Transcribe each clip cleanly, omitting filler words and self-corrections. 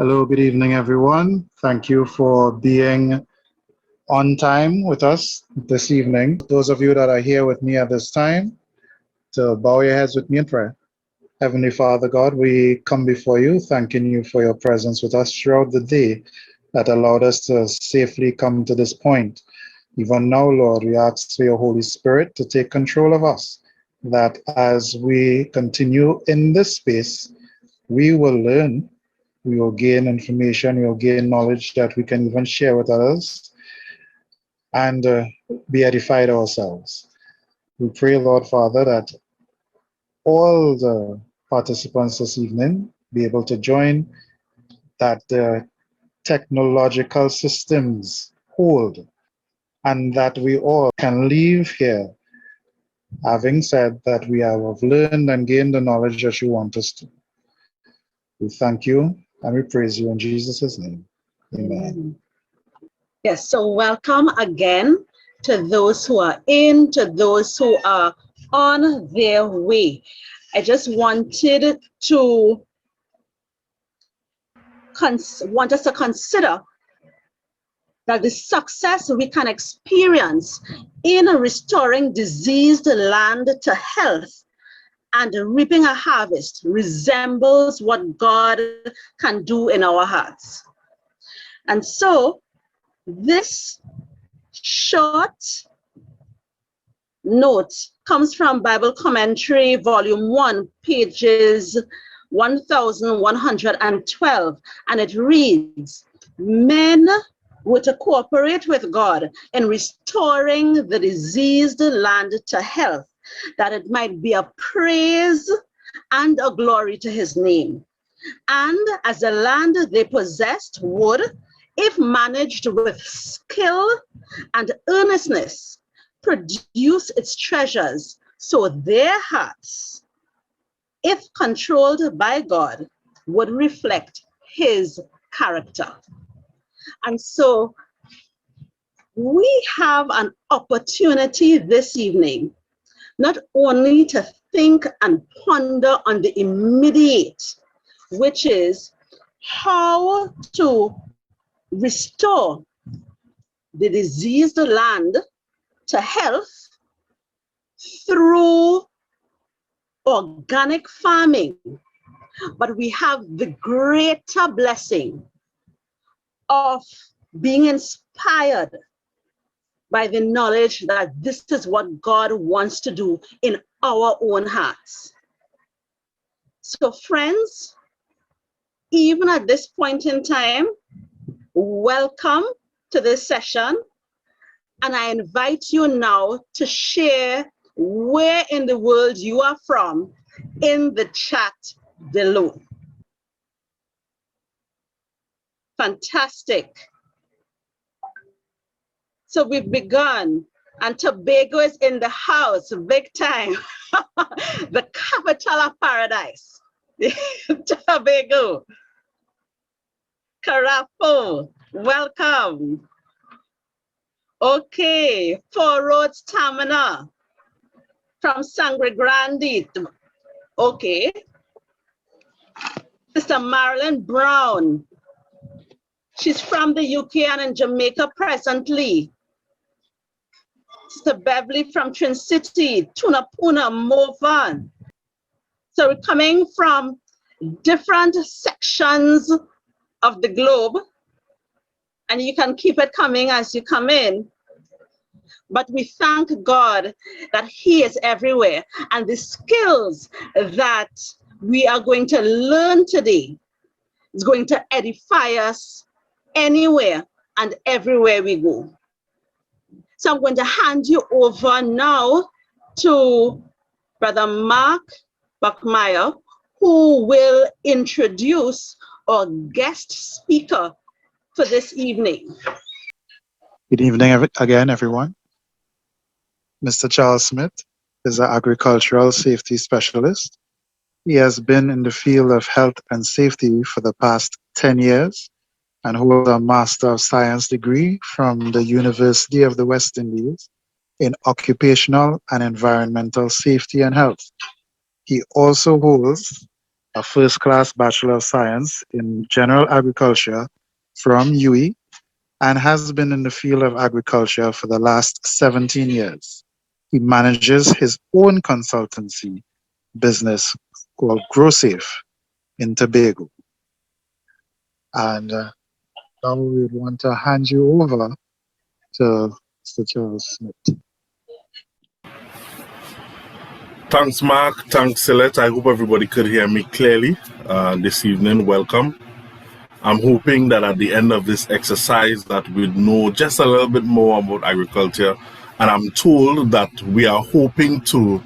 Hello, good evening, everyone. Thank you for being on time with us this evening. Those of you that are here with me at this time, to bow your heads with me in prayer. Heavenly Father God, we come before you, thanking you for your presence with us throughout the day that allowed us to safely come to this point. Even now, Lord, we ask for your Holy Spirit to take control of us, that as we continue in this space, we will learn, we will gain information, we will gain knowledge that we can even share with others and be edified ourselves. We pray, Lord Father, that all the participants this evening be able to join, that the technological systems hold, and that we all can leave here having said that we have learned and gained the knowledge that you want us to. We thank you and we praise you in Jesus' name. Amen. Yes, so welcome again to those who are in, to those who are on their way. I just wanted to want us to consider that the success we can experience in restoring diseased land to health and reaping a harvest resembles what God can do in our hearts. And so this short note comes from Bible Commentary, Volume 1, pages 1112, and it reads, men were to cooperate with God in restoring the diseased land to health, that it might be a praise and a glory to his name. And as the land they possessed would, if managed with skill and earnestness, produce its treasures, so their hearts, if controlled by God, would reflect his character. And so we have an opportunity this evening, not only to think and ponder on the immediate, which is how to restore the diseased land to health through organic farming, but we have the greater blessing of being inspired by the knowledge that this is what God wants to do in our own hearts. So friends, even at this point in time, welcome to this session. And I invite you now to share where in the world you are from in the chat below. Fantastic. So we've begun, and Tobago is in the house, big time. The capital of paradise. Tobago. Carapo, welcome. Okay, Four Roads Tamina from Sangre Grande. Okay. Sister Marilyn Brown. She's from the UK and in Jamaica presently. Sister Beverly from Trin City, Tunapuna, Movan. So we're coming from different sections of the globe, and you can keep it coming as you come in. But we thank God that he is everywhere, and the skills that we are going to learn today is going to edify us anywhere and everywhere we go. So I'm going to hand you over now to Brother Mark Buckmeyer, who will introduce our guest speaker for this evening. Good evening again, everyone. Mr. Charles Smith is an agricultural safety specialist. He has been in the field of health and safety for the past 10 years and holds a Master of Science degree from the University of the West Indies in Occupational and Environmental Safety and Health. He also holds a first-class Bachelor of Science in General Agriculture from UE and has been in the field of agriculture for the last 17 years. He manages his own consultancy business called GroSafe in Tobago. And now we would want to hand you over to Mr. Charles Smith. Thanks, Mark. Thanks, Celeste. I hope everybody could hear me clearly this evening. Welcome. I'm hoping that at the end of this exercise that we'd know just a little bit more about agriculture. And I'm told that we are hoping to,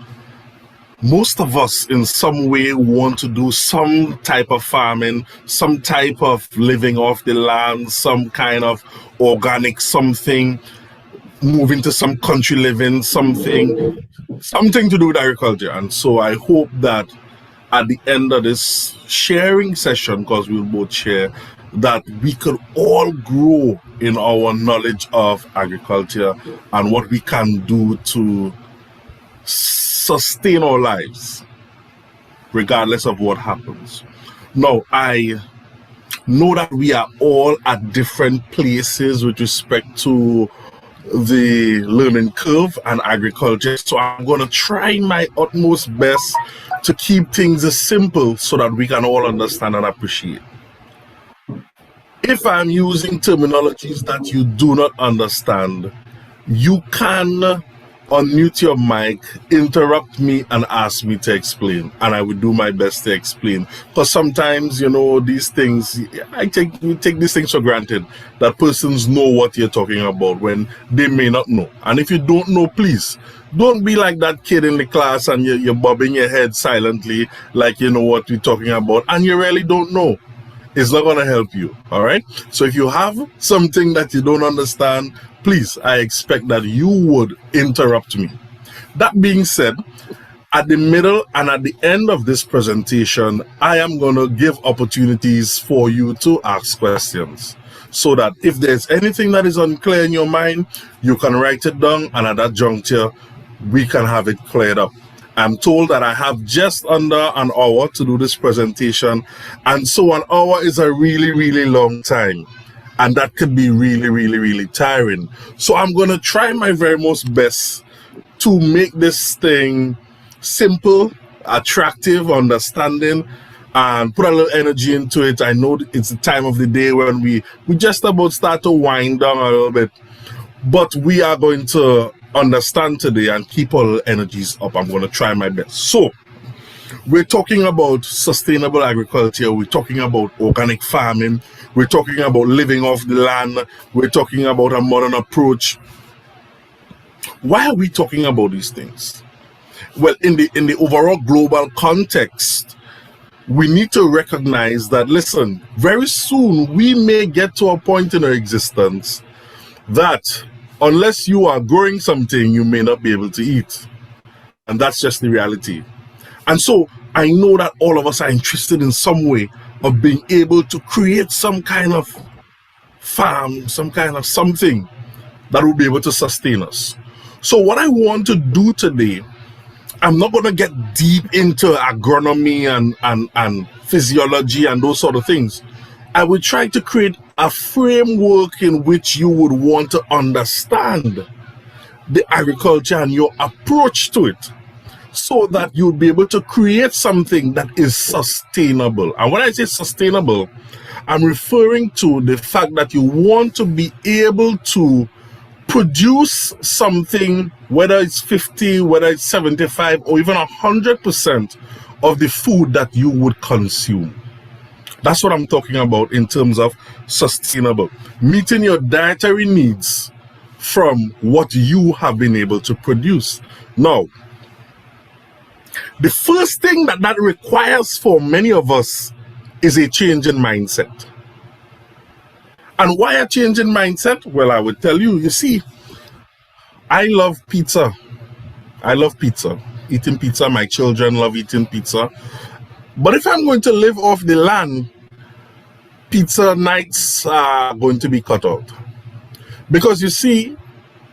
most of us in some way want to do some type of farming, some type of living off the land, some kind of organic something, moving to some country living, something to do with agriculture. And so I hope that at the end of this sharing session, because we'll both share, that we could all grow in our knowledge of agriculture and what we can do to sustain our lives regardless of what happens. Now, I know that we are all at different places with respect to the learning curve and agriculture, so I'm going to try my utmost best to keep things as simple so that we can all understand and appreciate. If I'm using terminologies that you do not understand, you can unmute your mic, interrupt me, and ask me to explain, and I will do my best to explain. Because sometimes, you know, these things, we take these things for granted, that persons know what you're talking about when they may not know. And if you don't know, please don't be like that kid in the class and you're bobbing your head silently like you know what we're talking about and you really don't know. It's not going to help you. All right. So if you have something that you don't understand, please, I expect that you would interrupt me. That being said, at the middle and at the end of this presentation, I am going to give opportunities for you to ask questions, so that if there's anything that is unclear in your mind, you can write it down, and at that juncture, we can have it cleared up. I'm told that I have just under an hour to do this presentation, and so an hour is a really, really long time, and that could be really, really, really tiring. So I'm going to try my very most best to make this thing simple, attractive, understanding, and put a little energy into it. I know it's the time of the day when we just about start to wind down a little bit, but we are going to understand today and keep all energies up. I'm going to try my best. So we're talking about sustainable agriculture, we're talking about organic farming, we're talking about living off the land, we're talking about a modern approach. Why are we talking about these things? Well, in the overall global context, we need to recognize that, listen, very soon we may get to a point in our existence that unless you are growing something, you may not be able to eat. And that's just the reality. And so I know that all of us are interested in some way of being able to create some kind of farm, some kind of something that will be able to sustain us. So what I want to do today, I'm not going to get deep into agronomy and physiology and those sort of things. I will try to create a framework in which you would want to understand the agriculture and your approach to it, so that you'll be able to create something that is sustainable. And when I say sustainable, I'm referring to the fact that you want to be able to produce something, whether it's 50, whether it's 75, or even 100% of the food that you would consume. That's what I'm talking about in terms of sustainable, meeting your dietary needs from what you have been able to produce. Now, the first thing that requires for many of us is a change in mindset. And why a change in mindset? Well, I would tell you, you see, I love pizza. I love pizza. Eating pizza, my children love eating pizza. But if I'm going to live off the land, pizza nights are going to be cut out. Because you see,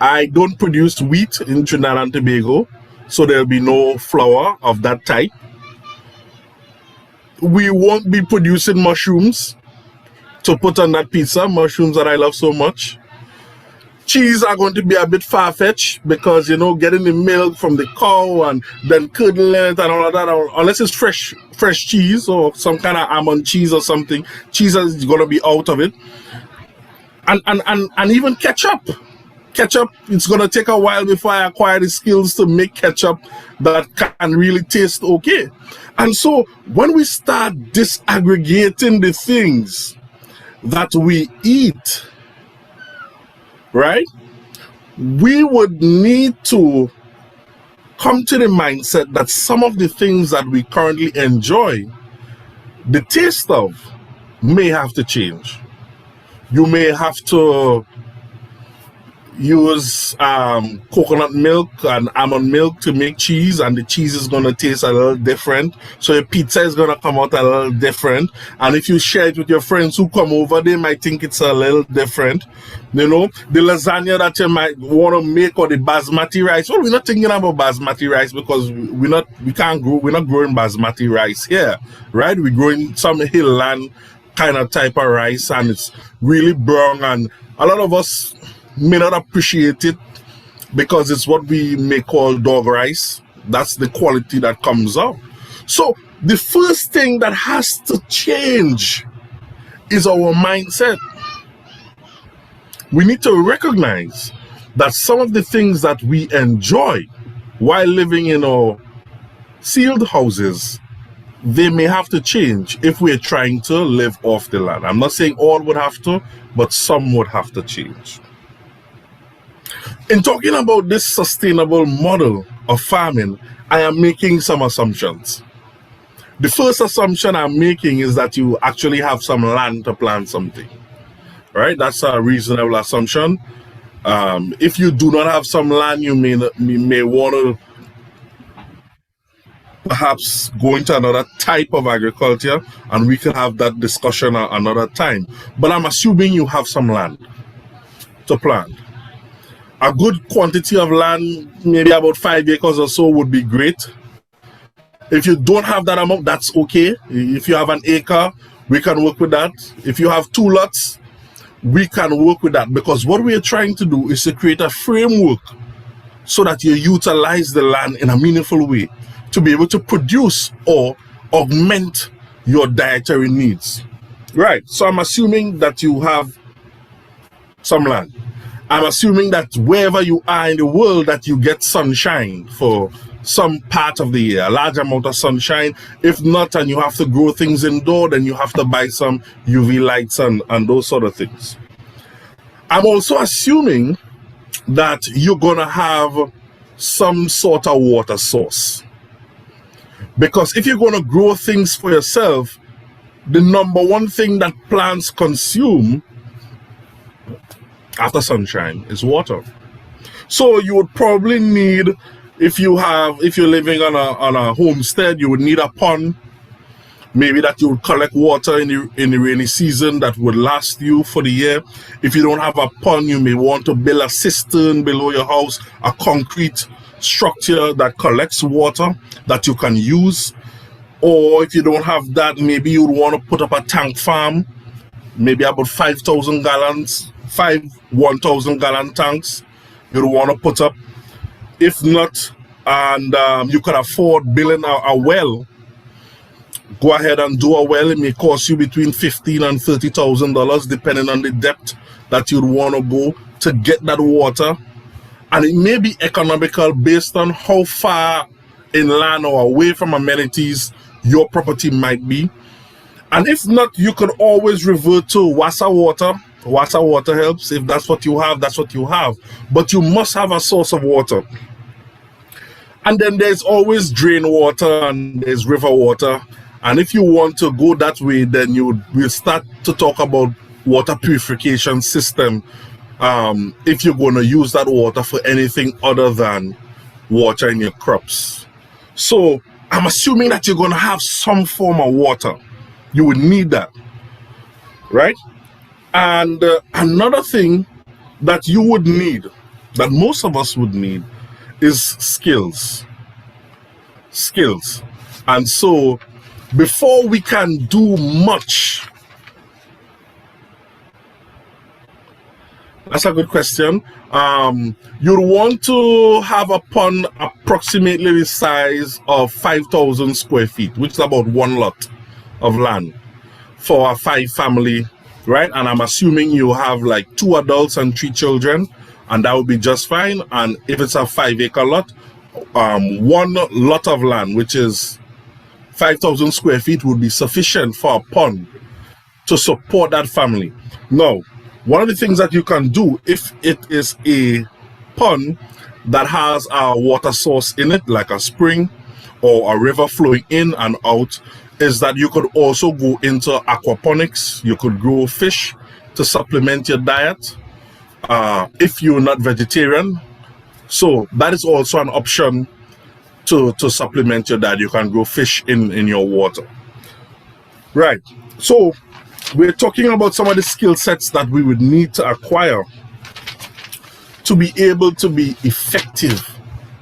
I don't produce wheat in Trinidad and Tobago, so there'll be no flour of that type. we won't be producing mushrooms to put on that pizza, mushrooms that I love so much. Cheese are going to be a bit far-fetched because, you know, getting the milk from the cow and then curdling it and all of that, unless it's fresh cheese or some kind of almond cheese or something, cheese is going to be out of it. And even ketchup. Ketchup, it's going to take a while before I acquire the skills to make ketchup that can really taste okay. And so when we start disaggregating the things that we eat, right, we would need to come to the mindset that some of the things that we currently enjoy, the taste of, may have to change. You may have to use coconut milk and almond milk to make cheese, and the cheese is going to taste a little different, so your pizza is going to come out a little different. And if you share it with your friends who come over, they might think it's a little different. You know, the lasagna that you might want to make, or the basmati rice. Well, we're not thinking about basmati rice because we're not growing basmati rice here, right? We're growing some hill land kind of type of rice, and it's really brown, and a lot of us may not appreciate it because it's what we may call dog rice. That's the quality that comes out. So the first thing that has to change is our mindset. We need to recognize that some of the things that we enjoy while living in our sealed houses, they may have to change if we're trying to live off the land. I'm not saying all would have to, but some would have to change. In talking about this sustainable model of farming, I am making some assumptions. The first assumption I'm making is that you actually have some land to plant something, right? That's a reasonable assumption. If you do not have some land, you may want to perhaps go into another type of agriculture, and we can have that discussion another time. But I'm assuming you have some land to plant. A good quantity of land, maybe about 5 acres or so, would be great. If you don't have that amount, that's okay. If you have an acre, we can work with that. If you have 2 lots, we can work with that, because what we are trying to do is to create a framework so that you utilize the land in a meaningful way to be able to produce or augment your dietary needs. Right, so I'm assuming that you have some land. I'm assuming that wherever you are in the world, that you get sunshine for some part of the year, a large amount of sunshine. If not, and you have to grow things indoor, then you have to buy some UV lights and those sort of things. I'm also assuming that you're going to have some sort of water source. Because if you're going to grow things for yourself, the number one thing that plants consume after sunshine is water. So you would probably need, if you're living on a homestead, you would need a pond, maybe that you would collect water in the rainy season that would last you for the year. If you don't have a pond, you may want to build a cistern below your house, a concrete structure that collects water that you can use. Or if you don't have that, maybe you would want to put up a tank farm, maybe about 5,000 gallons, 1,000 gallon tanks you'd want to put up. If not, and you can afford building a well, go ahead and do a well. It may cost you between $15,000 and $30,000 depending on the depth that you'd want to go to get that water. And it may be economical based on how far inland or away from amenities your property might be. And if not, you could always revert to Wassa water. Wassa water helps. If that's what you have, that's what you have. But you must have a source of water. And then there's always drain water and there's river water. And if you want to go that way, then we'll start to talk about water purification system. If you're going to use that water for anything other than watering your crops. So I'm assuming that you're going to have some form of water. You would need that, right? And another thing that you would need, that most of us would need, is skills. And so before we can do much? That's a good question. You'd want to have a pond approximately the size of 5,000 square feet, which is about one lot of land for a 5-family, right? And I'm assuming you have like 2 adults and 3 children, and that would be just fine. And if it's a 5-acre lot, one lot of land, which is 5,000 square feet, would be sufficient for a pond to support that family. Now, one of the things that you can do if it is a pond that has a water source in it, like a spring or a river flowing in and out, is that you could also go into aquaponics. You could grow fish to supplement your diet if you're not vegetarian. So that is also an option to supplement your diet. You can grow fish in your water. Right. So we're talking about some of the skill sets that we would need to acquire to be able to be effective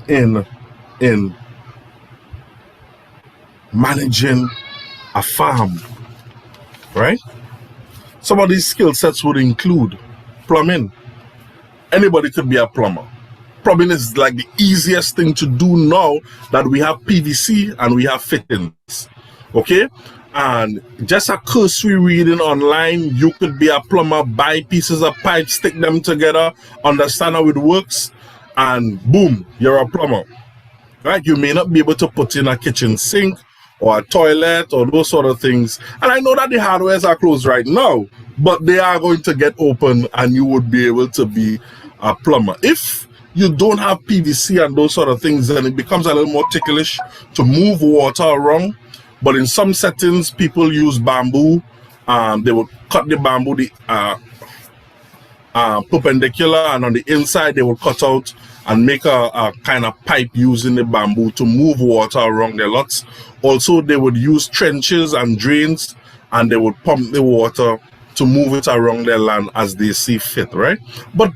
in managing a farm, right? Some of these skill sets would include plumbing. Anybody could be a plumber. Plumbing is like the easiest thing to do now that we have PVC and we have fittings, okay? And just a cursory reading online, you could be a plumber, buy pieces of pipe, stick them together, understand how it works, and boom, you're a plumber, right? You may not be able to put in a kitchen sink or a toilet or those sort of things. And I know that the hardwares are closed right now, but they are going to get open and you would be able to be a plumber. If you don't have PVC and those sort of things, then it becomes a little more ticklish to move water around. But in some settings, people use bamboo. They would cut the bamboo perpendicular, and on the inside they would cut out and make a kind of pipe using the bamboo to move water around their lots. Also, they would use trenches and drains, and they would pump the water to move it around their land as they see fit, right? But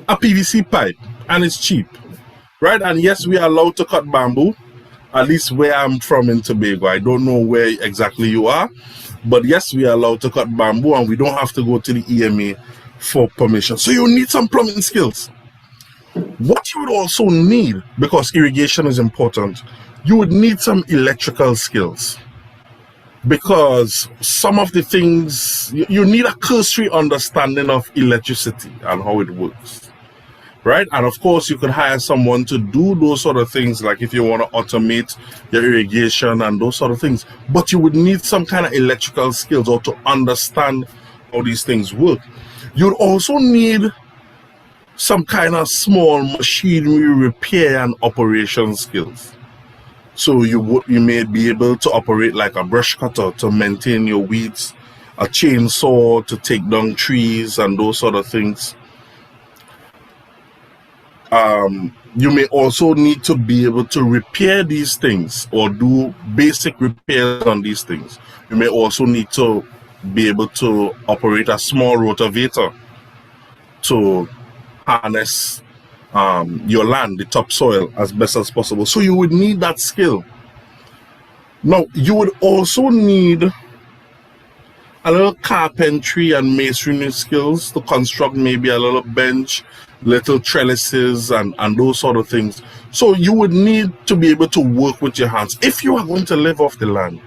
a PVC pipe, and it's cheap, right? And yes, we are allowed to cut bamboo. At least where I'm from in Tobago. I don't know where exactly you are, but yes, we are allowed to cut bamboo and we don't have to go to the EMA for permission. So you need some plumbing skills. What you would also need, because irrigation is important, you would need some electrical skills. Because some of the things, you need a cursory understanding of electricity and how it works. Right? And of course, you could hire someone to do those sort of things, like if you want to automate your irrigation and those sort of things. But you would need some kind of electrical skills or to understand how these things work. You'd also need some kind of small machinery repair and operation skills. So you may be able to operate like a brush cutter to maintain your weeds, a chainsaw to take down trees and those sort of things. You may also need to be able to repair these things or do basic repairs on these things. You may also need to be able to operate a small rotavator to harness your land, the topsoil, as best as possible. So you would need that skill. Now, you would also need a little carpentry and masonry skills to construct maybe a little bench, little trellises and those sort of things. So you would need to be able to work with your hands. If you are going to live off the land,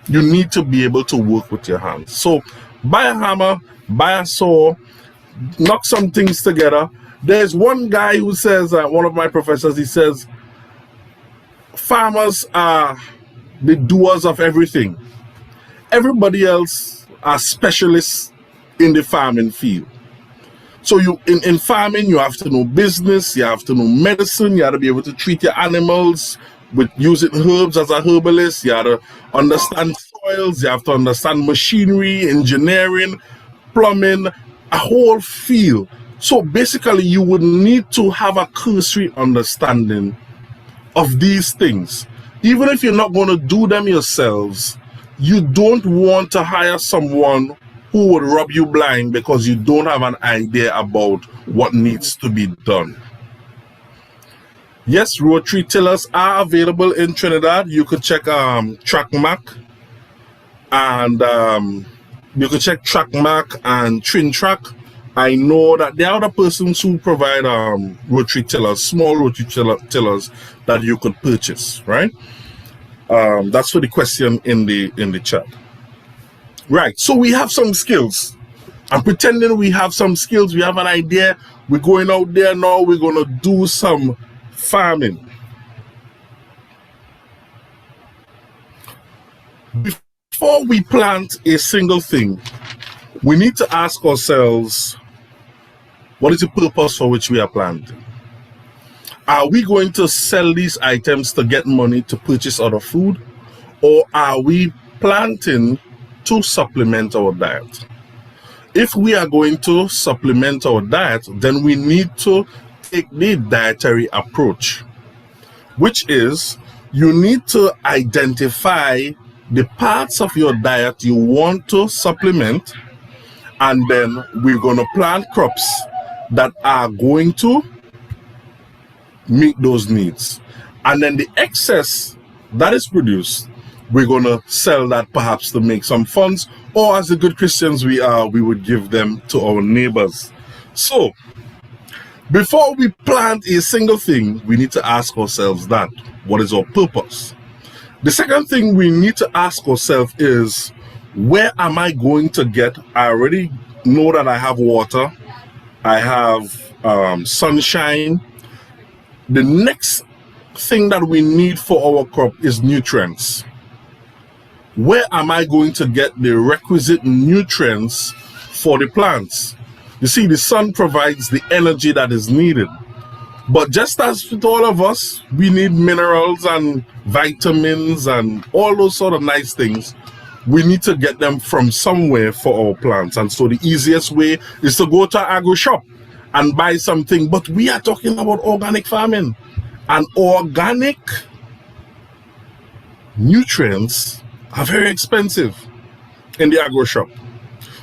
you need to be able to work with your hands. So buy a hammer, buy a saw, knock some things together. There's one guy who says, one of my professors, he says, farmers are the doers of everything. Everybody else are specialists in the farming field. So you in farming, you have to know business, you have to know medicine, you have to be able to treat your animals with using herbs as a herbalist, you have to understand soils, you have to understand machinery, engineering, plumbing, a whole field. So basically, you would need to have a cursory understanding of these things. Even if you're not going to do them yourselves, you don't want to hire someone who would rub you blind because you don't have an idea about what needs to be done. Yes, rotary tillers are available in Trinidad. You could check TrackMac and you can check Trackmark and Trintrack. I know that there are other persons who provide rotary tillers, small rotary tillers that you could purchase, right? That's for the question in the chat. Right, so we have some skills. I'm pretending we have some skills, we have an idea. We're going out there now, we're gonna do some farming. Before we plant a single thing, we need to ask ourselves, what is the purpose for which we are planting? Are we going to sell these items to get money to purchase other food? Or are we planting to supplement our diet? If we are going to supplement our diet, then we need to take the dietary approach, which is you need to identify the parts of your diet you want to supplement, and then we're going to plant crops that are going to meet those needs. And then the excess that is produced, we're going to sell that perhaps to make some funds, or as the good Christians we are, we would give them to our neighbors. So before we plant a single thing, we need to ask ourselves that, what is our purpose? The second thing we need to ask ourselves is, where am I going to get? I already know that I have water, I have sunshine. The next thing that we need for our crop is nutrients. Where am I going to get the requisite nutrients for the plants? You see, the sun provides the energy that is needed. But just as with all of us, we need minerals and vitamins and all those sort of nice things. We need to get them from somewhere for our plants. And so the easiest way is to go to an agro shop and buy something. But we are talking about organic farming. And organic nutrients are very expensive in the agro shop.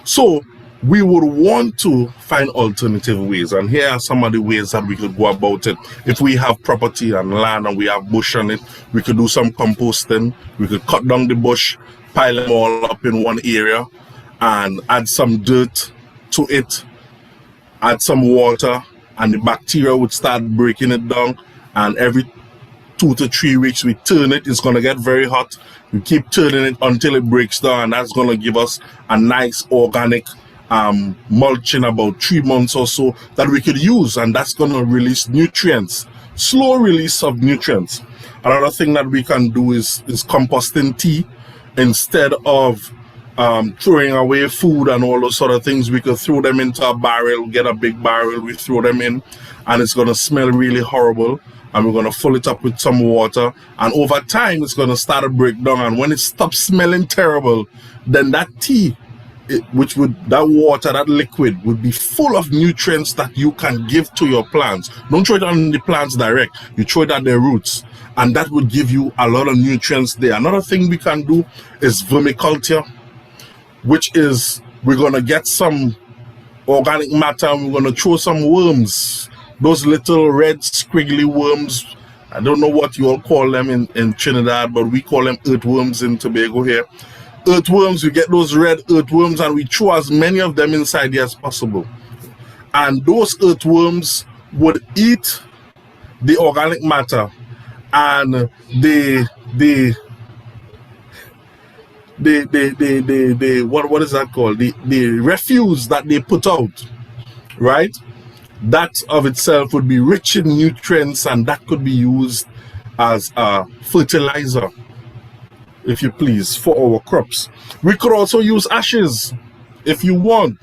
So we would want to find alternative ways, and here are some of the ways that we could go about it. If we have property and land and we have bush on it, we could do some composting. We could cut down the bush, pile them all up in one area, and add some dirt to it, add some water, and the bacteria would start breaking it down. And every 2 to 3 weeks we turn it. It's going to get very hot. We keep turning it until it breaks down, and that's going to give us a nice organic mulch in about 3 months or so that we could use, and that's going to release nutrients, slow release of nutrients. Another thing that we can do is composting tea. Instead of throwing away food and all those sort of things, we could throw them into a barrel, get a big barrel, we throw them in, and it's going to smell really horrible, and we're going to fill it up with some water, and over time it's going to start to break down, and when it stops smelling terrible, then that tea, that water, that liquid would be full of nutrients that you can give to your plants. Don't throw it on the plants direct, you throw it at their roots, and that would give you a lot of nutrients there. Another thing we can do is vermiculture, which is we're going to get some organic matter and we're going to throw some worms, those little red squiggly worms. I don't know what you all call them in Trinidad, but we call them earthworms in Tobago here. Earthworms, we get those red earthworms and we throw as many of them inside here as possible. And those earthworms would eat the organic matter, and what is that called? The refuse that they put out, right? That of itself would be rich in nutrients, and that could be used as a fertilizer, if you please, for our crops. We could also use ashes if you want.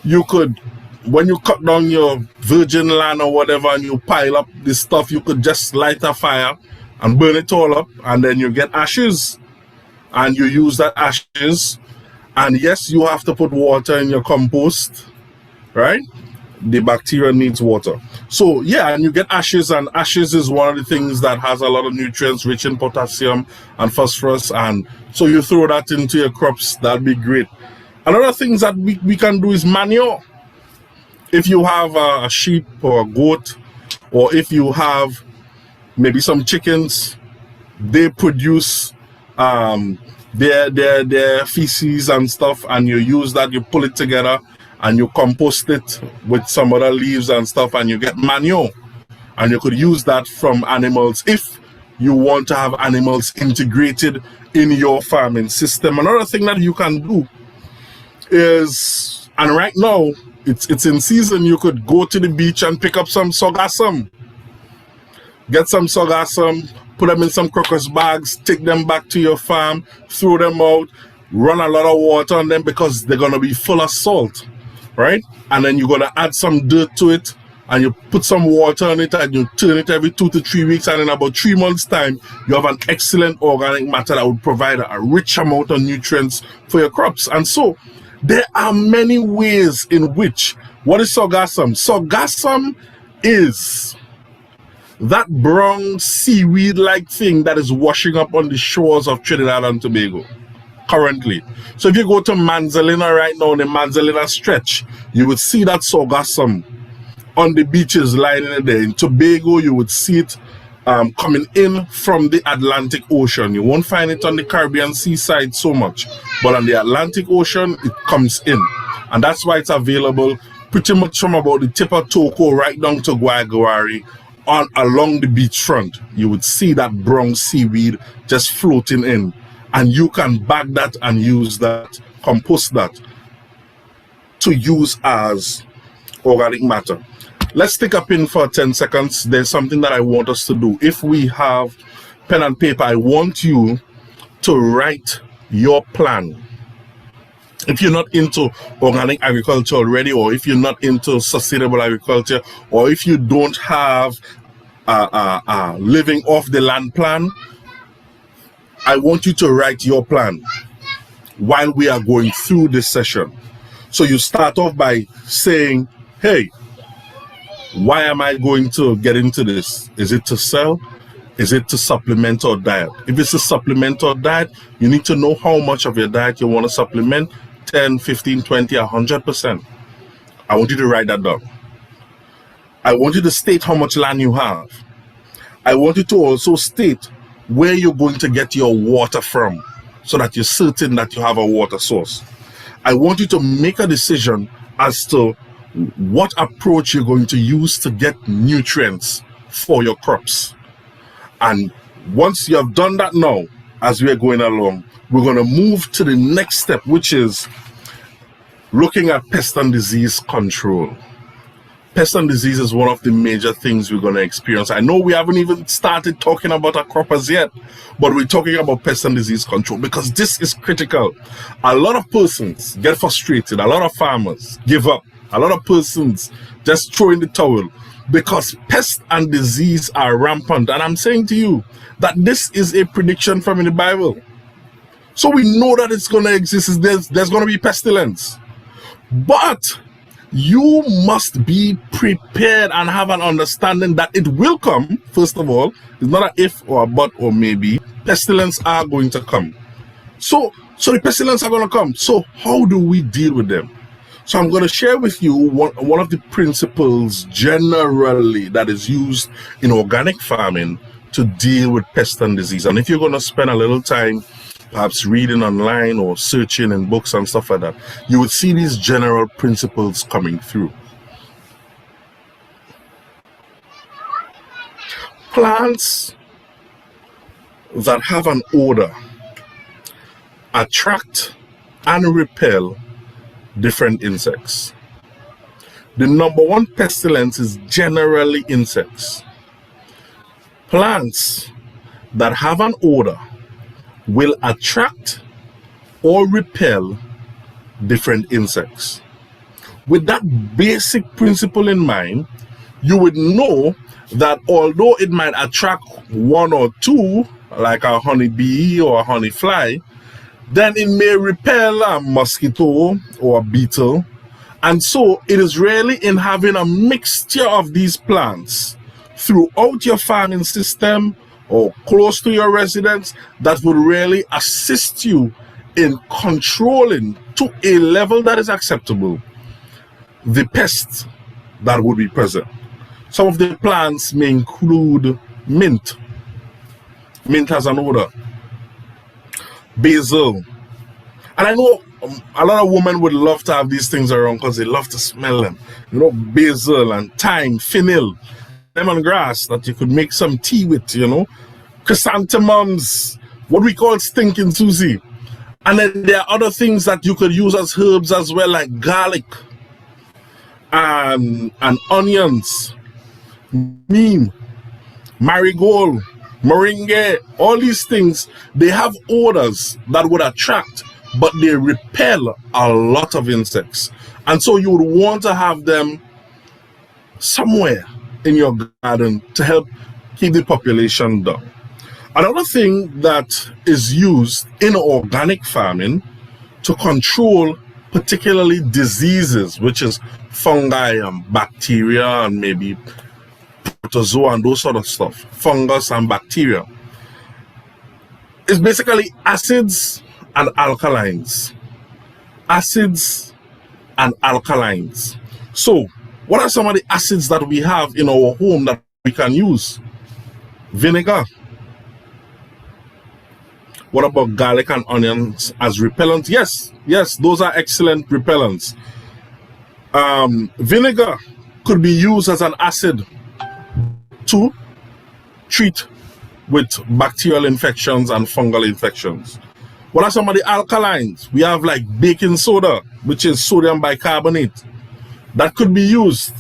You could, when you cut down your virgin land or whatever and you pile up this stuff, you could just light a fire and burn it all up, and then you get ashes, and you use that ashes. And yes, you have to put water in your compost, right? The bacteria needs water. So yeah, and you get ashes, and ashes is one of the things that has a lot of nutrients, rich in potassium and phosphorus, and so you throw that into your crops. That'd be great. Another things that we can do is manure. If you have a sheep or a goat, or if you have maybe some chickens, they produce their feces and stuff, and you use that, you pull it together and you compost it with some other leaves and stuff, and you get manure. And you could use that from animals if you want to have animals integrated in your farming system. Another thing that you can do is, and right now it's in season, you could go to the beach and pick up some sargassum. Get some sargassum, put them in some crocus bags, take them back to your farm, throw them out, run a lot of water on them because they're going to be full of salt, right? And then you're going to add some dirt to it, and you put some water on it, and you turn it every 2 to 3 weeks, and in about 3 months time you have an excellent organic matter that would provide a rich amount of nutrients for your crops. And so there are many ways in which, what is sargassum? Sargassum is that brown seaweed like thing that is washing up on the shores of Trinidad and Tobago currently. So if you go to Manzanilla right now, the Manzanilla stretch, you would see that sargassum on the beaches lying in there. In Tobago, you would see it coming in from the Atlantic Ocean. You won't find it on the Caribbean seaside so much, but on the Atlantic Ocean, it comes in. And that's why it's available pretty much from about the tip of Toko right down to Guayguari. On along the beachfront, you would see that brown seaweed just floating in, and you can bag that and use that, compost that to use as organic matter. Let's take a pin for 10 seconds. There's something that I want us to do. If we have pen and paper, I want you to write your plan. If you're not into organic agriculture already, or if you're not into sustainable agriculture, or if you don't have a living off the land plan, I want you to write your plan while we are going through this session. So you start off by saying, hey, why am I going to get into this? Is it to sell? Is it to supplement or diet? If it's a supplement or diet, you need to know how much of your diet you want to supplement. 10, 15, 20, 100%. I want you to write that down. I want you to state how much land you have. I want you to also state where you're going to get your water from, so that you're certain that you have a water source. I want you to make a decision as to what approach you're going to use to get nutrients for your crops. And once you have done that now, as we're going along, we're going to move to the next step, which is looking at pest and disease control. Pest and disease is one of the major things we're going to experience. I know we haven't even started talking about our croppers yet, but we're talking about pest and disease control because this is critical. A lot of persons get frustrated. A lot of farmers give up. A lot of persons just throw in the towel because pest and disease are rampant. And I'm saying to you that this is a prediction from the Bible. So we know that it's going to exist. There's going to be pestilence. But you must be prepared and have an understanding that it will come. First of all, it's not an if or a but or maybe. Pestilence are going to come. So the pestilence are going to come. So how do we deal with them? So I'm going to share with you one of the principles generally that is used in organic farming to deal with pest and disease. And if you're going to spend a little time perhaps reading online or searching in books and stuff like that, you would see these general principles coming through. Plants that have an odor attract and repel different insects. The number one pestilence is generally insects. Plants that have an odor will attract or repel different insects. With that basic principle in mind, you would know that although it might attract one or two, like a honeybee or a honey fly, then it may repel a mosquito or a beetle. And so it is really in having a mixture of these plants throughout your farming system or close to your residence that will really assist you in controlling to a level that is acceptable the pests that would be present. Some of the plants may include mint. Mint has an odor. basil. And I know a lot of women would love to have these things around because they love to smell them. You know, basil and thyme, fennel, lemongrass that you could make some tea with, you know, chrysanthemums, what we call stinking Susie. And then there are other things that you could use as herbs as well, like garlic and onions, neem, marigold, moringa, all these things, they have odors that would attract, but they repel a lot of insects. And so you would want to have them somewhere in your garden to help keep the population down. Another thing that is used in organic farming to control particularly diseases, which is fungi and bacteria and maybe protozoa and those sort of stuff, fungus and bacteria, is basically acids and alkalines. Acids and alkalines. So, what are some of the acids that we have in our home that we can use? Vinegar. What about garlic and onions as repellents? Yes, those are excellent repellents. Vinegar could be used as an acid to treat with bacterial infections and fungal infections. What are some of the alkalines? We have like baking soda, which is sodium bicarbonate, that could be used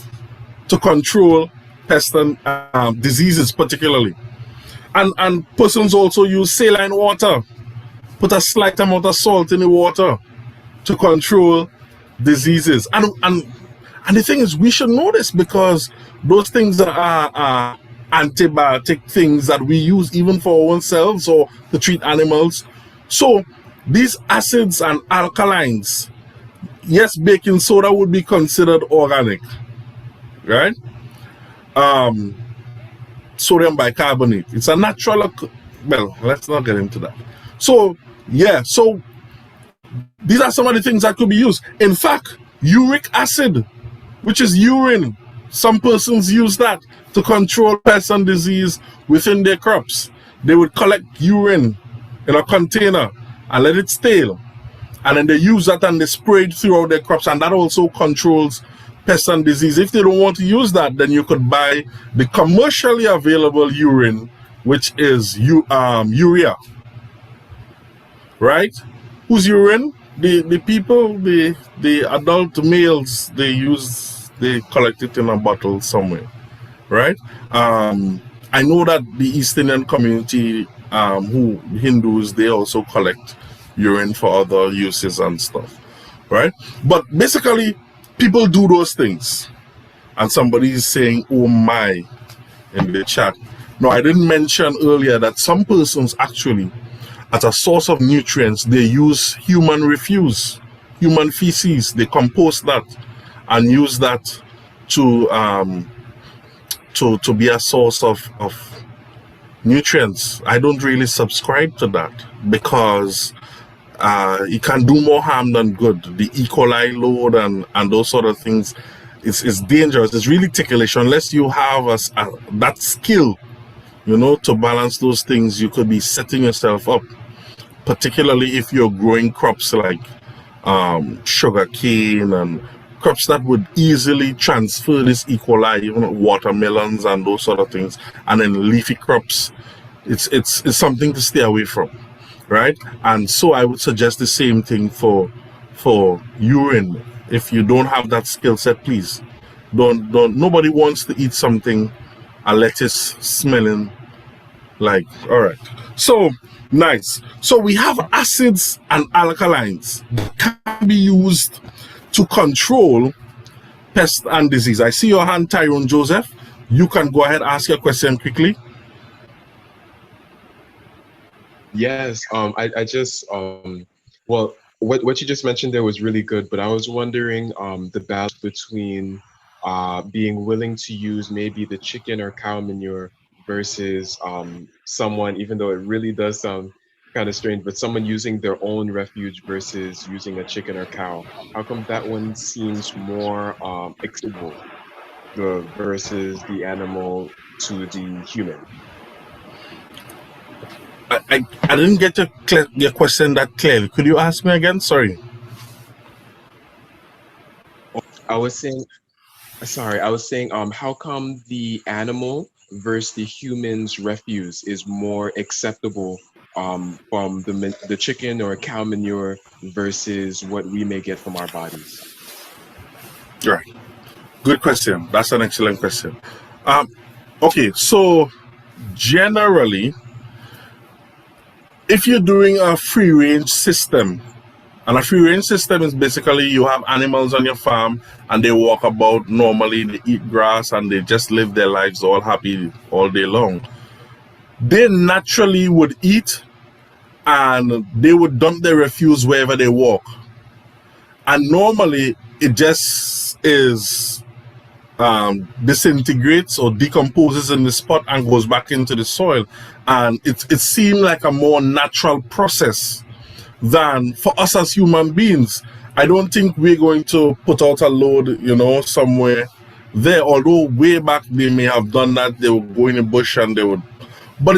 to control pest and diseases particularly. And persons also use saline water. Put a slight amount of salt in the water to control diseases. And the thing is, we should know this because those things are antibiotic things that we use even for ourselves or to treat animals. So these acids and alkalines, yes, baking soda would be considered organic, right? Sodium bicarbonate, it's a natural, well, let's not get into that. So yeah, so these are some of the things that could be used. In fact, uric acid, which is urine, some persons use that to control pest and disease within their crops. They would collect urine in a container and let it stale, and then they use that and they spray it throughout their crops, and that also controls pest and disease. If they don't want to use that, then you could buy the commercially available urine, which is urea, right? Whose urine? The people, the adult males, they collect it in a bottle somewhere, right? I know that the East Indian community, who Hindus, they also collect urine for other uses and stuff, right? But basically, people do those things. And somebody is saying, oh my, in the chat. No, I didn't mention earlier that some persons actually, as a source of nutrients, they use human refuse, human feces. They compost that and use that to be a source of nutrients. I don't really subscribe to that because it can do more harm than good. The E. coli load and those sort of things is dangerous. It's really ticklish unless you have that skill, you know, to balance those things. You could be setting yourself up, particularly if you're growing crops like sugar cane and crops that would easily transfer this E. coli, even watermelons and those sort of things, and then leafy crops. It's something to stay away from, right? And so I would suggest the same thing for urine. If you don't have that skill set, please don't. Nobody wants to eat something, a lettuce smelling like, all right. So nice. So we have acids and alkalines that can be used to control pest and disease. I see your hand, Tyrone Joseph. You can go ahead, ask your question quickly. Yes, I just well, what you just mentioned there was really good, but I was wondering the balance between being willing to use maybe the chicken or cow manure versus someone, even though it really does sound kind of strange, but someone using their own refuge versus using a chicken or cow. How come that one seems more acceptable versus the animal to the human? I didn't get your question that clearly. Could you ask me again? Sorry. I was saying, sorry, I was saying, how come the animal versus the human's refuse is more acceptable from the chicken or cow manure versus what we may get from our bodies? Right. Good question. That's an excellent question. Okay, so generally, if you're doing a free range system, and a free range system is basically you have animals on your farm and they walk about normally, they eat grass and they just live their lives all happy all day long. They naturally would eat and they would dump their refuse wherever they walk. And normally it just is disintegrates or decomposes in the spot and goes back into the soil. And it seemed like a more natural process than for us as human beings. I don't think we're going to put out a load, somewhere there. Although way back they may have done that, they would go in the bush and they would. But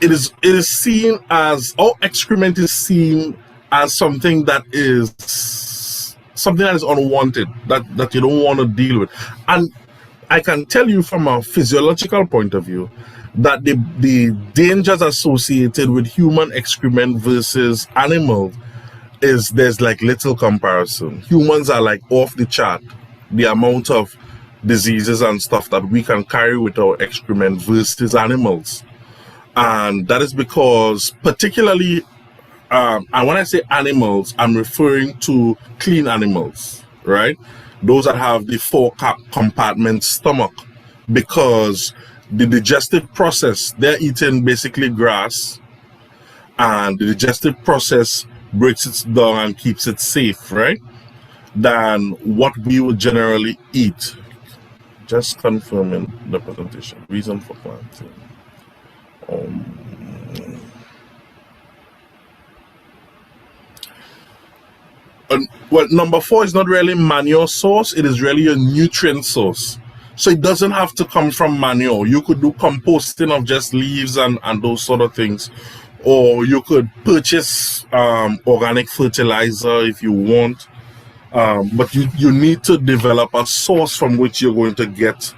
it is seen as, our excrement is seen as something that is unwanted, that you don't want to deal with. And I can tell you from a physiological point of view that the dangers associated with human excrement versus animal there's like little comparison. Humans are like off the chart, the amount of diseases and stuff that we can carry with our excrement versus animals. And that is because particularly, and when I say animals, I'm referring to clean animals, right? Those that have the 4-compartment stomach, because the digestive process, they're eating basically grass, and the digestive process breaks it down and keeps it safe, right? Than what we would generally eat. Just confirming the presentation. Reason for planting. Well, number 4 is not really manure source, it is really a nutrient source. So it doesn't have to come from manure. You could do composting of just leaves and those sort of things. Or you could purchase organic fertilizer if you want. But you need to develop a source from which you're going to get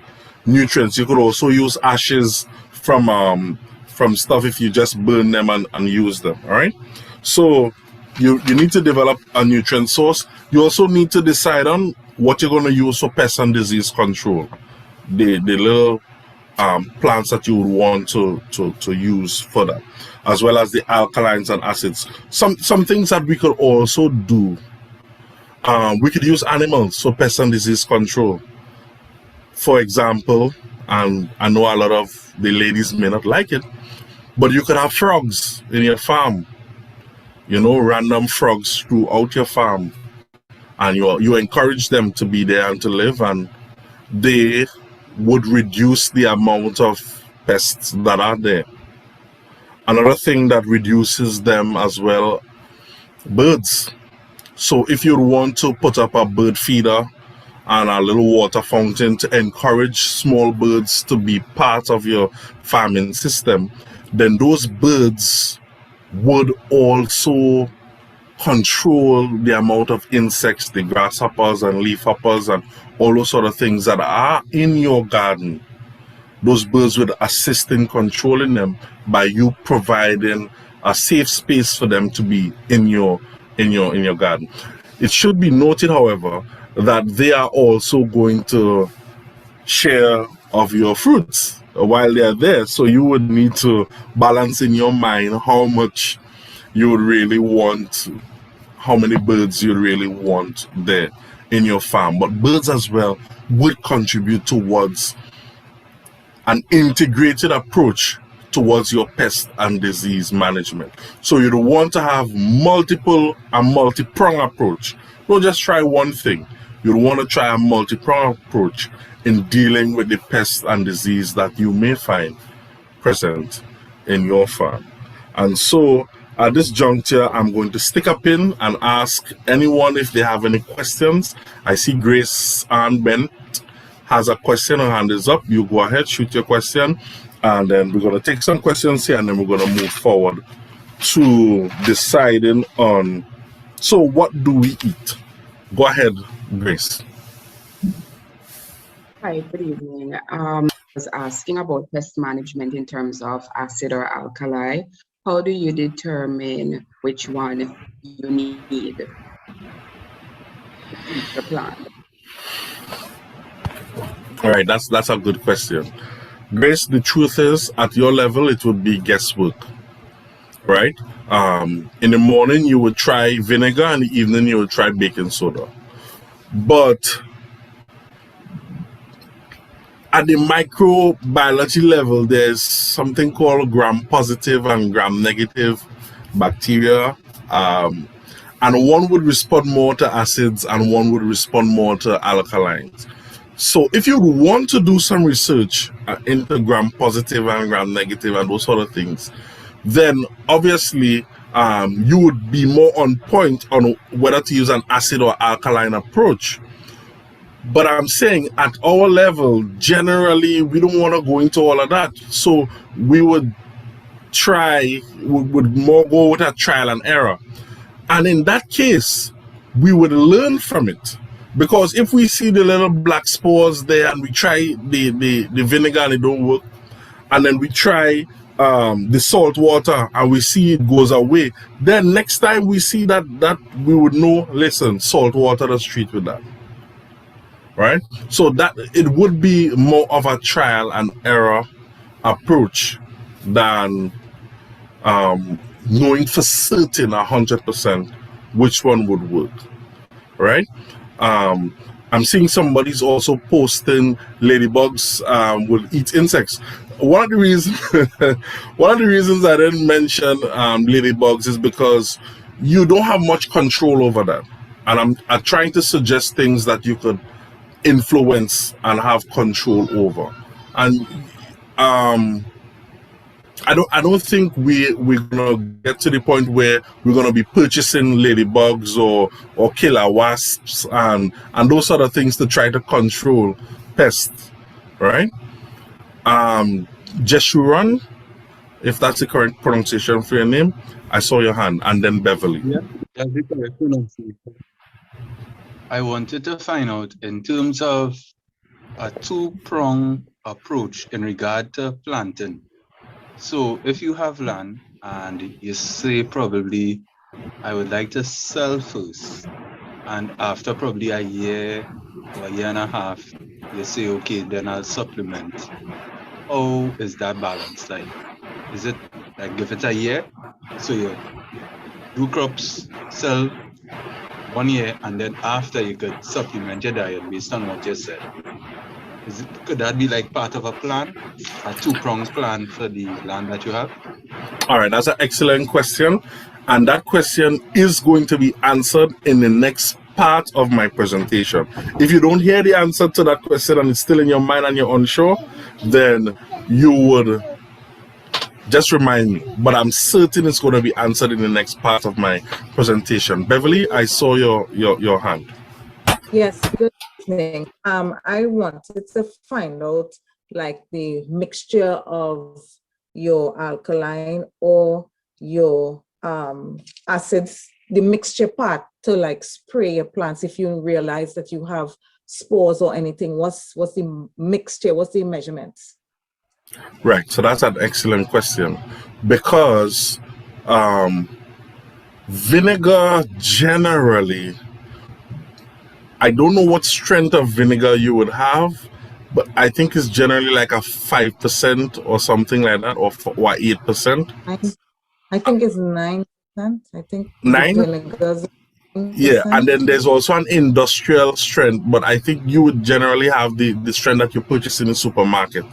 nutrients. You could also use ashes from stuff if you just burn them and use them, all right? So you need to develop a nutrient source. You also need to decide on what you're going to use for pest and disease control. The little plants that you would want to use for that, as well as the alkalines and acids. Some things that we could also do. We could use animals for pest and disease control. For example, and I know a lot of the ladies may not like it, but you could have frogs in your farm. Random frogs throughout your farm, and you encourage them to be there and to live, and they would reduce the amount of pests that are there. Another thing that reduces them as well, birds. So if you want to put up a bird feeder and a little water fountain to encourage small birds to be part of your farming system, then those birds would also control the amount of insects, the grasshoppers and leafhoppers and all those sort of things that are in your garden. Those birds would assist in controlling them by you providing a safe space for them to be in your garden. It should be noted, however, that they are also going to share of your fruits while they are there. So you would need to balance in your mind how much you would really want, how many birds you really want there in your farm. But birds as well would contribute towards an integrated approach towards your pest and disease management. So you'd want to have a multi-pronged approach. Don't just try one thing. You'd want to try a multi-pronged approach in dealing with the pest and disease that you may find present in your farm. And so at this juncture, I'm going to stick a pin and ask anyone if they have any questions. I see Grace Ann Bent has a question. Her hand is up. You go ahead, shoot your question. And then we're going to take some questions here, and then we're going to move forward to deciding on, so what do we eat? Go ahead, Grace. Hi, good evening. I was asking about pest management in terms of acid or alkali. How do you determine which one you need for plant? All right, that's a good question. Grace, the truth is, at your level, it would be guesswork, right? In the morning, you would try vinegar, and in the evening, you would try baking soda. But at the microbiology level, there's something called gram-positive and gram-negative bacteria. And one would respond more to acids, and one would respond more to alkalines. So if you want to do some research into gram-positive and gram-negative and those sort of things, then obviously you would be more on point on whether to use an acid or alkaline approach. But I'm saying at our level, generally, we don't want to go into all of that. So we would would more go with a trial and error. And in that case, we would learn from it. Because if we see the little black spores there and we try the vinegar and it don't work, and then we try the salt water and we see it goes away, then next time we see that we would know, listen, salt water, let's treat with that. Right? So that it would be more of a trial and error approach than knowing for certain 100% which one would work. Right? I'm seeing somebody's also posting ladybugs will eat insects. One of the reasons I didn't mention ladybugs is because you don't have much control over that. And I'm trying to suggest things that you could influence and have control over. And I don't think we're gonna get to the point where we're gonna be purchasing ladybugs or killer wasps and those sort of things to try to control pests, right? Jeshuran, if that's the correct pronunciation for your name, I saw your hand, and then Beverly. Yeah, that's the correct pronunciation. I wanted to find out in terms of a two-pronged approach in regard to planting. So if you have land and you say probably I would like to sell first, and after probably a year or a year and a half, you say, okay, then I'll supplement. How is that balance? Like, is it like if it's a year, so you do crops, sell 1 year, and then after you could supplement your diet based on what you said? Could that be like part of a plan, a two-pronged plan for the land that you have? All right, that's an excellent question. And that question is going to be answered in the next part of my presentation. If you don't hear the answer to that question and it's still in your mind and you're unsure, then you would just remind me. But I'm certain it's going to be answered in the next part of my presentation. Beverly, I saw your hand. Yes, good evening. I wanted to find out like the mixture of your alkaline or your acids, the mixture part to like spray your plants if you realize that you have spores or anything. What's the mixture, what's the measurements? Right, so that's an excellent question, because vinegar generally, I don't know what strength of vinegar you would have, but I think it's generally like a 5% or something like that, or 8%. I think it's 9%. I think 9? vinegars. 9%. Yeah, and then there's also an industrial strength, but I think you would generally have the strength that you purchase in the supermarket.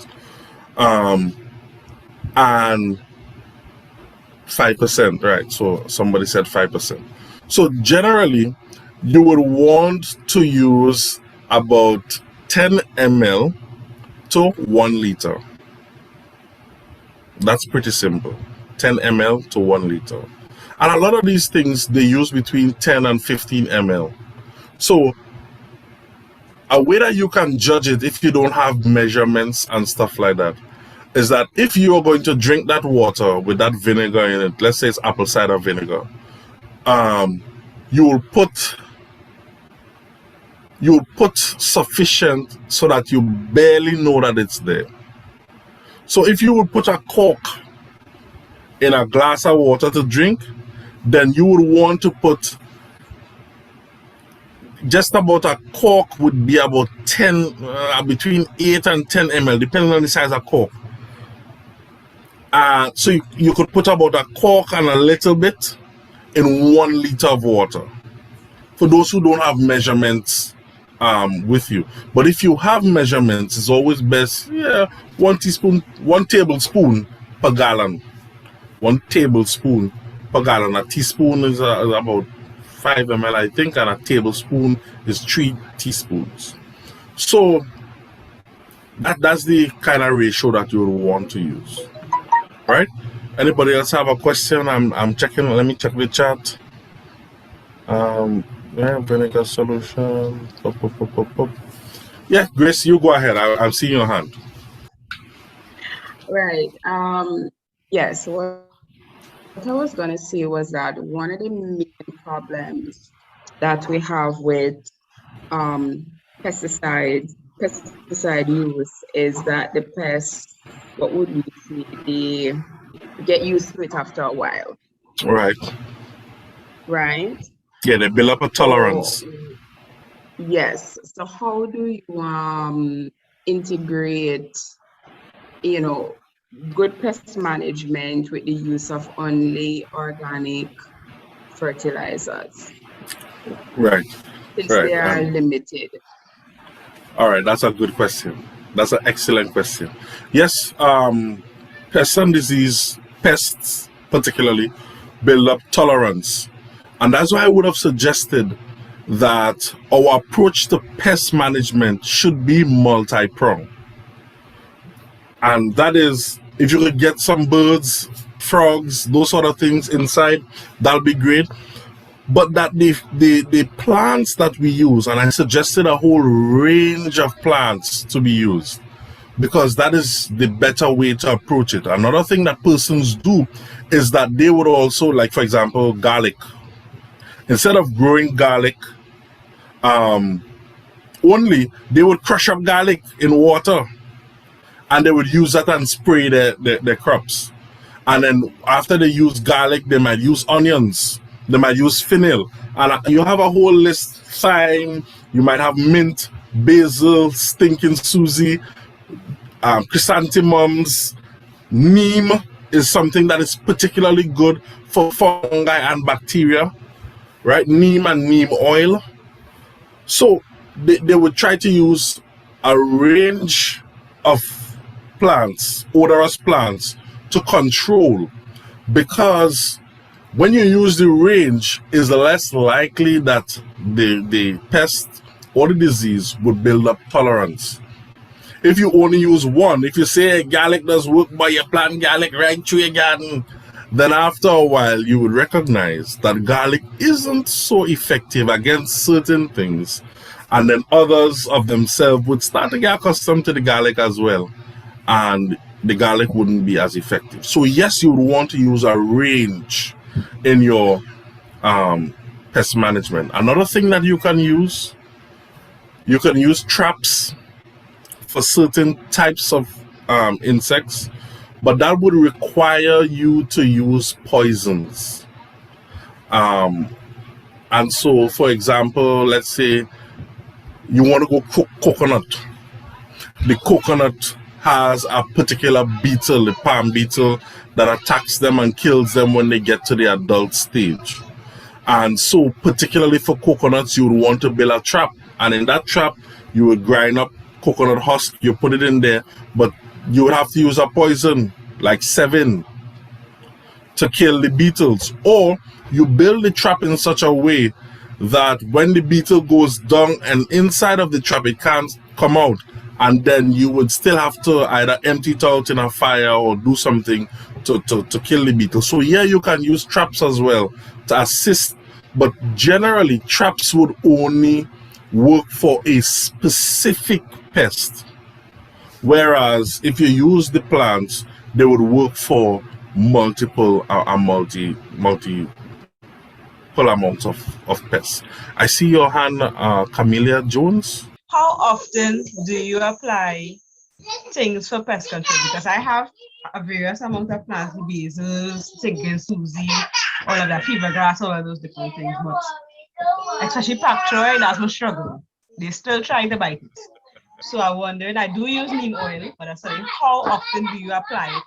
And 5%, right? So somebody said 5%. So generally, you would want to use about 10 ml to 1 liter. That's pretty simple. 10 ml to 1 liter. And a lot of these things, they use between 10 and 15 ml. So a way that you can judge it if you don't have measurements and stuff like that is that if you are going to drink that water with that vinegar in it, let's say it's apple cider vinegar, you will put sufficient so that you barely know that it's there. So if you would put a cork in a glass of water to drink, then you would want to put just about a cork would be about 10, between 8 and 10 ml, depending on the size of cork. So you could put about a cork and a little bit in 1 liter of water. For those who don't have measurements with you. But if you have measurements, it's always best, 1 tablespoon per gallon. 1 tablespoon per gallon. A teaspoon is about 5 ml, I think, and a tablespoon is 3 teaspoons. So that's the kind of ratio that you would want to use. Right? Anybody else have a question? I'm checking. Let me check the chat. Vinegar solution. Yeah, Grace, you go ahead. I'm seeing your hand. Right. Yes. What I was going to say was that one of the main problems that we have with pesticide use is that the pests, what would we say, they get used to it after a while. Right. Right? Yeah, they build up a tolerance. So, yes. So how do you integrate, good pest management with the use of only organic fertilizers? Right. Since Right. they are limited. All right, that's a good question. That's an excellent question. Yes, pests and disease, pests particularly, build up tolerance. And that's why I would have suggested that our approach to pest management should be multi-pronged. And that is, if you could get some birds, frogs, those sort of things inside, that'll be great. But that the plants that we use, and I suggested a whole range of plants to be used, because that is the better way to approach it. Another thing that persons do is that they would also, like for example, garlic. Instead of growing garlic, only they would crush up garlic in water, and they would use that and spray their crops. And then after they use garlic, they might use onions. They might use fennel. And you have a whole list: thyme, you might have mint, basil, stinking Susie, chrysanthemums. Neem is something that is particularly good for fungi and bacteria, right? Neem and neem oil. So they would try to use a range of plants, odorous plants, to control, because when you use the range, is less likely that the pest or the disease would build up tolerance. If you only use one, if you say garlic does work, but you plant garlic right through your garden, then after a while you would recognize that garlic isn't so effective against certain things, and then others of themselves would start to get accustomed to the garlic as well, and the garlic wouldn't be as effective. So yes, you would want to use a range in your pest management. Another thing that you can use traps for certain types of insects, but that would require you to use poisons. And so, for example, let's say you want to go cook coconut. The coconut has a particular beetle, the palm beetle, that attacks them and kills them when they get to the adult stage. And so particularly for coconuts, you would want to build a trap. And in that trap, you would grind up coconut husk, you put it in there, but you would have to use a poison, like 7, to kill the beetles. Or you build the trap in such a way that when the beetle goes down and inside of the trap, it can't come out. And then you would still have to either empty it out in a fire or do something to kill the beetle. So yeah, you can use traps as well to assist, but generally traps would only work for a specific pest. Whereas if you use the plants, they would work for multiple multiple amounts of pests. I see your hand, Camellia Jones. How often do you apply things for pest control? Because I have a various amount of plants, basil, Sigil, Susie, all of that, fever grass, all of those different things. But especially Pactroy, that's my struggle. They still trying to bite it. So I wondered, I do use neem oil, but I'm saying, how often do you apply it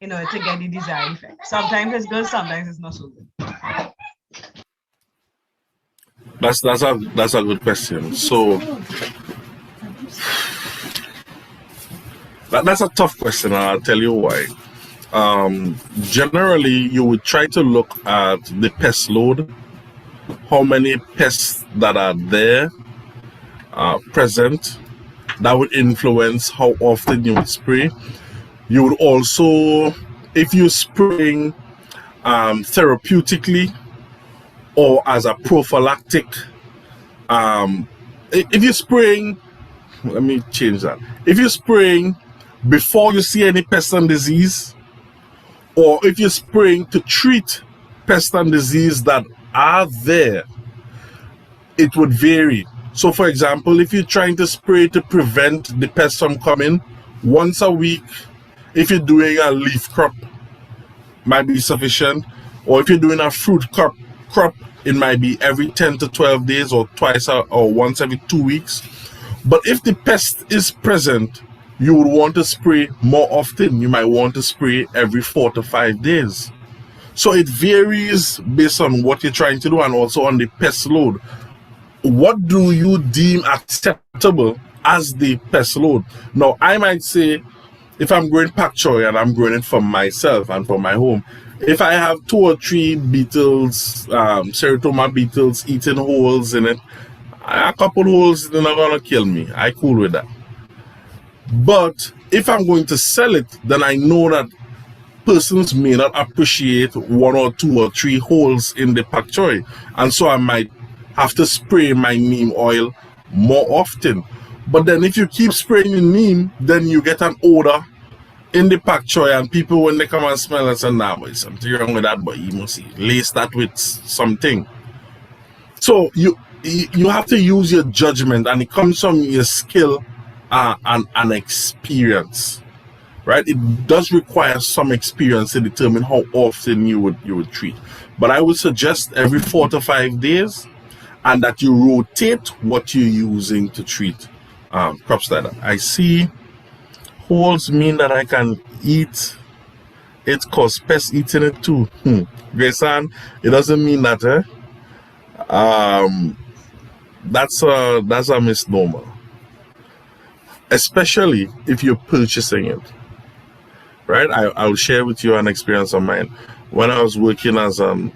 in order to get the desired effect? Sometimes it's good, sometimes it's not so good. That's a good question. So that's a tough question, and I'll tell you why. Generally, you would try to look at the pest load, how many pests that are there present. That would influence how often you would spray. You would also, if you're spraying therapeutically or as a prophylactic, if you're spraying, let me change that. If you're spraying before you see any pest and disease, or if you're spraying to treat pest and disease that are there, it would vary. So for example, if you're trying to spray to prevent the pests from coming, once a week, if you're doing a leaf crop, might be sufficient. Or if you're doing a fruit crop, it might be every 10 to 12 days or twice or once every 2 weeks. But if the pest is present, you would want to spray more often. You might want to spray every 4 to 5 days. So it varies based on what you're trying to do and also on the pest load. What do you deem acceptable as the pest load? Now, I might say, if I'm growing pak choy and I'm growing it for myself and for my home, if I have 2 or 3 beetles, Ceratoma beetles eating holes in it, a couple holes, they're not gonna kill me. I cool with that. But if I'm going to sell it, then I know that persons may not appreciate 1 or 2 or 3 holes in the pak choy, and so I might have to spray my neem oil more often. But then if you keep spraying the neem, then you get an odor in the pak choy, and people, when they come and smell it, say, nah, boy, something wrong with that, but you must lace that with something. So you have to use your judgment, and it comes from your skill and experience, right? It does require some experience to determine how often you would treat. But I would suggest every 4 to 5 days, and that you rotate what you're using to treat crops like that. I see holes mean that I can eat it cause pests eating it too. Grayson, it doesn't mean that, that's a misnomer. Especially if you're purchasing it, right? I'll share with you an experience of mine. When I was working as an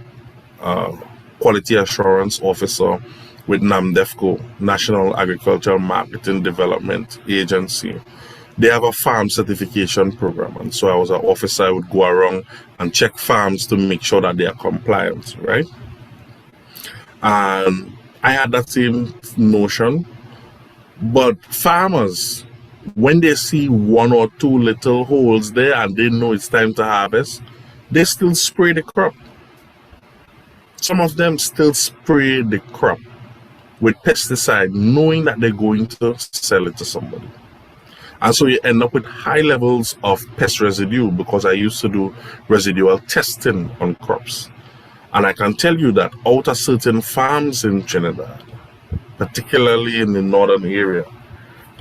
quality assurance officer with NAMDEFCO, National Agricultural Marketing Development Agency, they have a farm certification program. And so I was an officer. I would go around and check farms to make sure that they are compliant, right? And I had that same notion. But farmers, when they see 1 or 2 little holes there and they know it's time to harvest, they still spray the crop. Some of them still spray the crop with pesticide, knowing that they're going to sell it to somebody. And so you end up with high levels of pest residue, because I used to do residual testing on crops. And I can tell you that out of certain farms in Trinidad, particularly in the northern area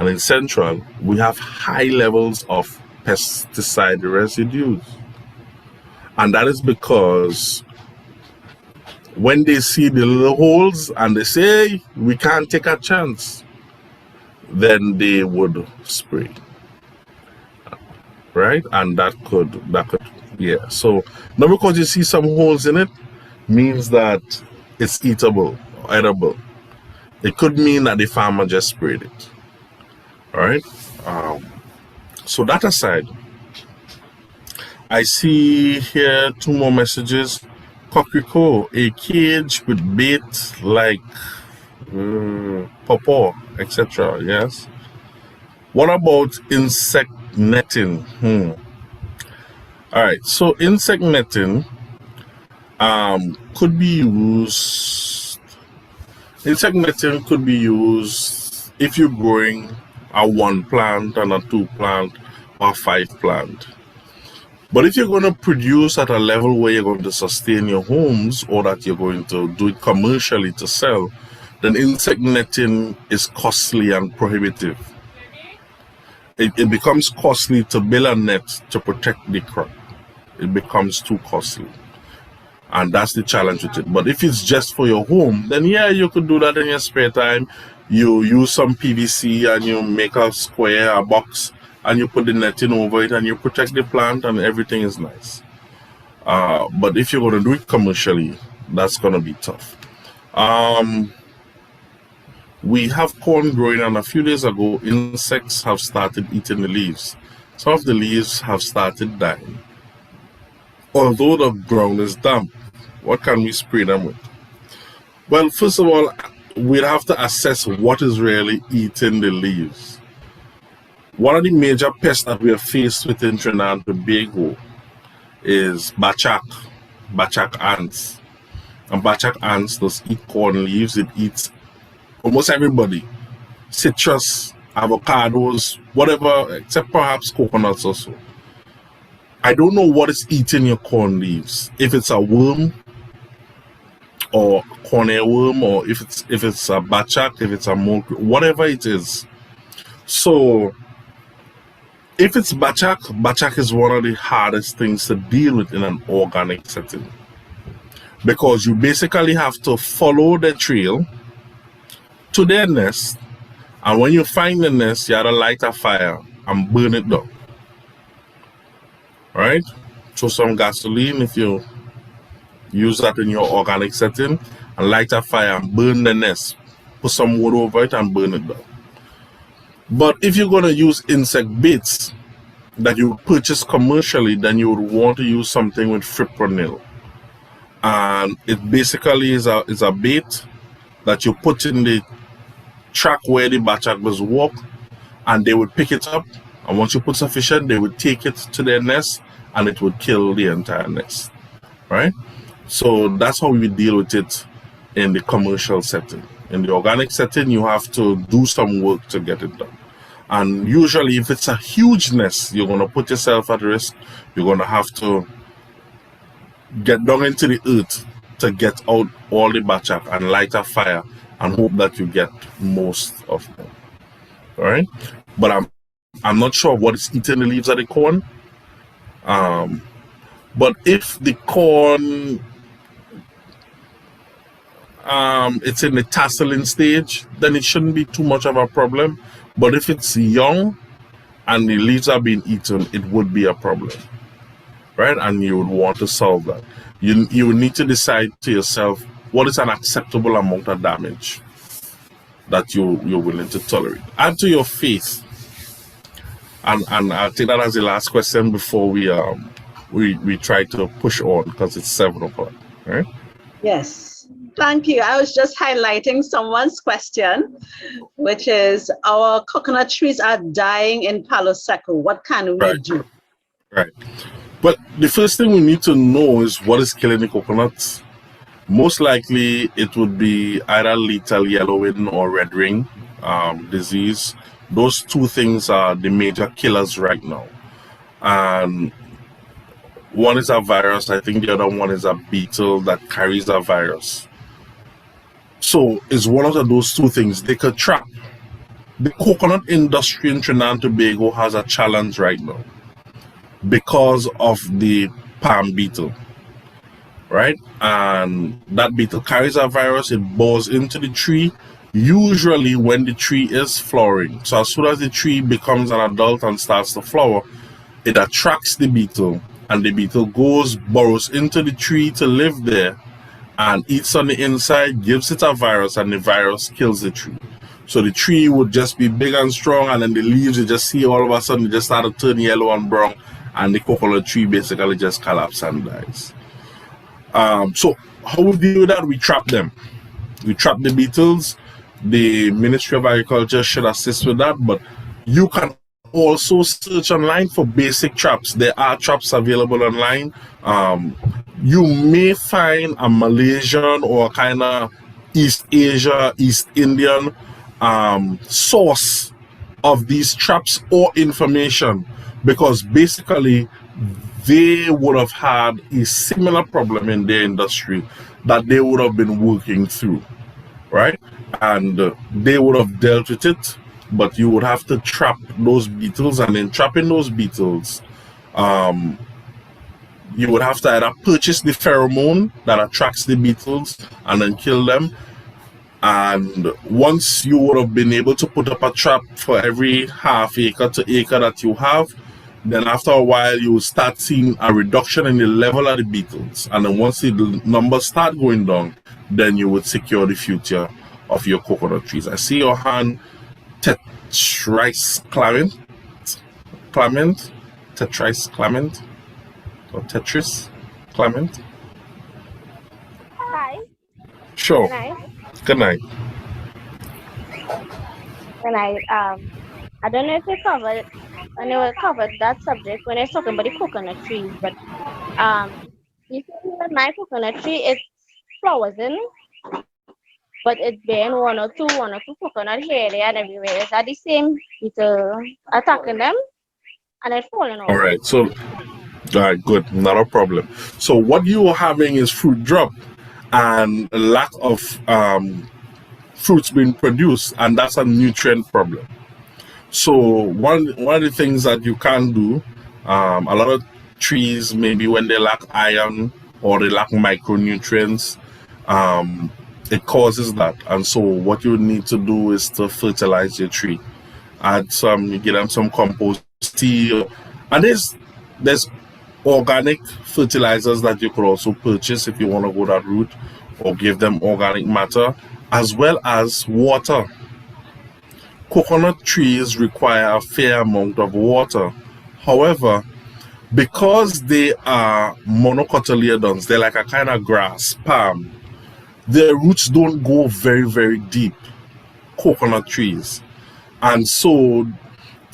and in central, we have high levels of pesticide residues. And that is because when they see the little holes and they say, hey, we can't take a chance, then they would spray, right? And that could, yeah. So not because you see some holes in it means that it's eatable or edible. It could mean that the farmer just sprayed it. All right. So that aside, I see here 2 more messages. Coquerico, a cage with bait like pawpaw, etc. Yes. What about insect netting? All right, so insect netting could be used. Insect netting could be used if you're growing a 1 plant and a 2 plant or 5 plant. But if you're going to produce at a level where you're going to sustain your homes, or that you're going to do it commercially to sell, then insect netting is costly and prohibitive. It becomes costly to build a net to protect the crop. It becomes too costly. And that's the challenge with it. But if it's just for your home, then yeah, you could do that in your spare time. You use some PVC and you make a square, a box, and you put the netting over it and you protect the plant and everything is nice. But if you're going to do it commercially, that's going to be tough. We have corn growing, and a few days ago, insects have started eating the leaves. Some of the leaves have started dying. Although the ground is damp, what can we spray them with? Well, first of all, we'd have to assess what is really eating the leaves. One of the major pests that we are faced with in Trinidad and Tobago is bachak ants. And bachak ants does eat corn leaves. It eats almost everybody. Citrus, avocados, whatever, except perhaps coconuts also. I don't know what is eating your corn leaves. If it's a worm or corn worm, or if it's a bachak, if it's a mold, whatever it is. So if it's bachak is one of the hardest things to deal with in an organic setting, because you basically have to follow the trail to their nest, and when you find the nest, you have to light a fire and burn it down. Right? So some gasoline, if you use that in your organic setting, and light a fire and burn the nest. Put some wood over it and burn it down. But if you're going to use insect baits that you purchase commercially, then you would want to use something with fipronil. And it basically is a bait that you put in the track where the bachakbas walk, and they would pick it up. And once you put sufficient, they would take it to their nest, and it would kill the entire nest. Right? So that's how we deal with it in the commercial setting. In the organic setting, you have to do some work to get it done. And usually, if it's a huge nest, you're going to put yourself at risk. You're going to have to get down into the earth to get out all the bachak and light a fire and hope that you get most of them. All right? But I'm not sure what is eating the leaves of the corn. But if the corn it's in the tasseling stage, then it shouldn't be too much of a problem. But if it's young and the leaves are being eaten, it would be a problem, right? And you would want to solve that. You would need to decide to yourself what is an acceptable amount of damage that you're willing to tolerate. Add to your faith, and I'll take that as the last question before we try to push on, because it's 7 o'clock, right? Yes, thank you. I was just highlighting someone's question, which is, our coconut trees are dying in Palo Seco. What can we do? Right. But the first thing we need to know is what is killing the coconuts. Most likely it would be either lethal yellowing or red ring disease. Those two things are the major killers right now. And one is a virus. I think the other one is a beetle that carries a virus. So it's one of those two things they could trap. The coconut industry in Trinidad and Tobago has a challenge right now because of the palm beetle, right? And that beetle carries a virus. It bores into the tree, usually when the tree is flowering. So as soon as the tree becomes an adult and starts to flower, it attracts the beetle, and the beetle burrows into the tree to live there and eats on the inside, gives it a virus, and the virus kills the tree. So the tree would just be big and strong, and then the leaves, you just see all of a sudden, they just start to turn yellow and brown, and the coconut tree basically just collapses and dies. So how we deal with that? We trap them. We trap the beetles. The Ministry of Agriculture should assist with that, but You can also search online for basic traps. There are traps available online. You may find a Malaysian or kind of East Asia, East Indian source of these traps or information, because basically they would have had a similar problem in their industry that they would have been working through, right? And they would have dealt with it, but you would have to trap those beetles, and in trapping those beetles, you would have to either purchase the pheromone that attracts the beetles and then kill them. And once you would have been able to put up a trap for every half acre to acre that you have, then after a while you will start seeing a reduction in the level of the beetles. And then once the numbers start going down, then you would secure the future of your coconut trees. I see your hand, Tetris Clement, Tetris Clement, or Tetris Clement. Hi. Sure. Good night. Good night. Good night. I don't know if you covered when you covered that subject when I was talking about the coconut trees, but you see that my coconut tree, it's flowers in, but it's been one or two coconut here, there, and everywhere. Is that the same beetle attacking them? And it's falling off. All right. So, all right, good. Not a problem. So what you are having is fruit drop and a lack of fruits being produced, and that's a nutrient problem. So one of the things that you can do, a lot of trees, maybe when they lack iron or they lack micronutrients, it causes that. And so what you need to do is to fertilize your tree. Add some, you get them some compost tea, and there's organic fertilizers that you could also purchase if you want to go that route, or give them organic matter, as well as water. Coconut trees require a fair amount of water. However, because they are monocotyledons, they're like a kind of grass, palm, their roots don't go very, very deep, coconut trees. And so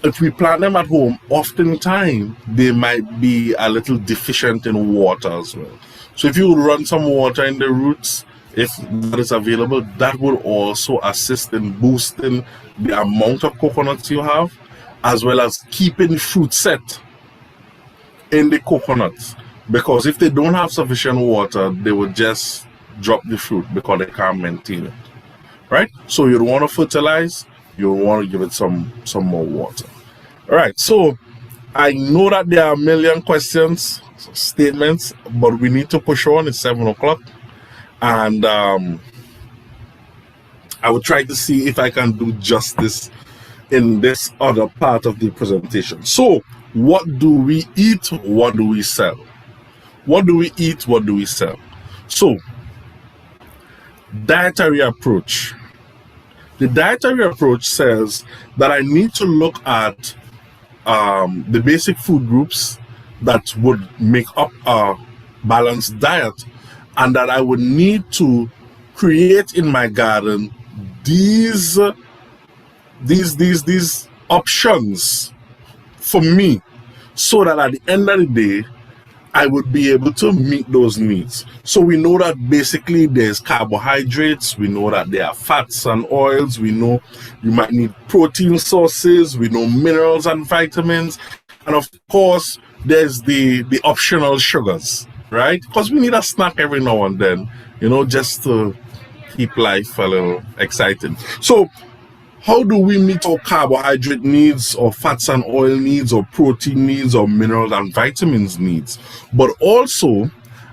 if we plant them at home, oftentimes they might be a little deficient in water as well. So if you would run some water in the roots, if that is available, that will also assist in boosting the amount of coconuts you have, as well as keeping fruit set in the coconuts. Because if they don't have sufficient water, they will just drop the fruit because they can't maintain it, right? So you want to fertilize, you want to give it some more water. All right, so I know that there are a million questions, statements, but we need to push on. It's 7 o'clock. And I will try to see if I can do justice in this other part of the presentation. So, what do we eat? What do we sell? What do we eat? What do we sell? So, dietary approach. The dietary approach says that I need to look at the basic food groups that would make up a balanced diet, and that I would need to create in my garden these options for me, so that at the end of the day, I would be able to meet those needs. So we know that basically there's carbohydrates, we know that there are fats and oils, we know you might need protein sources, we know minerals and vitamins, and of course there's the optional sugars, right? Because we need a snack every now and then, you know, just to keep life a little exciting. So how do we meet our carbohydrate needs, or fats and oil needs, or protein needs, or minerals and vitamins needs? But also,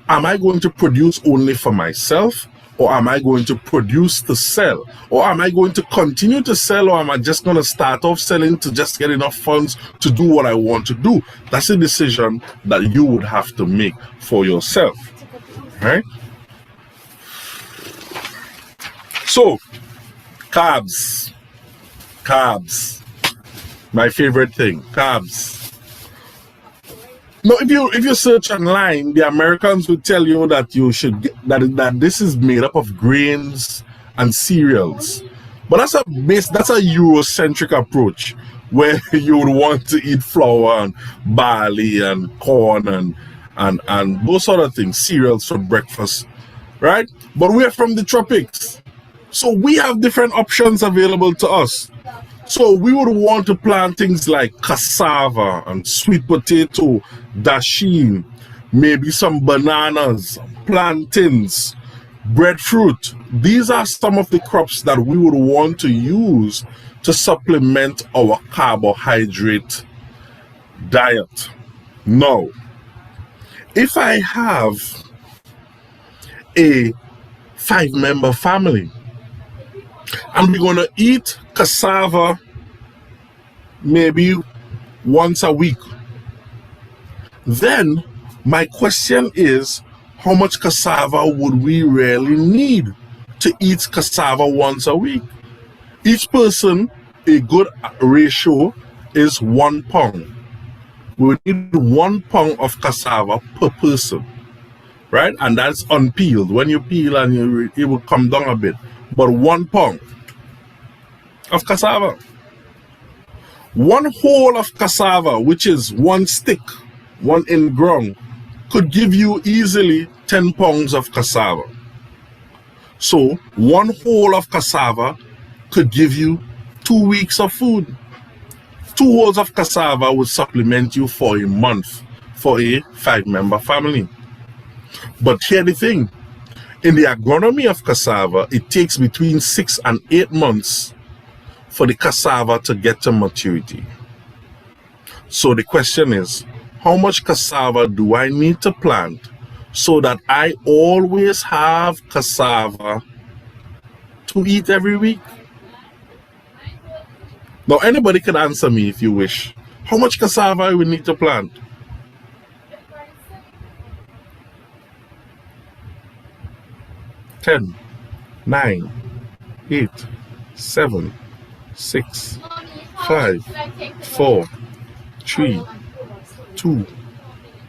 am I going to produce only for myself, or am I going to produce to sell? Or am I going to continue to sell, or am I just going to start off selling to just get enough funds to do what I want to do? That's a decision that you would have to make for yourself, right? So, carbs. Carbs, my favorite thing. Carbs. No, if you search online, the Americans will tell you that you should get, that this is made up of grains and cereals. But that's a Eurocentric approach. where you would want to eat flour and barley and corn and those sort of things, cereals for breakfast, right? But we're from the tropics, so we have different options available to us. So we would want to plant things like cassava and sweet potato, dasheen, maybe some bananas, plantains, breadfruit. These are some of the crops that we would want to use to supplement our carbohydrate diet. Now, if I have a 5-member family and we're going to eat cassava maybe once a week, then my question is, how much cassava would we really need to eat cassava once a week? Each person, a good ratio is 1 pound. We need 1 pound of cassava per person, right? And that's unpeeled. When you peel and it will come down a bit, but 1 pound of cassava. 1 whole of cassava, which is 1 stick, 1 in ground, could give you easily 10 pounds of cassava. So 1 whole of cassava could give you 2 weeks of food. 2 wholes of cassava would supplement you for a month for a 5-member family. But here's the thing, in the agronomy of cassava, it takes between 6 and 8 months for the cassava to get to maturity. So the question is, how much cassava do I need to plant so that I always have cassava to eat every week? Now, anybody can answer me if you wish. How much cassava I will need to plant? Ten, 9, 8, 7, 6, 5, 4, 3, 2,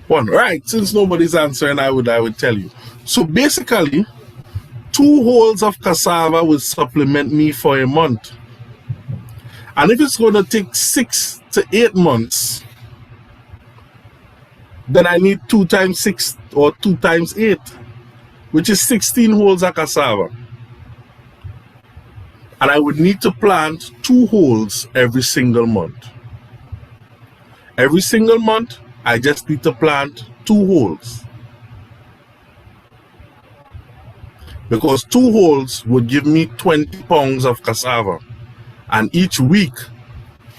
1. Right, since nobody's answering, I would tell you. So basically, 2 wholes of cassava will supplement me for a month. And if it's going to take 6 to 8 months, then I need 2 times 6 or 2 times 8, which is 16 wholes of cassava. And I would need to plant 2 wholes every single month. Every single month, I just need to plant 2 wholes. Because 2 wholes would give me 20 pounds of cassava. And each week,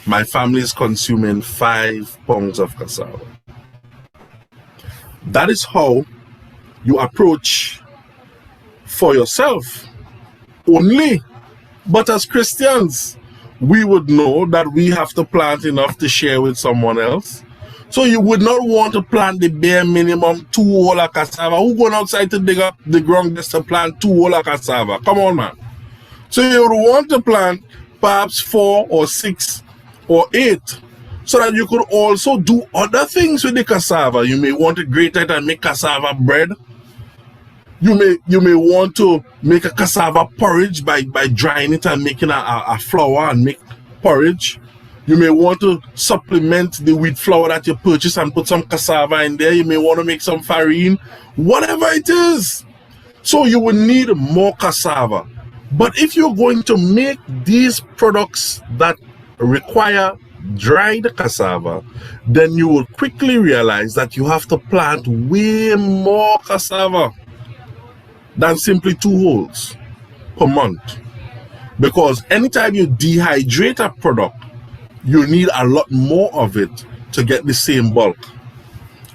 my family is consuming 5 pounds of cassava. That is how you approach for yourself only. But as Christians, we would know that we have to plant enough to share with someone else. So you would not want to plant the bare minimum 2 whole of cassava. Who going outside to dig up the ground just to plant 2 whole of cassava? Come on, man. So you would want to plant perhaps 4 or 6 or 8, so that you could also do other things with the cassava. You may want to grate it and make cassava bread. You may want to make a cassava porridge by drying it and making a flour and make porridge. You may want to supplement the wheat flour that you purchase and put some cassava in there. You may want to make some farine, whatever it is. So you will need more cassava. But if you're going to make these products that require dried cassava, then you will quickly realize that you have to plant way more cassava than simply 2 wholes per month. Because anytime you dehydrate a product, you need a lot more of it to get the same bulk.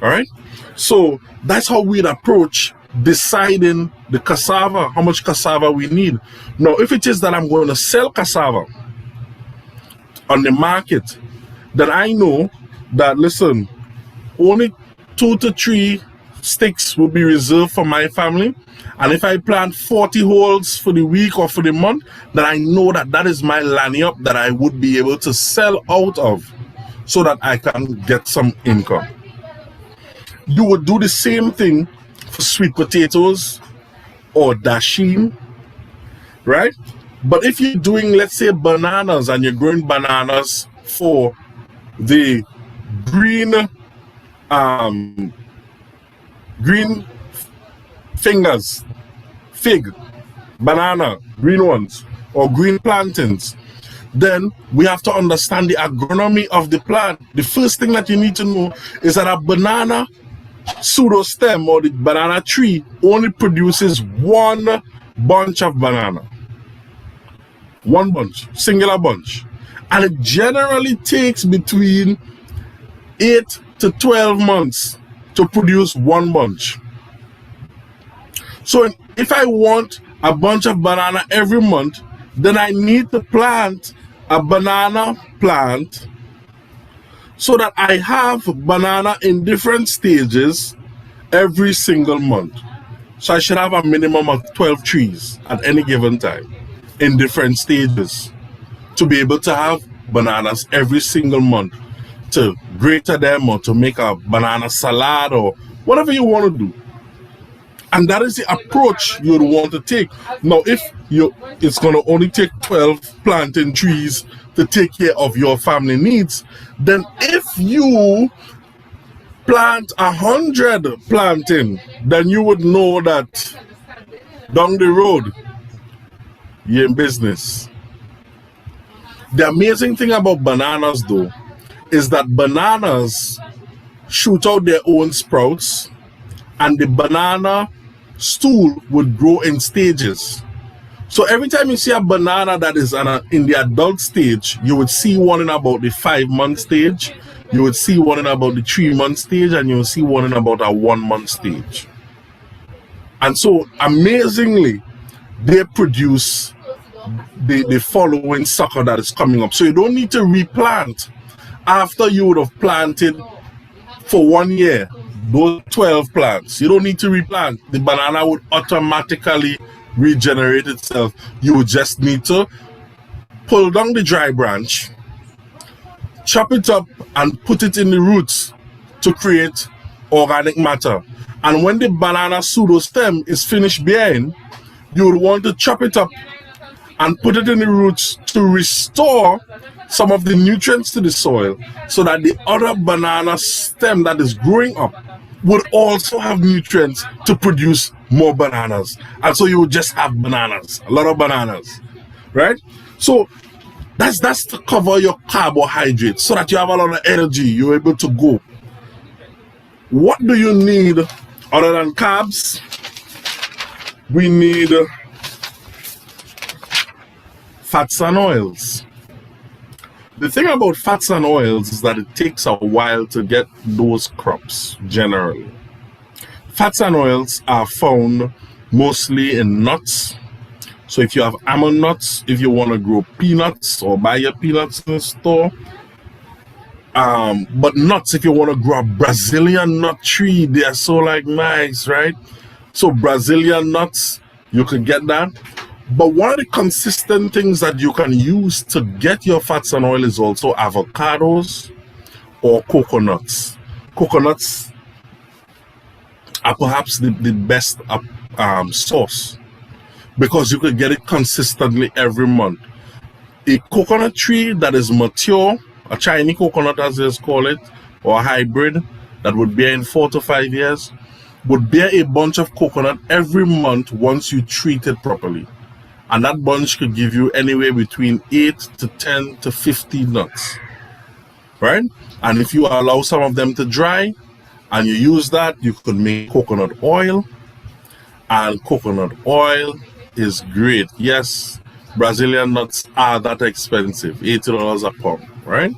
All right? So that's how we'd approach deciding the cassava, how much cassava we need. Now, if it is that I'm going to sell cassava on the market, then I know that, listen, only 2 to 3 sticks will be reserved for my family. And if I plant 40 wholes for the week or for the month, then I know that that is my lanyard that I would be able to sell out of so that I can get some income. You would do the same thing for sweet potatoes or dasheen, right? But if you're doing, let's say, bananas, and you're growing bananas for the green green fingers, fig, banana, green ones, or green plantains, then we have to understand the agronomy of the plant. The first thing that you need to know is that a banana pseudostem or the banana tree only produces one bunch of banana. One bunch, singular bunch. And it generally takes between 8 to 12 months to produce one bunch. So if I want a bunch of banana every month, then I need to plant a banana plant so that I have banana in different stages every single month. So I should have a minimum of 12 trees at any given time in different stages to be able to have bananas every single month, to grater them or to make a banana salad or whatever you want to do. And that is the approach you would want to take. Now, if it's going to only take 12 planting trees to take care of your family needs, then if you plant 100 planting, then you would know that down the road, you're in business. The amazing thing about bananas, though, is that bananas shoot out their own sprouts, and the banana stool would grow in stages. So every time you see a banana that is in the adult stage, you would see one in about the 5-month stage, you would see one in about the 3-month stage, and you would see one in about a 1-month stage. And so amazingly, they produce the following sucker that is coming up. So you don't need to replant after you would have planted for 1 year those 12 plants. You don't need to replant. The banana would automatically regenerate itself. You would just need to pull down the dry branch, chop it up, and put it in the roots to create organic matter. And when the banana pseudostem is finished bearing, you would want to chop it up and put it in the roots to restore some of the nutrients to the soil so that the other banana stem that is growing up would also have nutrients to produce more bananas. And so you would just have bananas, a lot of bananas, right? So that's to cover your carbohydrates so that you have a lot of energy, you're able to go. What do you need other than carbs? We need fats and oils. The thing about fats and oils is that it takes a while to get those crops generally. Fats and oils are found mostly in nuts. So if you have almond nuts, if you want to grow peanuts or buy your peanuts in the store, but nuts, if you want to grow a Brazilian nut tree, they are so nice, right? So Brazilian nuts, you could get that. But one of the consistent things that you can use to get your fats and oil is also avocados or coconuts. Coconuts are perhaps the best source because you could get it consistently every month. A coconut tree that is mature, a Chinese coconut as they call it, or a hybrid that would bear in 4 to 5 years, would bear a bunch of coconut every month once you treat it properly. And that bunch could give you anywhere between 8 to 10 to 15 nuts, right? And if you allow some of them to dry and you use that, you could make coconut oil. And coconut oil is great. Yes, Brazilian nuts are that expensive, $80 a pound, right?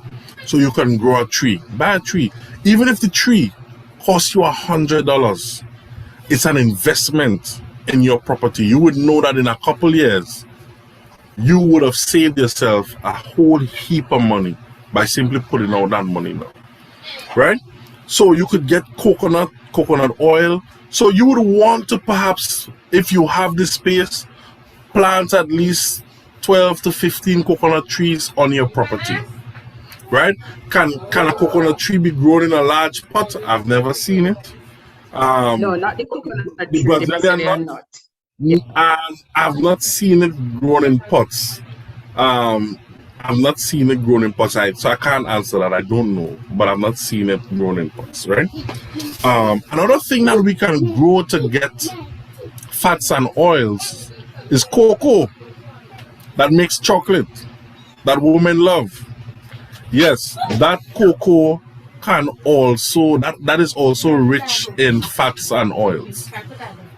So you can grow a tree, buy a tree. Even if the tree costs you $100, it's an investment in your property. You would know that in a couple years, you would have saved yourself a whole heap of money by simply putting out that money now, right? So you could get coconut oil. So you would want to perhaps, if you have the space, plant at least 12 to 15 coconut trees on your property, right? Can a coconut tree be grown in a large pot? I've never seen it. No, not the coconut tree, the Brazilian nut. And I've not seen it grown in pots. And I've not seen it grown in pots, so I can't answer that. I don't know, but I've not seen it grown in pots, right? Another thing that we can grow to get fats and oils is cocoa that makes chocolate that women love. Yes, that cocoa can also, that is also rich in fats and oils.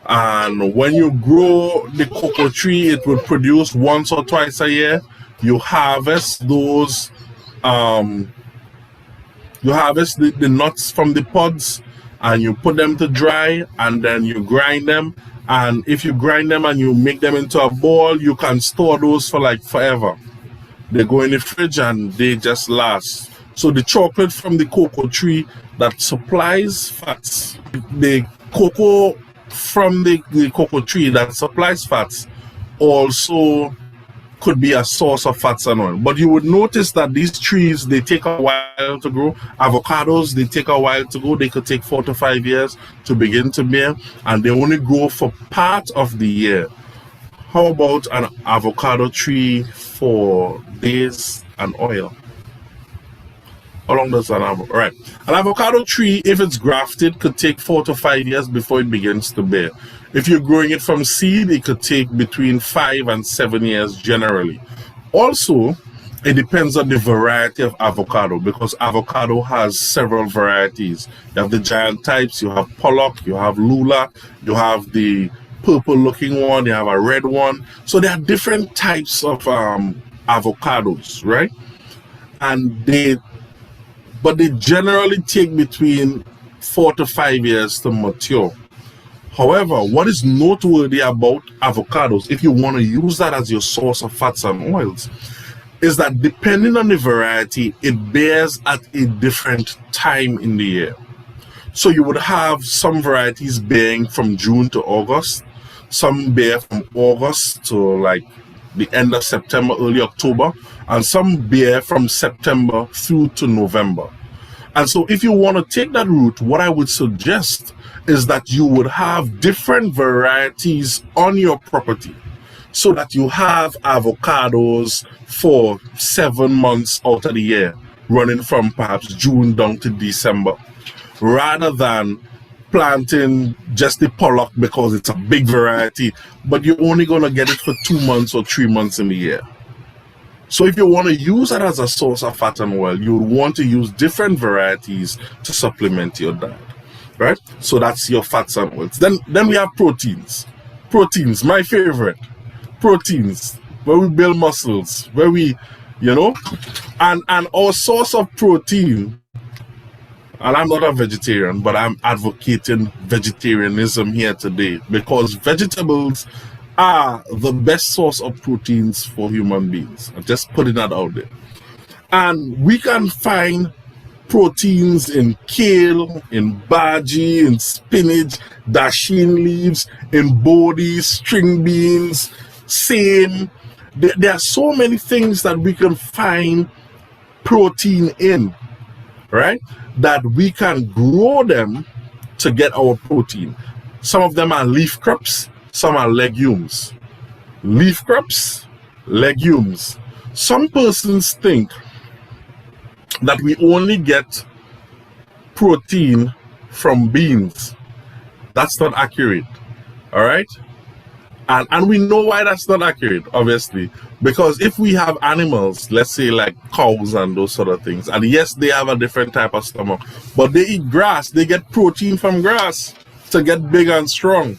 And when you grow the cocoa tree, it will produce once or twice a year. You harvest those, you harvest the nuts from the pods and you put them to dry, and then you grind them. And if you grind them and you make them into a ball, you can store those for like forever. They go in the fridge and they just last. So the chocolate from the cocoa tree that supplies fats, the cocoa from the cocoa tree that supplies fats also could be a source of fats and oil. But you would notice that these trees, they take a while to grow. Avocados, they take a while to grow. They could take 4 to 5 years to begin to bear, and they only grow for part of the year. How about an avocado tree for days and oil? How long does an avocado? Right. An avocado tree, if it's grafted, could take 4 to 5 years before it begins to bear. If you're growing it from seed, it could take between 5 and 7 years generally. Also, it depends on the variety of avocado, because avocado has several varieties. You have the giant types, you have Pollock, you have Lula, you have the purple looking one, you have a red one. So there are different types of avocados, right? And they generally take between 4 to 5 years to mature. However, what is noteworthy about avocados, if you want to use that as your source of fats and oils, is that depending on the variety, it bears at a different time in the year. So you would have some varieties bearing from June to August, some bear from August to like the end of September, early October, and some bear from September through to November. And so if you want to take that route, what I would suggest is that you would have different varieties on your property, so that you have avocados for 7 months out of the year, running from perhaps June down to December, rather than planting just the Pollock because it's a big variety, but you're only going to get it for 2 months or 3 months in the year. So if you want to use it as a source of fat and oil, you would want to use different varieties to supplement your diet, right? So that's your fats and oils. Then we have proteins. Proteins, my favorite. Proteins, where we build muscles, where we, and our source of protein, and I'm not a vegetarian, but I'm advocating vegetarianism here today, because vegetables are the best source of proteins for human beings. I'm just putting that out there. And we can find proteins in kale, in bhaji, in spinach, dasheen leaves, in bodies, string beans, same. There are so many things that we can find protein in, right? That we can grow them to get our protein. Some of them are leaf crops, some are legumes. Leaf crops, legumes. Some persons think that we only get protein from beans. That's not accurate, all right? And we know why that's not accurate, obviously, because if we have animals, let's say like cows and those sort of things, and yes, they have a different type of stomach, but they eat grass, they get protein from grass to get big and strong.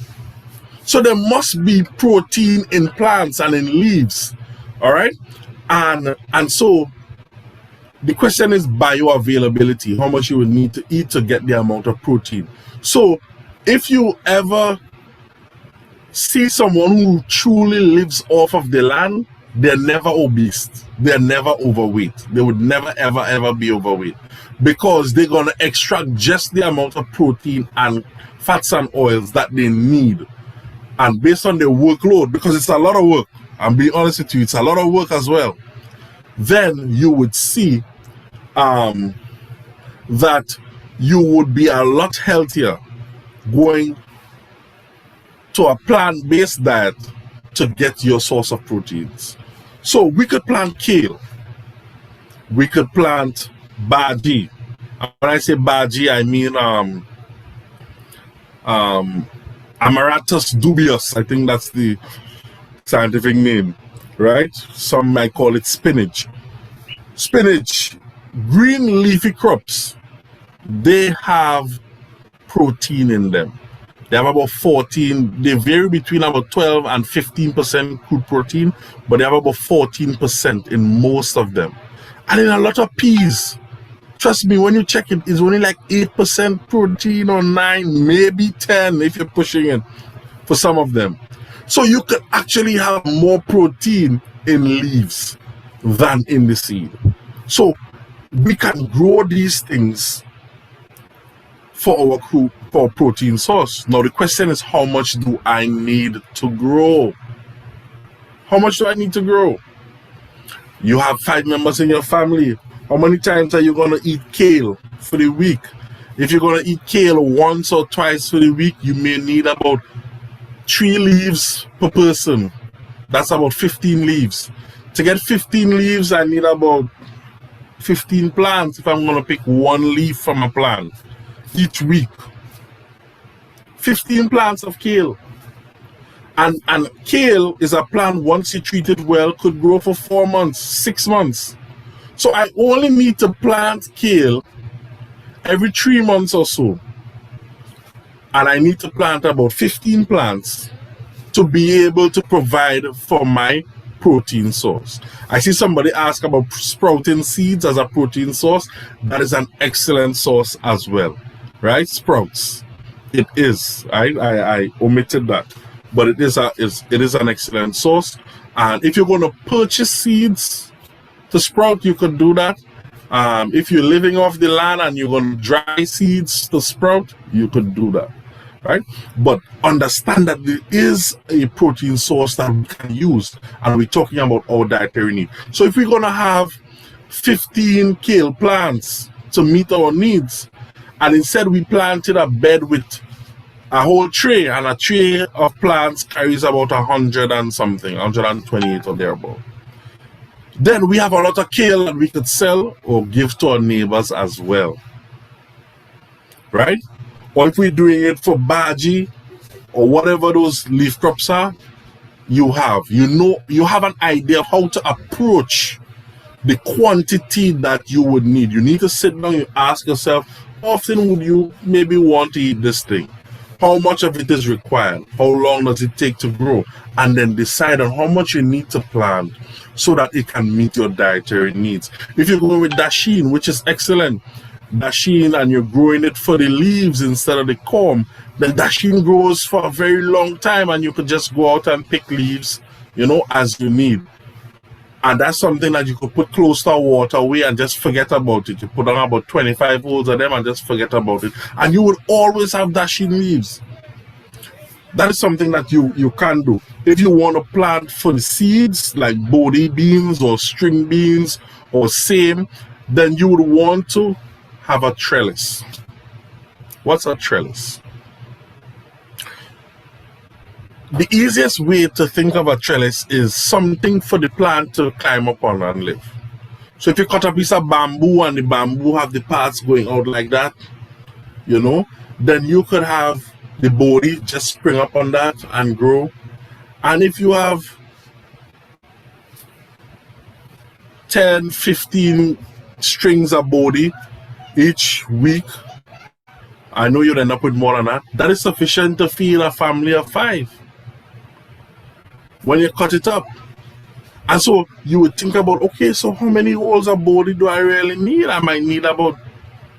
So there must be protein in plants and in leaves, all right? And so the question is bioavailability, how much you would need to eat to get the amount of protein. So if you ever see someone who truly lives off of the land, they're never obese, they're never overweight, they would never ever be overweight, because they're going to extract just the amount of protein and fats and oils that they need. And based on their workload, because it's a lot of work, I'm being honest with you, it's a lot of work as well, then you would see that you would be a lot healthier going to a plant-based diet to get your source of proteins. So we could plant kale. We could plant Baji. And when I say Baji, I mean Amaratus dubius. I think that's the scientific name, right? Some might call it spinach. Spinach, green leafy crops, they have protein in them. They have about 14, they vary between about 12 and 15% crude protein, but they have about 14% in most of them. And in a lot of peas, trust me, when you check it, it's only like 8% protein or 9, maybe 10 if you're pushing it for some of them. So you could actually have more protein in leaves than in the seed. So we can grow these things for our protein source. Now the question is, how much do I need to grow? How much do I need to grow? You have 5 members in your family. How many times are you going to eat kale for the week? If you're going to eat kale once or twice for the week, you may need about 3 leaves per person. That's about 15 leaves. To get 15 leaves, I need about 15 plants if I'm going to pick 1 leaf from a plant each week. 15 plants of kale. And kale is a plant, once you treat it well, could grow for 4 months, 6 months. So I only need to plant kale every 3 months or so. And I need to plant about 15 plants to be able to provide for my protein source. I see somebody ask about sprouting seeds as a protein source. That is an excellent source as well, right? Sprouts. It is. I omitted that, but it is an excellent source. And if you're going to purchase seeds to sprout, you could do that. If you're living off the land and you're going to dry seeds to sprout, you could do that, right? But understand that there is a protein source that we can use, and we're talking about our dietary need. So if we're going to have 15 kale plants to meet our needs, and instead we planted a bed with a whole tray, and a tray of plants carries about 100 and something, 128 or thereabout, then we have a lot of kale that we could sell or give to our neighbors as well, right? Or if we're doing it for Baji or whatever those leaf crops are, you have an idea of how to approach the quantity that you would need. You need to sit down and ask yourself, how often would you maybe want to eat this thing? How much of it is required? How long does it take to grow? And then decide on how much you need to plant so that it can meet your dietary needs. If you're going with dasheen, which is excellent, dasheen, and you're growing it for the leaves instead of the corm, then dasheen grows for a very long time, and you could just go out and pick leaves, as you need. And that's something that you could put close to a waterway and just forget about it. You put on about 25 holes of them and just forget about it. And you will always have dasheen leaves. That is something that you can do. If you want to plant for the seeds, like body beans or string beans or same, then you would want to have a trellis. What's a trellis? The easiest way to think of a trellis is something for the plant to climb up on and live. So if you cut a piece of bamboo and the bamboo have the parts going out like that, then you could have the body just spring up on that and grow. And if you have 10, 15 strings of body each week, I know you'll end up with more than that. That is sufficient to feed a family of 5 when you cut it up. And so you would think about, okay, so how many holes of body do I really need? I might need about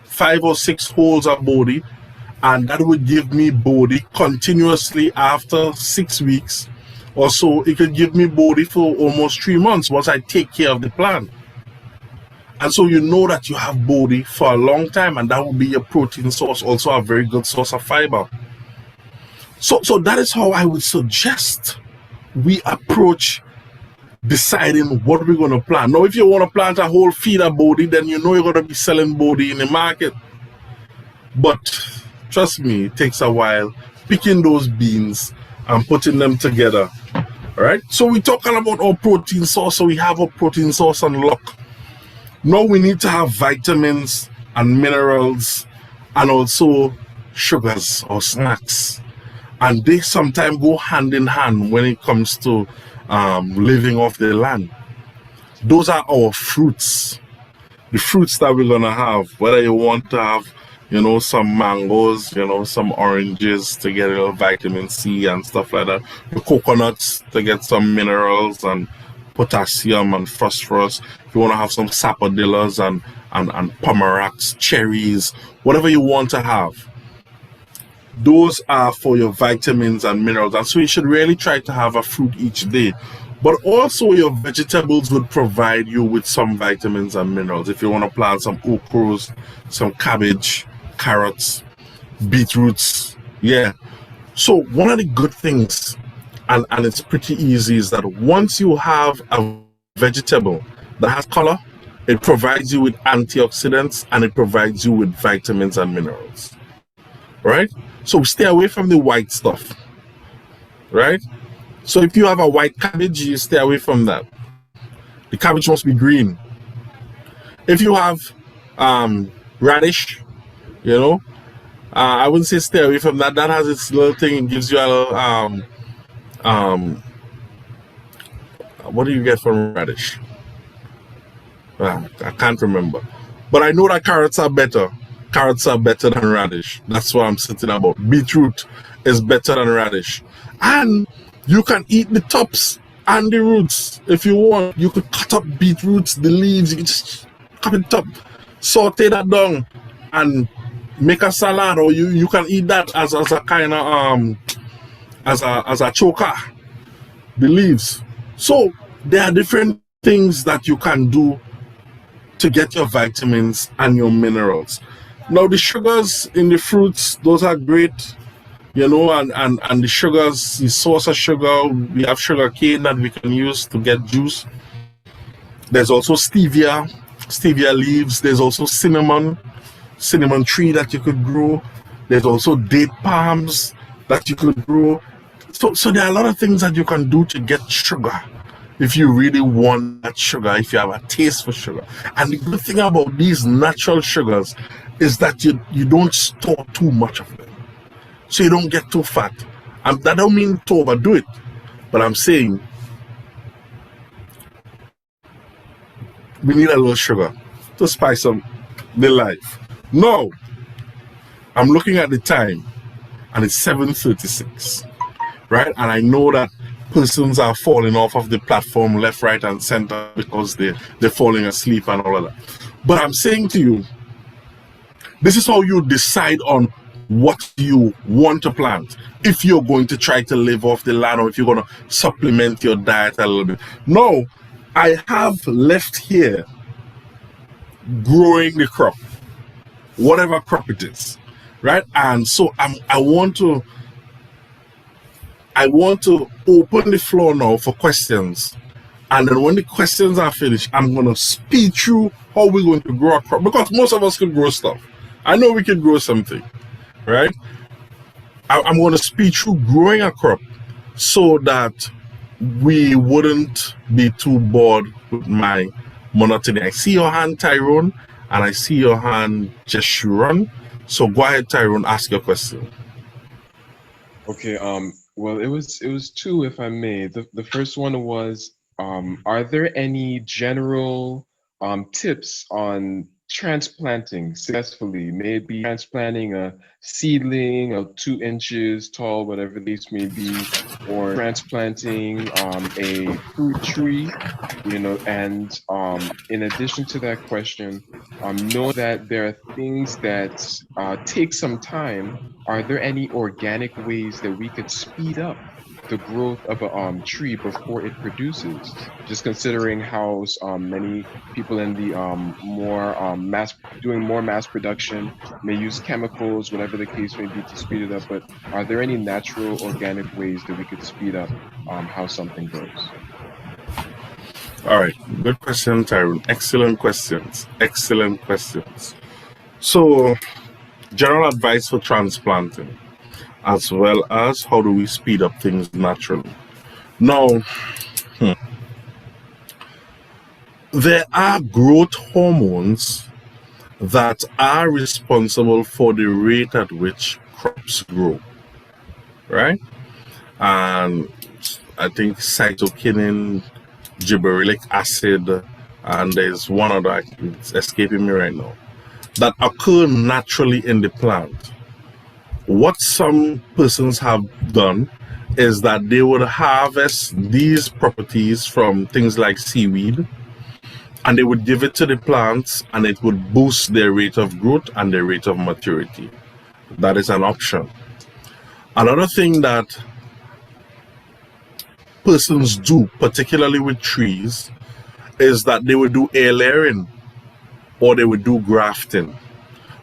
5 or 6 holes of body, and that would give me body continuously after 6 weeks or so. It could give me body for almost 3 months once I take care of the plant. And so you know that you have body for a long time, and that will be your protein source, also a very good source of fiber. So that is how I would suggest we approach deciding what we're going to plant. Now, if you want to plant a whole feed of body, then you know you're going to be selling body in the market. But trust me, it takes a while picking those beans and putting them together. All right. So we're talking about our protein source. So we have a protein source on lock. Now we need to have vitamins and minerals and also sugars or snacks. And they sometimes go hand in hand when it comes to living off the land. Those are our fruits. The fruits that we're gonna have, whether you want to have, you know, some mangoes, you know, some oranges to get a little vitamin C and stuff like that. The coconuts to get some minerals and potassium and phosphorus. If you want to have some sapodillas and pomerancs, cherries, whatever you want to have. Those are for your vitamins and minerals. And so you should really try to have a fruit each day. But also your vegetables would provide you with some vitamins and minerals. If you want to plant some okras, some cabbage, carrots, beetroots, yeah. So one of the good things, and it's pretty easy, is that once you have a vegetable that has color, it provides you with antioxidants and it provides you with vitamins and minerals, right? So stay away from the white stuff, right? So if you have a white cabbage, you stay away from that. The cabbage must be green. If you have radish, you know, I wouldn't say stay away from that. That has its little thing. It gives you a little, what do you get from radish? I can't remember. But I know that carrots are better. Carrots are better than radish. That's what I'm sitting about. Beetroot is better than radish. And you can eat the tops and the roots if you want. You could cut up beetroots, the leaves, you can just cut it up, saute that down, and make a salad, or you can eat that as a kind of as a choker, the leaves. So there are different things that you can do to get your vitamins and your minerals. Now the sugars in the fruits, those are great, you know, and the sugars, the source of sugar, we have sugar cane that we can use to get juice. There's also stevia leaves. There's also cinnamon tree that you could grow. There's also date palms that you could grow. So there are a lot of things that you can do to get sugar if you really want that sugar, if you have a taste for sugar. And the good thing about these natural sugars is that you don't store too much of them, so you don't get too fat. And that don't mean to overdo it, but I'm saying we need a little sugar to spice up the life. Now, I'm looking at the time, and it's 7:36, right? And I know that persons are falling off of the platform left, right, and center because they're falling asleep and all of that. But I'm saying to you, this is how you decide on what you want to plant. If you're going to try to live off the land, or if you're going to supplement your diet a little bit. Now, I have left here growing the crop, whatever crop it is, right? And so I want to open the floor now for questions. And then when the questions are finished, I'm going to speed through how we're going to grow a crop, because most of us can grow stuff. I know we can grow something, right? I'm going to speed through growing a crop so that we wouldn't be too bored with my monotony. I see your hand, Tyrone, and I see your hand, Jeshurun. So go ahead, Tyrone, ask your question. Okay, well, it was two, if I may. The first one was, are there any general tips on transplanting successfully? Maybe transplanting a seedling of 2 inches tall, whatever these may be, or transplanting a fruit tree, you know. And in addition to that question, know that there are things that take some time. Are there any organic ways that we could speed up the growth of a tree before it produces? Just considering how many people in the more mass production may use chemicals, whatever the case may be, to speed it up. But are there any natural organic ways that we could speed up how something grows? All right, good question, Tyrone. Excellent questions. Excellent questions. So, general advice for transplanting, as well as how do we speed up things naturally. Now, there are growth hormones that are responsible for the rate at which crops grow, right? And I think cytokinin, gibberellic acid, and there's one other, it's escaping me right now, that occur naturally in the plant. What some persons have done is that they would harvest these properties from things like seaweed, and they would give it to the plants, and it would boost their rate of growth and their rate of maturity. That is an option. Another thing that persons do, particularly with trees, is that they would do air layering or they would do grafting.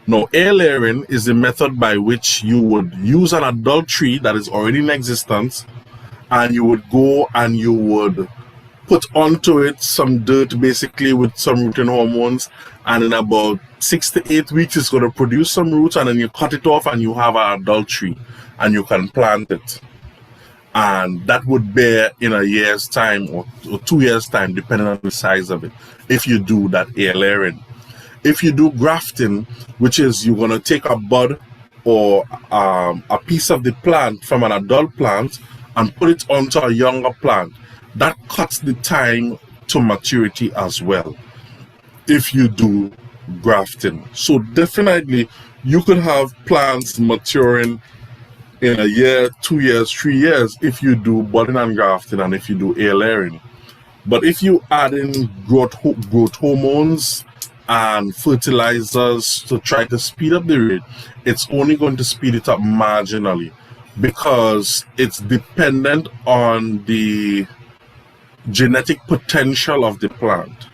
Now, air layering is the method by which you would use an adult tree that is already in existence, and you would go and you would put onto it some dirt, basically with some rooting hormones, and in about 6 to 8 weeks it's going to produce some roots, and then you cut it off and you have an adult tree and you can plant it. And that would bear in a year's time or 2 years' time, depending on the size of it, if you do that air layering. If you do grafting, which is you're going to take a bud or a piece of the plant from an adult plant and put it onto a younger plant, that cuts the time to maturity as well if you do grafting. So definitely you could have plants maturing in a year, 2 years, 3 years if you do budding and grafting and if you do air layering. But if you add in growth hormones and fertilizers to try to speed up the rate, it's only going to speed it up marginally because it's dependent on the genetic potential of the plant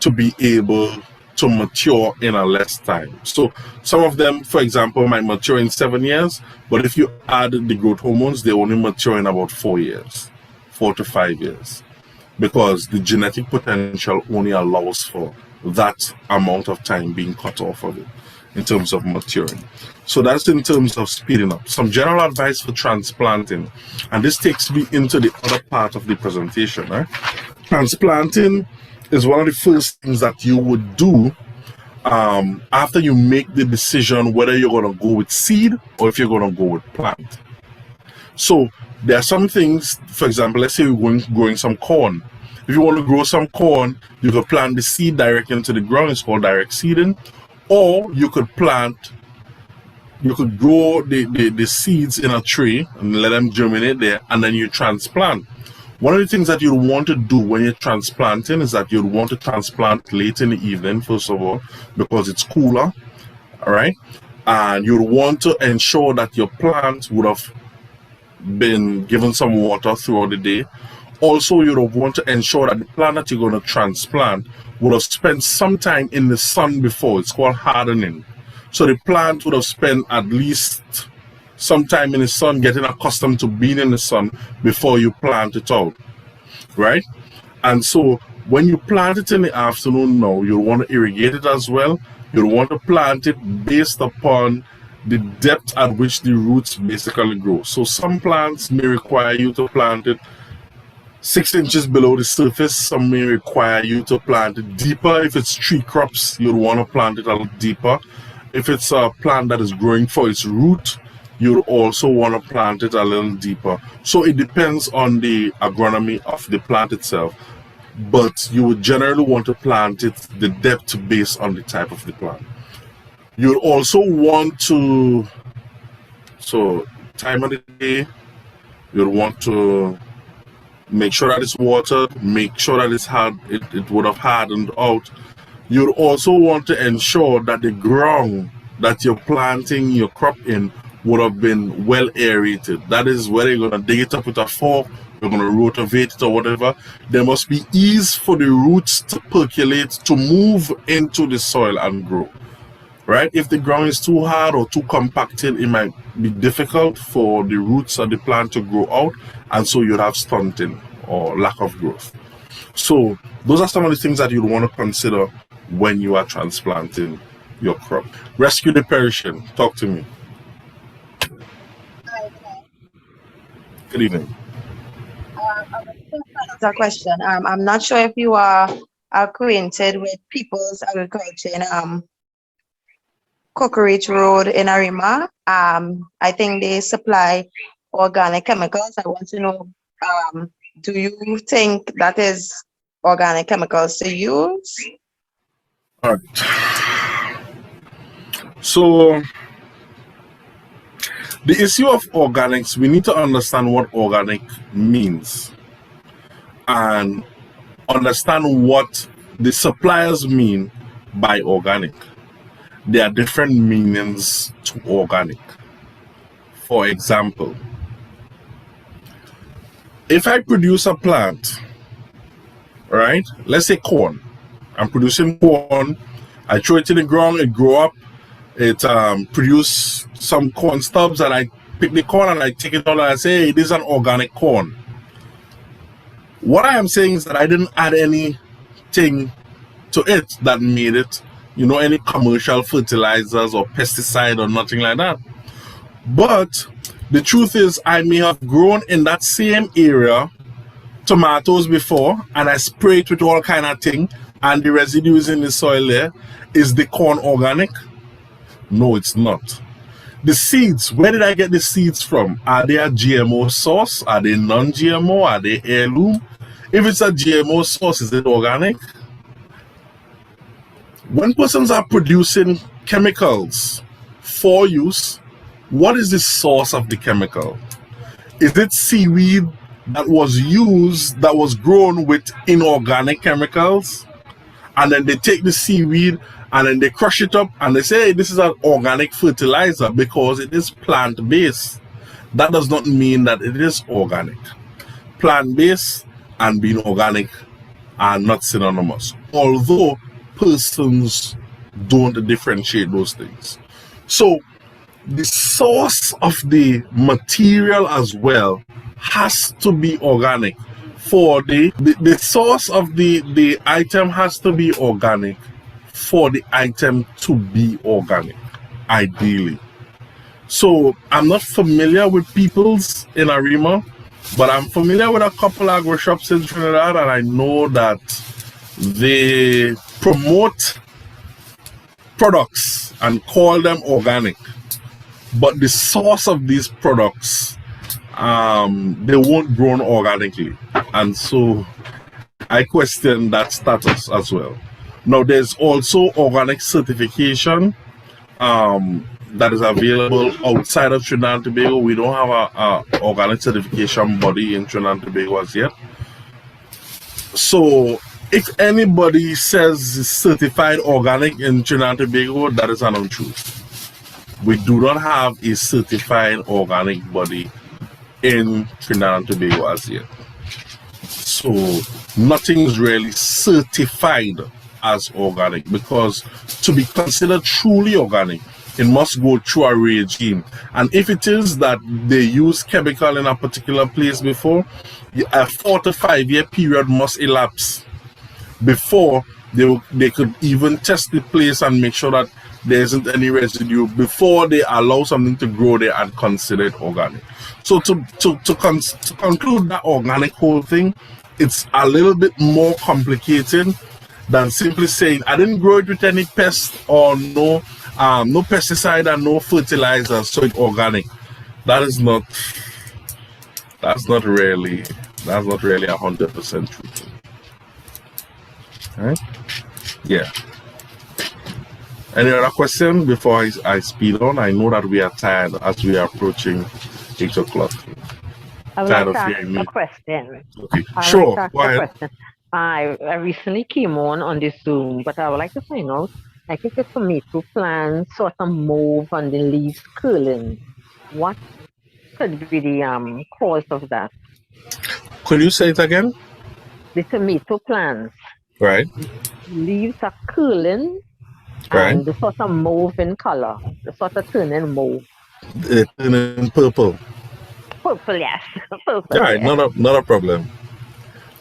to be able to mature in a less time. So some of them, for example, might mature in 7 years, but if you add the growth hormones, they only mature in about 4 years, 4 to 5 years, because the genetic potential only allows for that amount of time being cut off of it in terms of maturing. So that's in terms of speeding up. Some general advice for transplanting, and this takes me into the other part of the presentation, right? Transplanting is one of the first things that you would do after you make the decision whether you're going to go with seed or if you're going to go with plant. So there are some things, for example, let's say you're growing some corn. If you want to grow some corn, you could plant the seed directly into the ground. It's called direct seeding. Or you could grow the seeds in a tray and let them germinate there, and then you transplant. One of the things that you'd want to do when you're transplanting is that you'd want to transplant late in the evening, first of all, because it's cooler, all right? And you'd want to ensure that your plant would have been given some water throughout the day. Also, you'd want to ensure that the plant that you're going to transplant would have spent some time in the sun before. It's called hardening. So the plant would have spent at least some time in the sun, getting accustomed to being in the sun before you plant it out, right? And so when you plant it in the afternoon now, you'll want to irrigate it as well. You'll want to plant it based upon the depth at which the roots basically grow. So some plants may require you to plant it 6 inches below the surface. Some may require you to plant it deeper. If it's tree crops, you'll want to plant it a little deeper. If it's a plant that is growing for its root, you'll also want to plant it a little deeper. So it depends on the agronomy of the plant itself, but you would generally want to plant it the depth based on the type of the plant. You'll also want to, so time of the day, you'll want to make sure that it's watered, make sure that it's hard, it would have hardened out. You'll also want to ensure that the ground that you're planting your crop in would have been well aerated. That is, whether you're going to dig it up with a fork, you're going to rotovate it or whatever, there must be ease for the roots to percolate, to move into the soil and grow, right? If the ground is too hard or too compacted, it might be difficult for the roots of the plant to grow out, and so you'd have stunting or lack of growth. So those are some of the things that you'd want to consider when you are transplanting your crop. Rescue the perishing. Talk to me. Good evening. That's a question. I'm not sure if you are acquainted with People's Agriculture in Cockroach Road in Arima. I think they supply organic chemicals. I want to know, do you think that is organic chemicals to use? All right. So the issue of organics, we need to understand what organic means and understand what the suppliers mean by organic. There are different meanings to organic. For example, if I produce a plant, right? Let's say corn. I'm producing corn. I throw it in the ground, it grow up, it produce some corn stubs, and I pick the corn and I take it out and I say, hey, this is an organic corn. What I am saying is that I didn't add anything to it that made it, any commercial fertilizers or pesticide or nothing like that. But the truth is, I may have grown in that same area tomatoes before, and I spray it with all kind of thing, and the residues in the soil there. Is the corn organic? No, it's not. The seeds, where did I get the seeds from? Are they a GMO source? Are they non-GMO? Are they heirloom? If it's a GMO source, is it organic? When persons are producing chemicals for use, what is the source of the chemical? Is it seaweed that was used, that was grown with inorganic chemicals? And then they take the seaweed and then they crush it up and they say, hey, this is an organic fertilizer because it is plant-based. That does not mean that it is organic. Plant-based and being organic are not synonymous, although persons don't differentiate those things. So the source of the material as well has to be organic. For the source of the item has to be organic for the item to be organic, ideally. So I'm not familiar with People's in Arima, but I'm familiar with a couple agro shops in Trinidad, and I know that they promote products and call them organic. But the source of these products, they weren't grown organically. And so I question that status as well. Now, there's also organic certification that is available outside of Trinidad and Tobago. We don't have a organic certification body in Trinidad and Tobago as yet. So if anybody says it's certified organic in Trinidad and Tobago, that is an untruth. We do not have a certified organic body in Trinidad and Tobago as yet. So nothing is really certified as organic, because to be considered truly organic, it must go through a regime. And if it is that they use chemical in a particular place before, a 4 to 5 year period must elapse before they could even test the place and make sure that there isn't any residue before they allow something to grow there and consider it organic. So to conclude that organic whole thing, it's a little bit more complicated than simply saying I didn't grow it with any pest or no pesticide and no fertilizer, so it's organic. That's not really 100% true. All right? Yeah. Any other question before I speed on? I know that we are tired as we are approaching 8 o'clock. I would like to ask a question. Okay, sure. Go ahead. I recently came on this Zoom, but I would like to find out, like if the tomato plant sort of move and the leaves curling, what could be the cause of that? Could you say it again? The tomato plants. Right. Leaves are curling. Right. And they sort of mauve in color. They sort of turning mauve. They turn purple. Purple, yes. Purple, All right, yes. not a problem.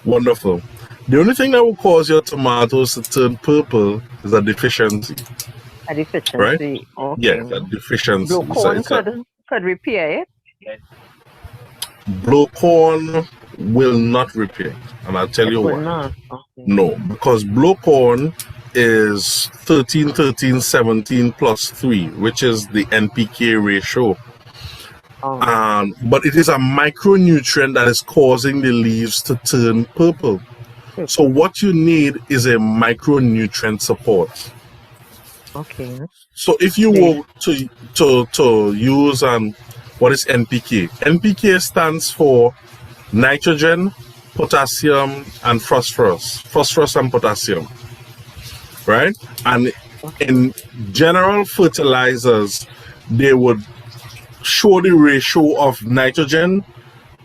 Wonderful. The only thing that will cause your tomatoes to turn purple is a deficiency. A deficiency, right? Okay. Yes, a deficiency. Blue corn could repair it? Blue corn will not repair, and I'll tell you why. Not. Okay. No, because blow corn is 13, 13, 17 plus 3, which is the NPK ratio. But it is a micronutrient that is causing the leaves to turn purple. So what you need is a micronutrient support. Okay. So if you were to use what is NPK? NPK stands for nitrogen, potassium, and phosphorus. Phosphorus and potassium, right? And in general fertilizers, they would show the ratio of nitrogen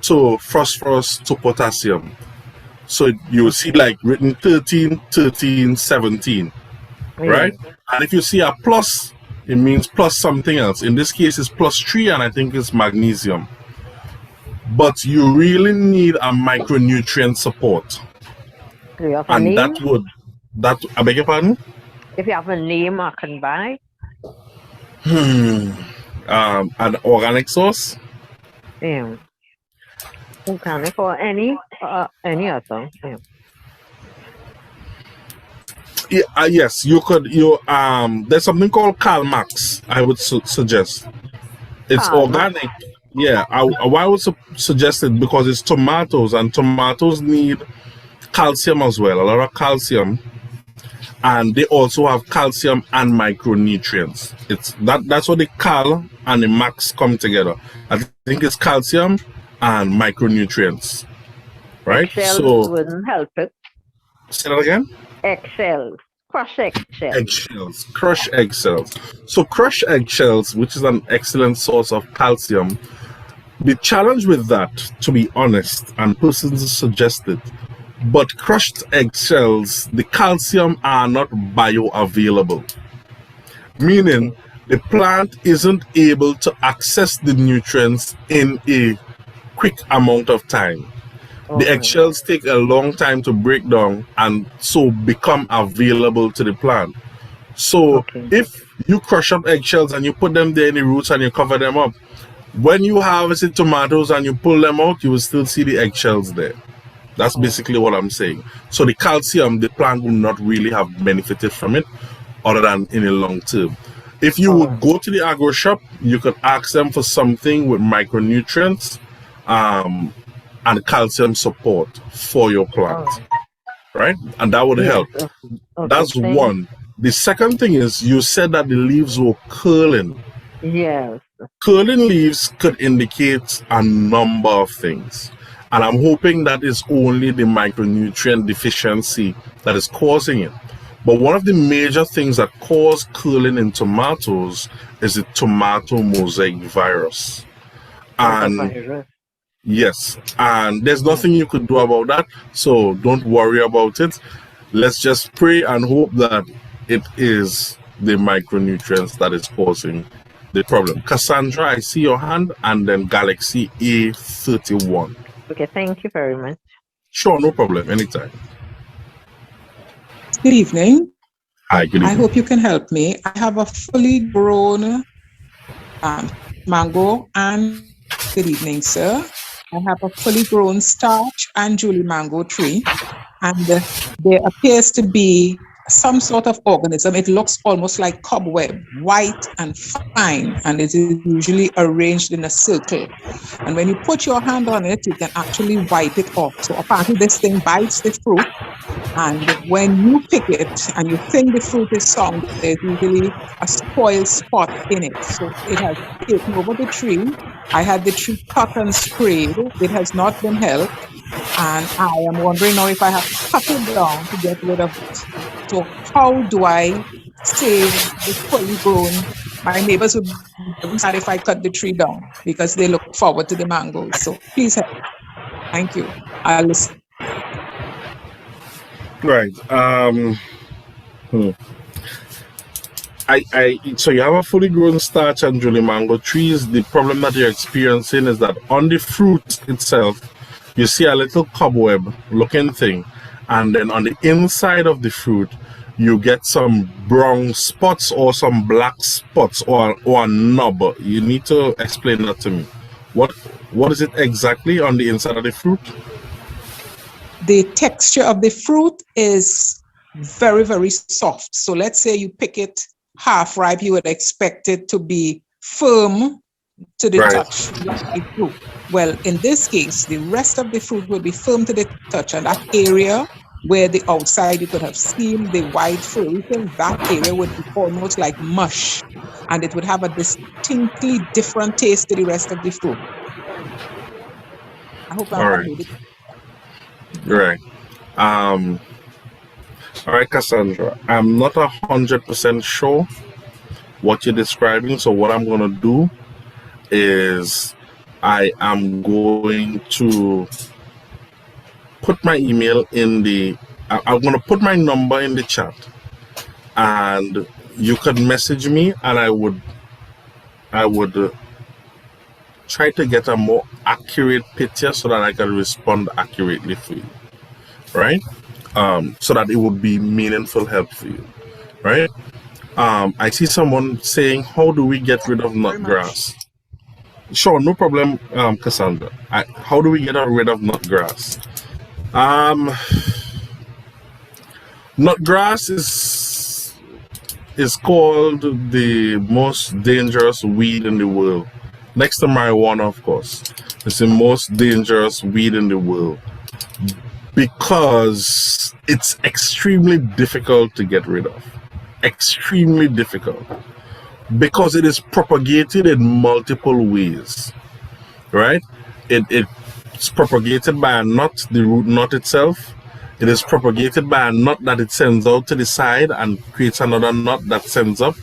to phosphorus to potassium. So you see like written 13, 13, 17, right? And if you see a plus, it means plus something else. In this case, it's plus 3, and I think it's magnesium. But you really need a micronutrient support. Do you have a And name? I beg your pardon? If you have a name I can buy? An organic source? Yeah. Organic or any other? Yeah. Yeah, yes, you could. There's something called Calmax. I would suggest. It's organic. Yeah, why I would suggest it because it's tomatoes, and tomatoes need calcium as well. A lot of calcium, and they also have calcium and micronutrients. That's what the cal and the max come together. I think it's calcium and micronutrients, right? Eggshells wouldn't help it. Say that again. Eggshells, crushed eggshells. Eggshells, crushed eggshells. So crushed eggshells, which is an excellent source of calcium. The challenge with that, to be honest, and persons suggest it, but crushed eggshells, the calcium are not bioavailable. Meaning the plant isn't able to access the nutrients in a quick amount of time. The eggshells take a long time to break down and so become available to the plant. So if you crush up eggshells and you put them there in the roots and you cover them up, when you harvest tomatoes and you pull them out, you will still see the eggshells there. That's basically what I'm saying. So the calcium, the plant will not really have benefited from it other than in the long term. If you would go to the agro shop, you could ask them for something with micronutrients and calcium support for your plant, right? And that would help. That's one. The second thing is you said that the leaves were curling. Yes. Curling leaves could indicate a number of things. And I'm hoping that is only the micronutrient deficiency that is causing it. But one of the major things that cause curling in tomatoes is the tomato mosaic virus. And yes, and there's nothing you could do about that, so don't worry about it. Let's just pray and hope that it is the micronutrients that is causing the problem. Cassandra, I see your hand, and then Galaxy A31. Okay, thank you very much. Sure, no problem, anytime. Good evening. Hi, good evening. I hope you can help me. I have a fully grown mango and good evening, sir. I have a fully grown starch and Julie mango tree, and there appears to be some sort of organism. It looks almost like cobweb, white and fine, and it is usually arranged in a circle. And when you put your hand on it, you can actually wipe it off. So apparently this thing bites the fruit, and when you pick it and you think the fruit is sound, there's usually a spoiled spot in it. So it has taken over the tree. I had the tree cut and sprayed. It has not been helped. And I am wondering now if I have to cut it down to get rid of it. So how do I save the fully grown? My neighbors would be sad if I cut the tree down because they look forward to the mangoes. So please help. Thank you. I'll listen. Right. So you have a fully grown starch and Julie mango trees. The problem that you're experiencing is that on the fruit itself, you see a little cobweb looking thing, and then on the inside of the fruit, you get some brown spots or some black spots or a knob. You need to explain that to me. What is it exactly on the inside of the fruit? the texture of the fruit is very, very soft. So let's say you pick it half ripe, you would expect it to be firm to the touch. Like the fruit. Well, in this case, the rest of the fruit will be firm to the touch, and that area where the outside you could have seen the white furry thing, that area would be almost like mush, and it would have a distinctly different taste to the rest of the fruit. I hope I made it. Right. All right, Cassandra. I'm not 100% sure what you're describing. So what I'm going to do is I am going to put my email in I'm going to put my number in the chat, and you could message me, and I would try to get a more accurate picture so that I can respond accurately for you, right? So that it would be meaningful help for you, right? I see someone saying, how do we get rid of nut grass? Sure, no problem, Cassandra. How do we get rid of nut grass? Nut grass is called the most dangerous weed in the world. Next to marijuana, of course. It's the most dangerous weed in the world because it's extremely difficult to get rid of. Extremely difficult. Because it is propagated in multiple ways, right? It's propagated by a nut, the root nut itself. It is propagated by a nut that it sends out to the side and creates another nut that sends up.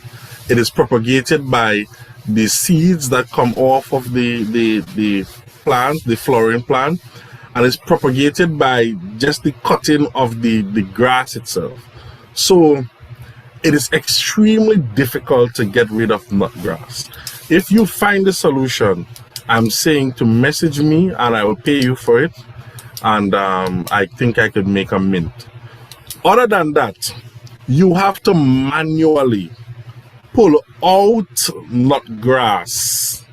It is propagated by the seeds that come off of the plant, the flowering plant, and it's propagated by just the cutting of the grass itself. So it is extremely difficult to get rid of nut grass. If you find a solution, I'm saying to message me and I will pay you for it. And I think I could make a mint. Other than that, you have to manually pull out nut grass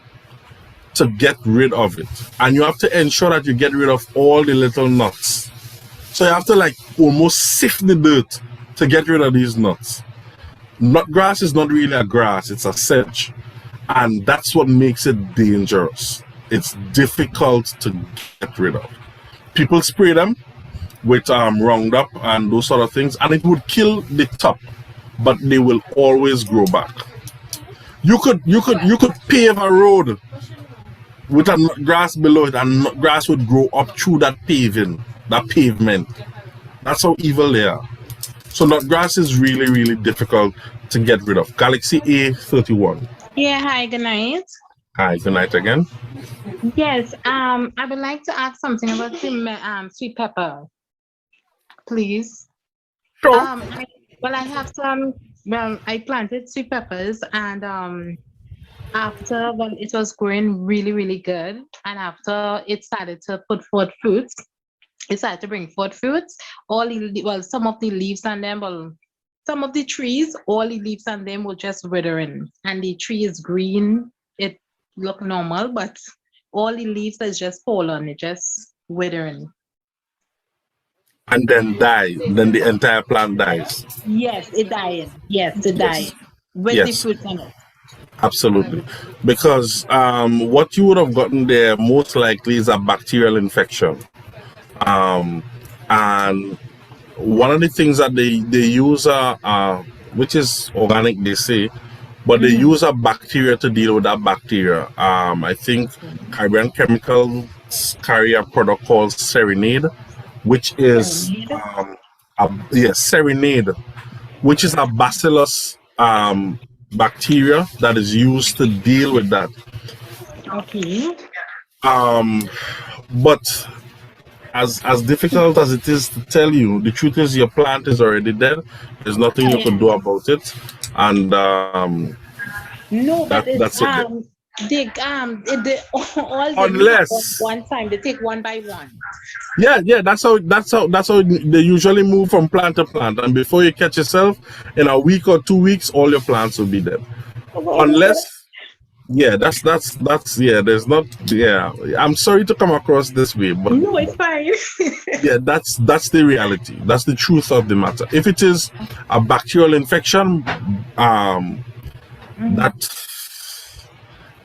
to get rid of it. And you have to ensure that you get rid of all the little nuts. So you have to like almost sift the dirt to get rid of these nuts. Nut grass is not really a grass, it's a sedge. And that's what makes it dangerous. It's difficult to get rid of. People spray them with Roundup and those sort of things, and it would kill the top, but they will always grow back. You could pave a road with a nut grass below it, and nut grass would grow up through that pavement. That's how evil they are. So nut grass is really, really difficult to get rid of. Galaxy A31. Yeah, hi, good night. Hi, good night again. Yes, I would like to ask something about the sweet pepper, please. Sure. I have some, I planted sweet peppers, and after, it was growing really, really good. And after it started to put forth fruits, it started to bring forth fruits. Some of the leaves on them, some of the trees, all the leaves on them were just withering. And the tree is green, it looked normal, but all the leaves has just fallen, it just withering. And then die, then the entire plant dies. Yes, it died. Yes, it died. With the fruits on it. Absolutely. Because what you would have gotten there most likely is a bacterial infection. And one of the things that they use, which is organic, they say, but they use a bacteria to deal with that bacteria. I think Caribbean Chemicals carry a product called Serenade, which is Serenade, which is a bacillus bacteria that is used to deal with that. Okay. But as difficult as it is to tell you, the truth is your plant is already dead. There's nothing you can do about it, and no, but that's it. They Unless one time they take one by one. Yeah, that's how they usually move from plant to plant, and before you catch yourself, in a week or 2 weeks, all your plants will be dead. Yeah, that's yeah. There's not yeah. I'm sorry to come across this way, but No, it's fine. yeah, that's the reality. That's the truth of the matter. If it is a bacterial infection, that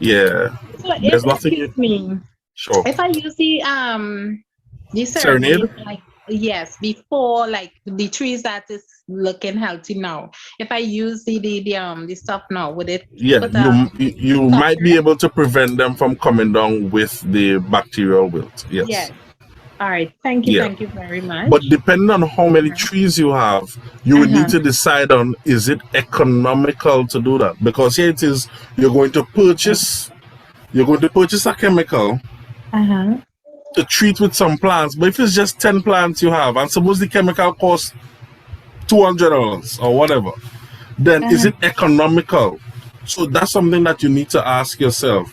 yeah, So if, there's nothing. excuse me, Sure. if I use the Serenade? serenade, like, yes, before, like, the trees that is looking healthy now, if I use the stuff now, would it Yeah, put you stop might to be it? able to prevent them from coming down with the bacterial wilt. Yes. Yes. All right. Thank you. Yeah. Thank you very But much. depending on how many trees you have, you would need Uh-huh. to decide on, is it economical to do that? Because here it is, you're going to purchase a chemical Uh-huh. to treat with some plants. But if it's just 10 plants you have, and suppose the chemical costs $200 or whatever, then is Uh-huh. it economical? So that's something that you need to ask yourself.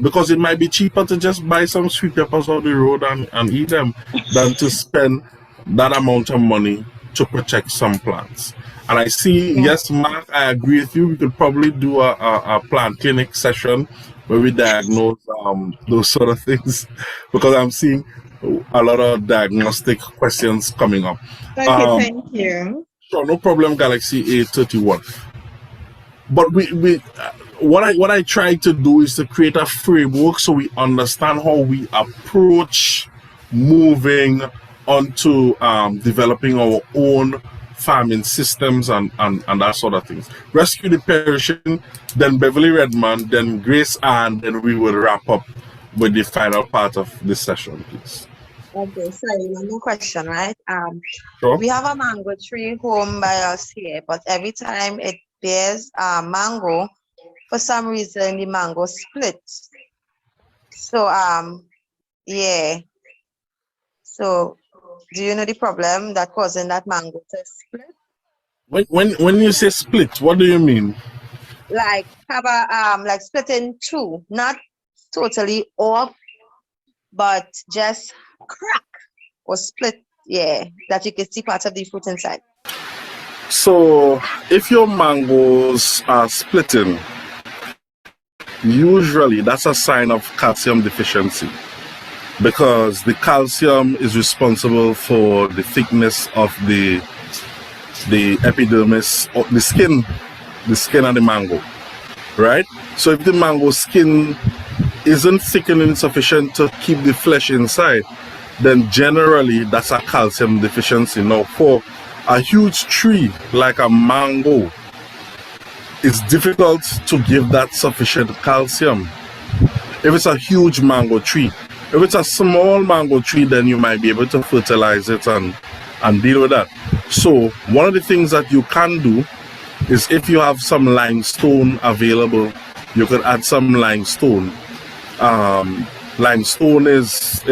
Because it might be cheaper to just buy some sweet peppers off the road and eat them than to spend that amount of money to protect some plants. And I see, yes, Mark, I agree with you. We could probably do a plant clinic session where we diagnose those sort of things, because I'm seeing a lot of diagnostic questions coming up. Okay, thank you. Sure, no problem, Galaxy A31. But what I try to do is to create a framework so we understand how we approach moving onto developing our own farming systems and that sort of things. Rescue the Perishing, then Beverly Redmond, then Grace, and then we will wrap up with the final part of this session, please. Okay, sorry, one more question, right? Sure. We have a mango tree home by us here, but every time it bears mango, for some reason the mango splits. So yeah. So do you know the problem that causing that mango to split? When you say split, what do you mean? Like have a like split in two, not totally off, but just crack or split, yeah, that you can see part of the fruit inside. So if your mangoes are splitting, usually that's a sign of calcium deficiency, because the calcium is responsible for the thickness of the epidermis, or the skin of the mango, right? So if the mango skin isn't thickening sufficient to keep the flesh inside, then generally that's a calcium deficiency. Now, for a huge tree like a mango, it's difficult to give that sufficient calcium if it's a huge mango tree. If it's a small mango tree, then you might be able to fertilize it and deal with that. So one of the things that you can do is, if you have some limestone available, you could add some limestone. Limestone is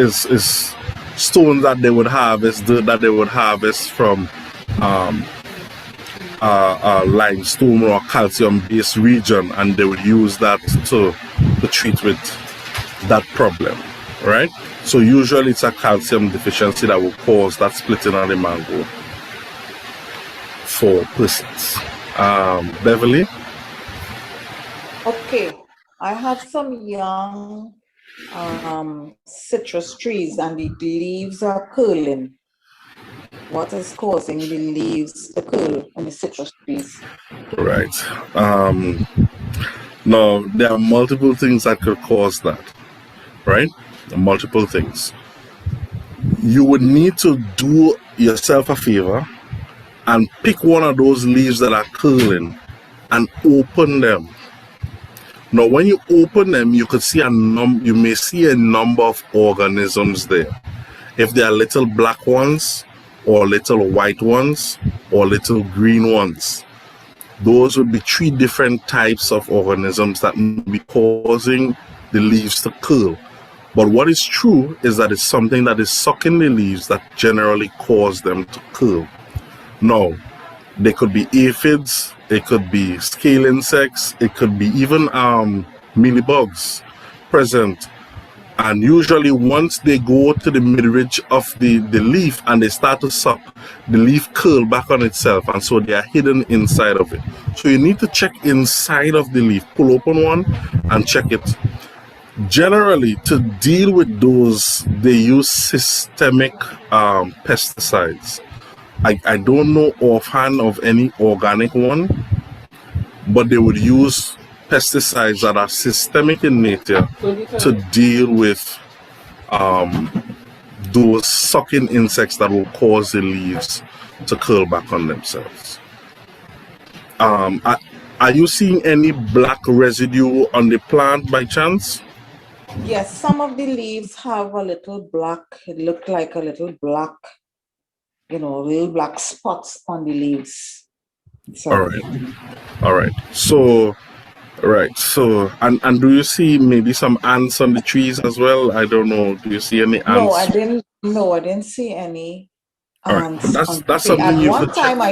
stone that they would harvest, dirt that they would harvest from limestone or calcium-based region, and they would use that to treat with that problem, right? So usually it's a calcium deficiency that will cause that splitting of the mango for persons. Beverly? Okay, I have some young citrus trees and the leaves are curling. What is causing the leaves to curl on the citrus trees? Right. Now, there are multiple things that could cause that, right? Multiple things. You would need to do yourself a favor and pick one of those leaves that are curling and open them. Now, when you open them, you could see you may see a number of organisms there. If they are little black ones, or little white ones, or little green ones, those would be 3 different types of organisms that may be causing the leaves to curl. But what is true is that it's something that is sucking the leaves that generally cause them to curl. Now, they could be aphids, it could be scale insects, it could be even mealybugs present. And usually once they go to the mid-ridge of the leaf and they start to suck, the leaf curl back on itself, and so they are hidden inside of it. So you need to check inside of the leaf, pull open one and check it. Generally, to deal with those, they use systemic pesticides. I don't know offhand of any organic one, but they would use pesticides that are systemic in nature to deal with those sucking insects that will cause the leaves to curl back on themselves. Are you seeing any black residue on the plant by chance? Yes, some of the leaves have a little black, it looked like a little black, little black spots on the leaves. All right. So, and do you see maybe some ants on the trees as well? I don't know. Do you see any ants? No, I didn't see any ants. That's something you one could time check.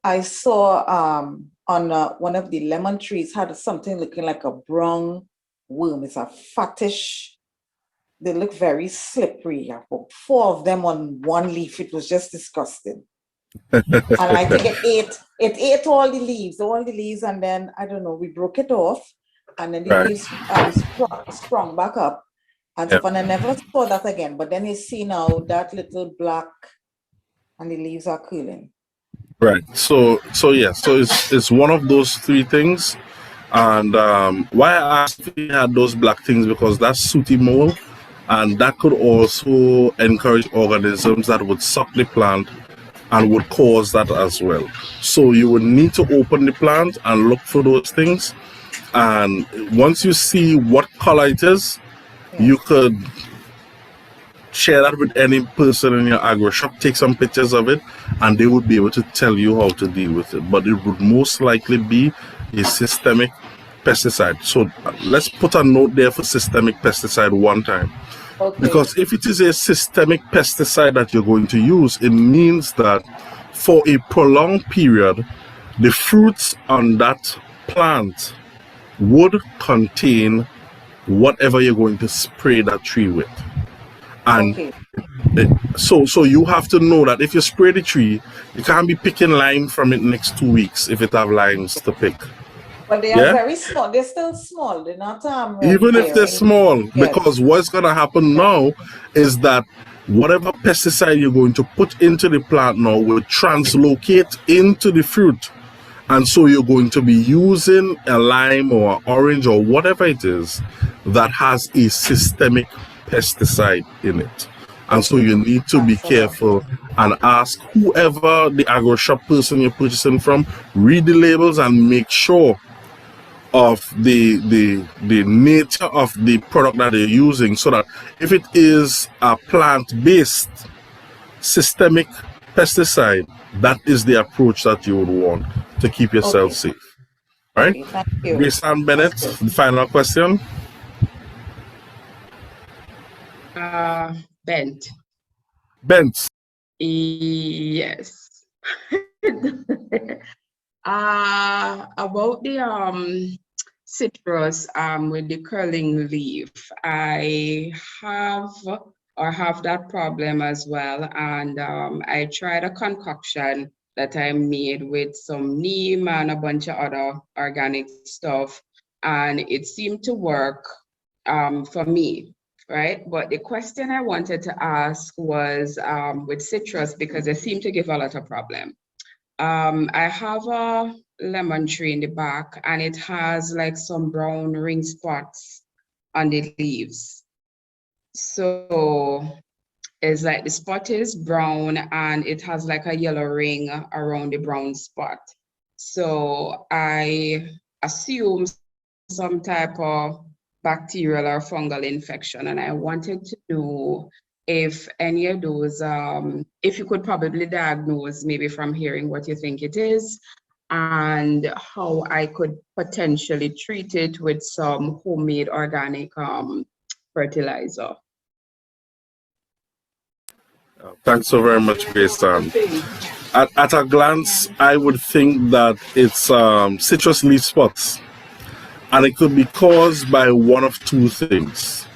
I saw on one of the lemon trees had something looking like a brown worm. It's a fattish. They look very slippery. I put 4 of them on one leaf. It was just disgusting. And I think it ate all the leaves, and then I don't know, we broke it off, and then the leaves sprung back up, and so I never saw that again. But then you see now that little black, and the leaves are curling. Right. So it's one of those 3 things. And why I asked if you had those black things, because that's sooty mold, and that could also encourage organisms that would suck the plant and would cause that as well. So you would need to open the plant and look for those things. And once you see what color it is, you could share that with any person in your agro shop, take some pictures of it, and they would be able to tell you how to deal with it. But it would most likely be a systemic pesticide. So let's put a note there for systemic pesticide one time. Okay. Because if it is a systemic pesticide that you're going to use, it means that for a prolonged period, the fruits on that plant would contain whatever you're going to spray that tree with. And so you have to know that if you spray the tree, you can't be picking lime from it next 2 weeks if it have limes to pick. But they are very small. They're still small. They're not even if they're small, because what's going to happen now is that whatever pesticide you're going to put into the plant now will translocate into the fruit. And so you're going to be using a lime or an orange or whatever it is that has a systemic pesticide in it. And so you need to be careful and ask whoever the agro shop person you're purchasing from, read the labels and make sure of the nature of the product that they're using, so that if it is a plant-based systemic pesticide, that is the approach that you would want to keep yourself safe. All right? Thank you. Grace Ann Bennett, the final question. Bent. Yes. About the citrus with the curling leaf, I have that problem as well, and I tried a concoction that I made with some neem and a bunch of other organic stuff, and it seemed to work for me, right? But the question I wanted to ask was with citrus, because they seem to give a lot of problem. I have a lemon tree in the back, and it has like some brown ring spots on the leaves. So it's like the spot is brown and it has like a yellow ring around the brown spot. So I assume some type of bacterial or fungal infection, and I wanted to know if any of those, if you could probably diagnose maybe from hearing what you think it is, and how I could potentially treat it with some homemade organic fertilizer. Thanks so very much, Grace Ann. At a glance, I would think that it's citrus leaf spots, and it could be caused by one of 2 things.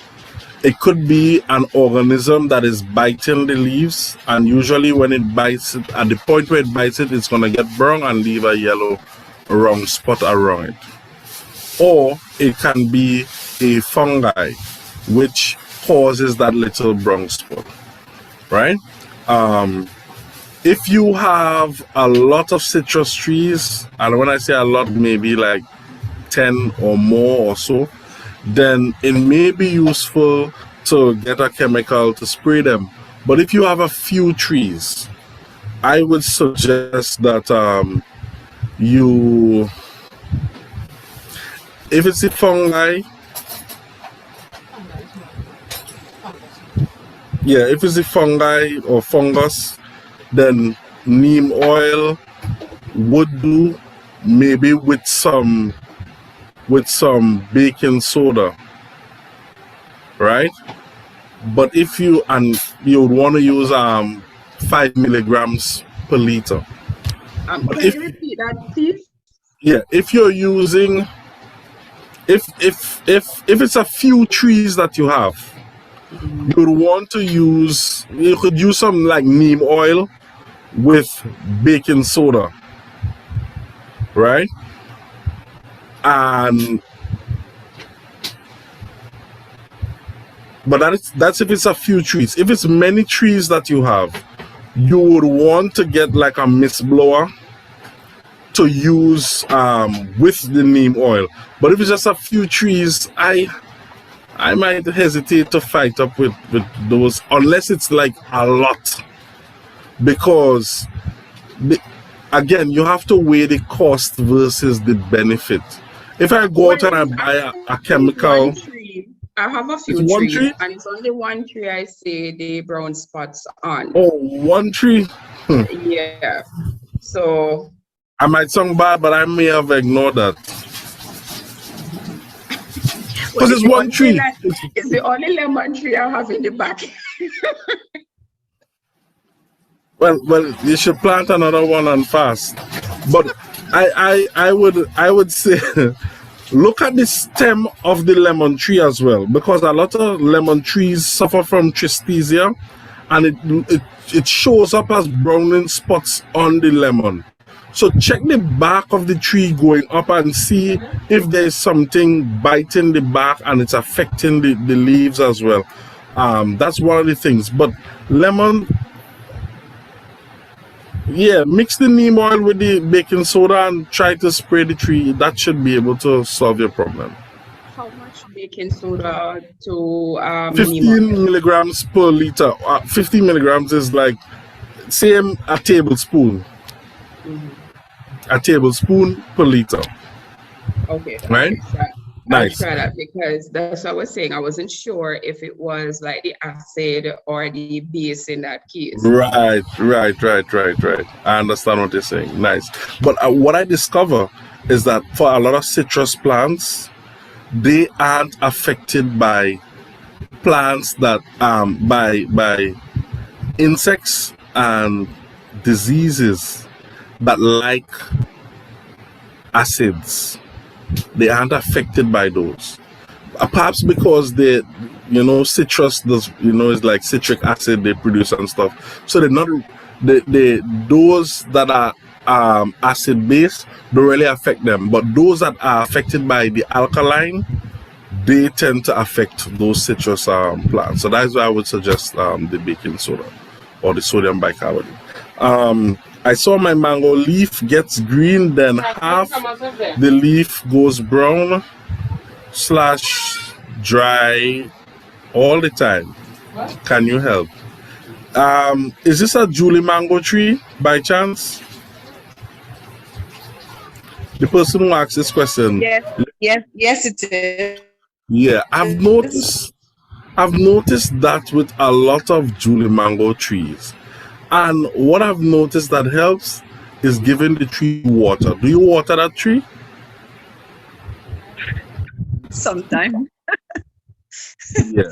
It could be an organism that is biting the leaves, and usually when it bites it, at the point where it bites it, it's going to get brown and leave a yellow round spot around it. Or it can be a fungi, which causes that little brown spot, right? If you have a lot of citrus trees, and when I say a lot, maybe like 10 or more or so, then it may be useful to get a chemical to spray them. But if you have a few trees, I would suggest that if it's a fungi, if it's a fungi or fungus, then neem oil would do, maybe with some baking soda, right? But if you would want to use 5 milligrams per liter. Can you repeat that, please? Yeah, if you're using, if it's a few trees that you have, you would want to use, you could use some like neem oil with baking soda, right? But that's if it's a few trees. If it's many trees that you have, you would want to get like a mist blower to use with the neem oil. But if it's just a few trees, I might hesitate to fight up with those unless it's like a lot, because again, you have to weigh the cost versus the benefit. If I go out and I buy a chemical, I have a few trees, and it's only one tree I see the brown spots on. Oh, one tree? Yeah. So I might sound bad, but I may have ignored that. Because it's one tree. It's the only lemon tree I have in the back. Well, you should plant another one and fast. But I would say look at the stem of the lemon tree as well, because a lot of lemon trees suffer from tristesia, and it shows up as browning spots on the lemon. So check the bark of the tree going up and see if there's something biting the bark and it's affecting the leaves as well. That's one of the things. But lemon, mix the neem oil with the baking soda and try to spray the tree. That should be able to solve your problem. How much baking soda to 15 milligrams per liter. 15 milligrams is like, same a tablespoon. A tablespoon per liter. Okay. Right? Nice. I'll try that, because that's what I was saying. I wasn't sure if it was like the acid or the base in that case. Right. I understand what you're saying. Nice. But what I discover is that for a lot of citrus plants, they aren't affected by plants that by insects and diseases that like acids. They aren't affected by those. Perhaps because citrus does, it's like citric acid they produce and stuff. So they're not those that are acid based don't really affect them. But those that are affected by the alkaline, they tend to affect those citrus plants. So that's why I would suggest the baking soda or the sodium bicarbonate. I saw my mango leaf gets green, then half the leaf goes brown / dry all the time. Can you help? Is this a Julie mango tree by chance? The person who asked this question. Yes, it is. Yeah, I've noticed that with a lot of Julie mango trees. And what I've noticed that helps is giving the tree water. Do you water that tree? Sometimes. Yeah.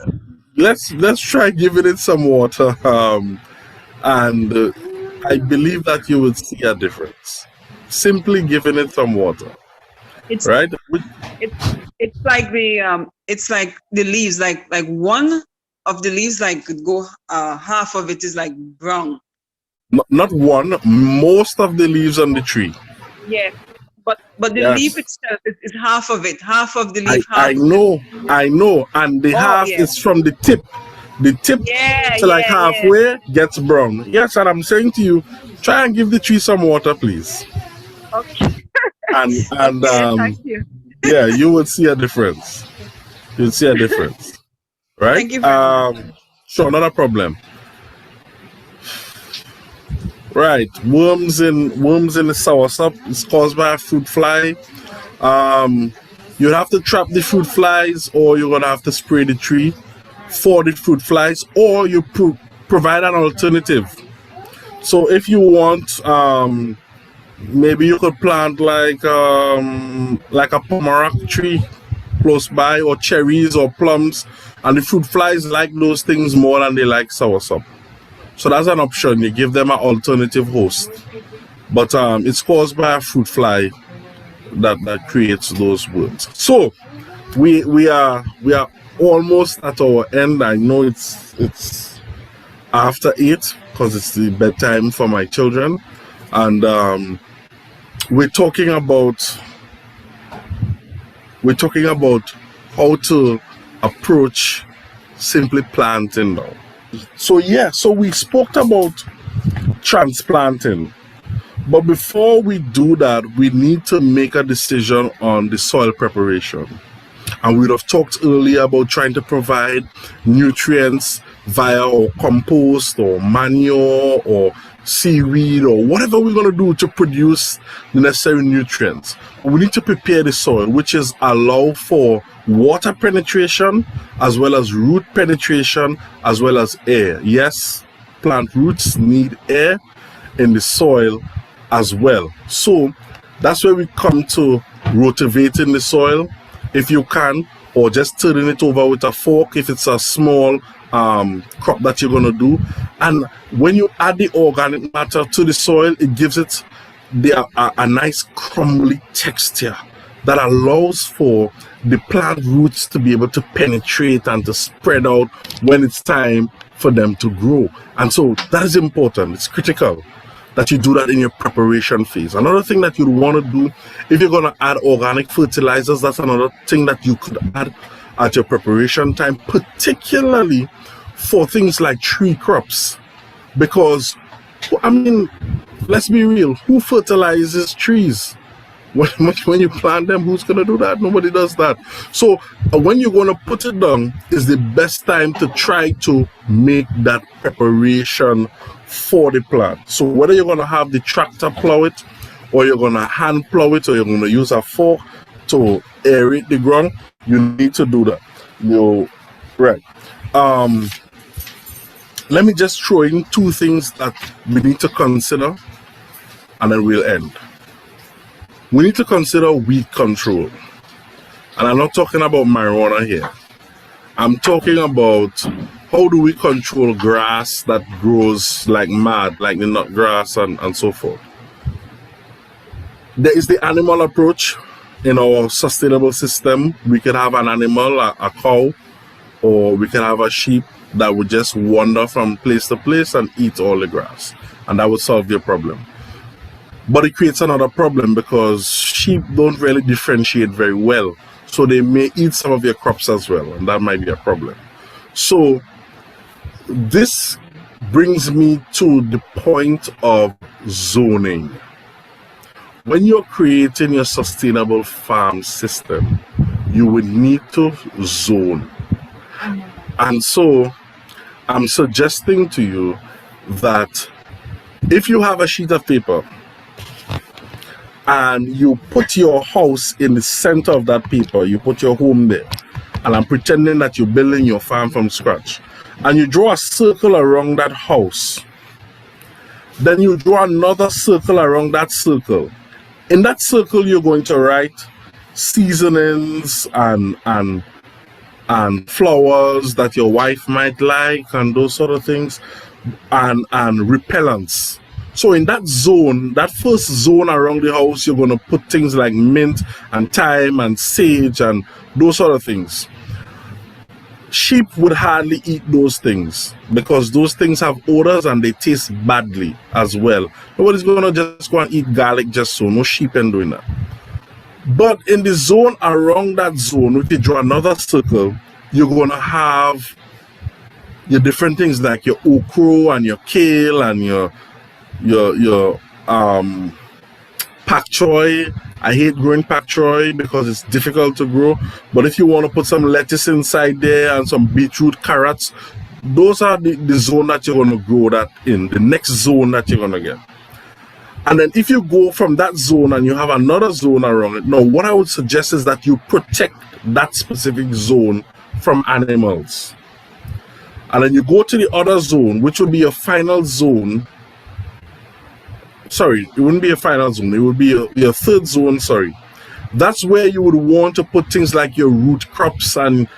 Let's try giving it some water. And I believe that you would see a difference. Simply giving it some water. It's right? it's like the leaves, like one of the leaves, like could go half of it is like brown. Not one, most of the leaves on the tree. Yes, but the leaf Yes. itself is half of it, half of the I leaf, half. know, and the Oh, half yeah. is from the tip. The tip Yeah, to like yeah, yeah. halfway gets brown. Yes, and I'm saying to you, try and give the tree some water, please. Okay. And Okay, thank you. yeah, you will see a difference. You'll see a difference, right? Thank you very much. Sure, not a problem. Right, worms in the soursop is caused by a fruit fly. You have to trap the fruit flies, or you're gonna have to spray the tree for the fruit flies, or you provide an alternative. So if you want, maybe you could plant like a pomerac tree close by, or cherries or plums, and the fruit flies like those things more than they like soursop. So that's an option. You give them an alternative host, but it's caused by a fruit fly that creates those worms. So we are almost at our end. I know it's after 8 because it's the bedtime for my children, and we're talking about how to approach simply planting now. So we spoke about transplanting, but before we do that, we need to make a decision on the soil preparation. And we'd have talked earlier about trying to provide nutrients via or compost or manure or seaweed or whatever we're going to do to produce the necessary nutrients. We need to prepare the soil, which is allow for water penetration as well as root penetration as well as air. Yes, plant roots need air in the soil as well. So that's where we come to rotavating the soil if you can, or just turning it over with a fork if it's a small crop that you're going to do. And when you add the organic matter to the soil, it gives it a nice crumbly texture that allows for the plant roots to be able to penetrate and to spread out when it's time for them to grow. And so that is important. It's critical that you do that in your preparation phase. Another thing that you'd want to do, if you're going to add organic fertilizers, that's another thing that you could add at your preparation time, particularly for things like tree crops. Because, I mean, let's be real, who fertilizes trees? When you plant them, who's going to do that? Nobody does that. So when you're going to put it down is the best time to try to make that preparation for the plant. So whether you're going to have the tractor plow it, or you're going to hand plow it, or you're going to use a fork to aerate the ground, you need to do that. Right. Let me just throw in 2 things that we need to consider, and then we'll end. We need to consider weed control. And I'm not talking about marijuana here. I'm talking about how do we control grass that grows like mad, like the nut grass and so forth. There is the animal approach. In our sustainable system, we could have an animal, a cow, or we can have a sheep that would just wander from place to place and eat all the grass. And that would solve your problem. But it creates another problem because sheep don't really differentiate very well. So they may eat some of your crops as well, and that might be a problem. So this brings me to the point of zoning. When you're creating your sustainable farm system, you would need to zone. And so I'm suggesting to you that if you have a sheet of paper and you put your house in the center of that paper, you put your home there, and I'm pretending that you're building your farm from scratch, and you draw a circle around that house, then you draw another circle around that circle. In that circle, you're going to write seasonings and flowers that your wife might like and those sort of things, and repellents. So in that zone, that first zone around the house, you're going to put things like mint and thyme and sage and those sort of things. Sheep would hardly eat those things because those things have odors and they taste badly as well. Nobody's going to just go and eat garlic just so. No sheep ain't doing that. But in the zone around that zone, if you draw another circle, you're going to have your different things like your okra and your kale and your pak choy. I hate growing pak choy because it's difficult to grow. But if you want to put some lettuce inside there and some beetroot, carrots, those are the zone that you're going to grow that in, the next zone that you're going to get. And then if you go from that zone and you have another zone around it, now what I would suggest is that you protect that specific zone from animals. And then you go to the other zone, which would be your final zone. Sorry, it wouldn't be a final zone. It would be your third zone, sorry. That's where you would want to put things like your root crops and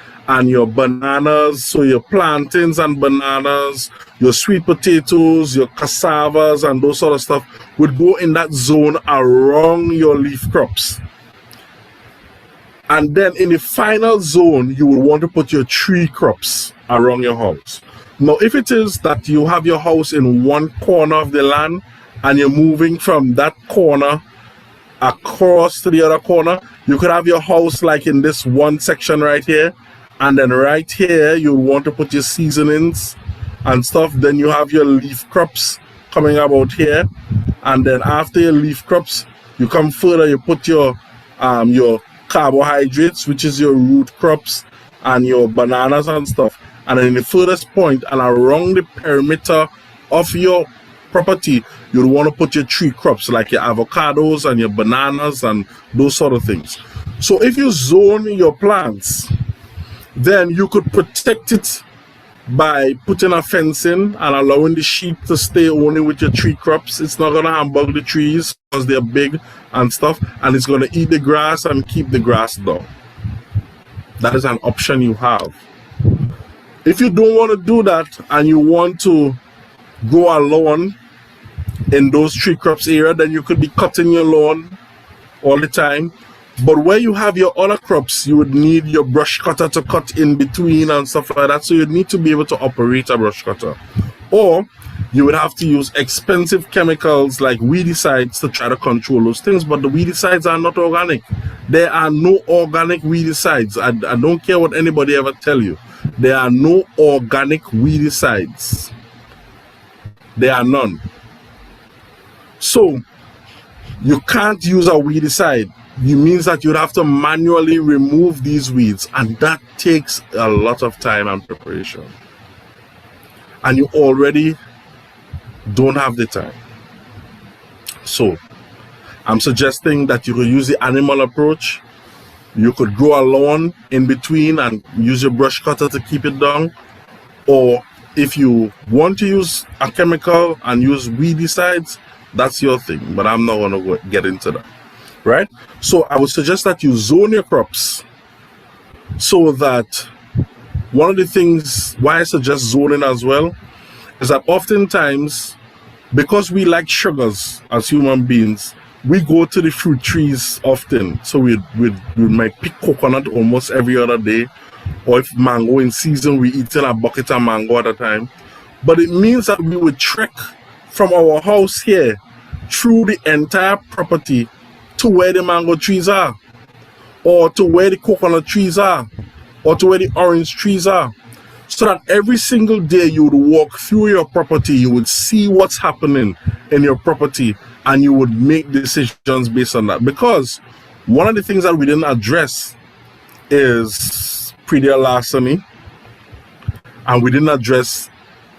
your bananas. So your plantains and bananas, your sweet potatoes, your cassavas and those sort of stuff would go in that zone around your leaf crops. And then in the final zone, you would want to put your tree crops around your house. Now, if it is that you have your house in one corner of the land and you're moving from that corner across to the other corner, you could have your house like in this one section right here. And then right here, you want to put your seasonings and stuff. Then you have your leaf crops coming about here. And then after your leaf crops, you come further, you put your carbohydrates, which is your root crops and your bananas and stuff. And then in the furthest point and around the perimeter of your property, you'd want to put your tree crops like your avocados and your bananas and those sort of things. So if you zone your plants, then you could protect it by putting a fence in and allowing the sheep to stay only with your tree crops. It's not going to hamburg the trees because they're big and stuff, and it's going to eat the grass and keep the grass down. That is an option you have. If you don't want to do that and you want to grow a lawn in those tree crops area, then you could be cutting your lawn all the time. But where you have your other crops, you would need your brush cutter to cut in between and stuff like that. So you'd need to be able to operate a brush cutter. Or you would have to use expensive chemicals like weedicides to try to control those things. But the weedicides are not organic. There are no organic weedicides. I don't care what anybody ever tell you. There are no organic weedicides. There are none. So you can't use a weedicide. It means that you'd have to manually remove these weeds, and that takes a lot of time and preparation. And you already don't have the time. So I'm suggesting that you could use the animal approach. You could grow a lawn in between and use your brush cutter to keep it down. Or if you want to use a chemical and use weedicides, that's your thing. But I'm not going to get into that. Right? So I would suggest that you zone your crops so that one of the things why I suggest zoning as well is that oftentimes, because we like sugars as human beings, we go to the fruit trees often. So we might pick coconut almost every other day, or if mango in season, we eat in a bucket of mango at a time. But it means that we would trek from our house here through the entire property to where the mango trees are, or to where the coconut trees are, or to where the orange trees are, so that every single day you would walk through your property, you would see what's happening in your property, and you would make decisions based on that. Because one of the things that we didn't address is predial larceny, and we didn't address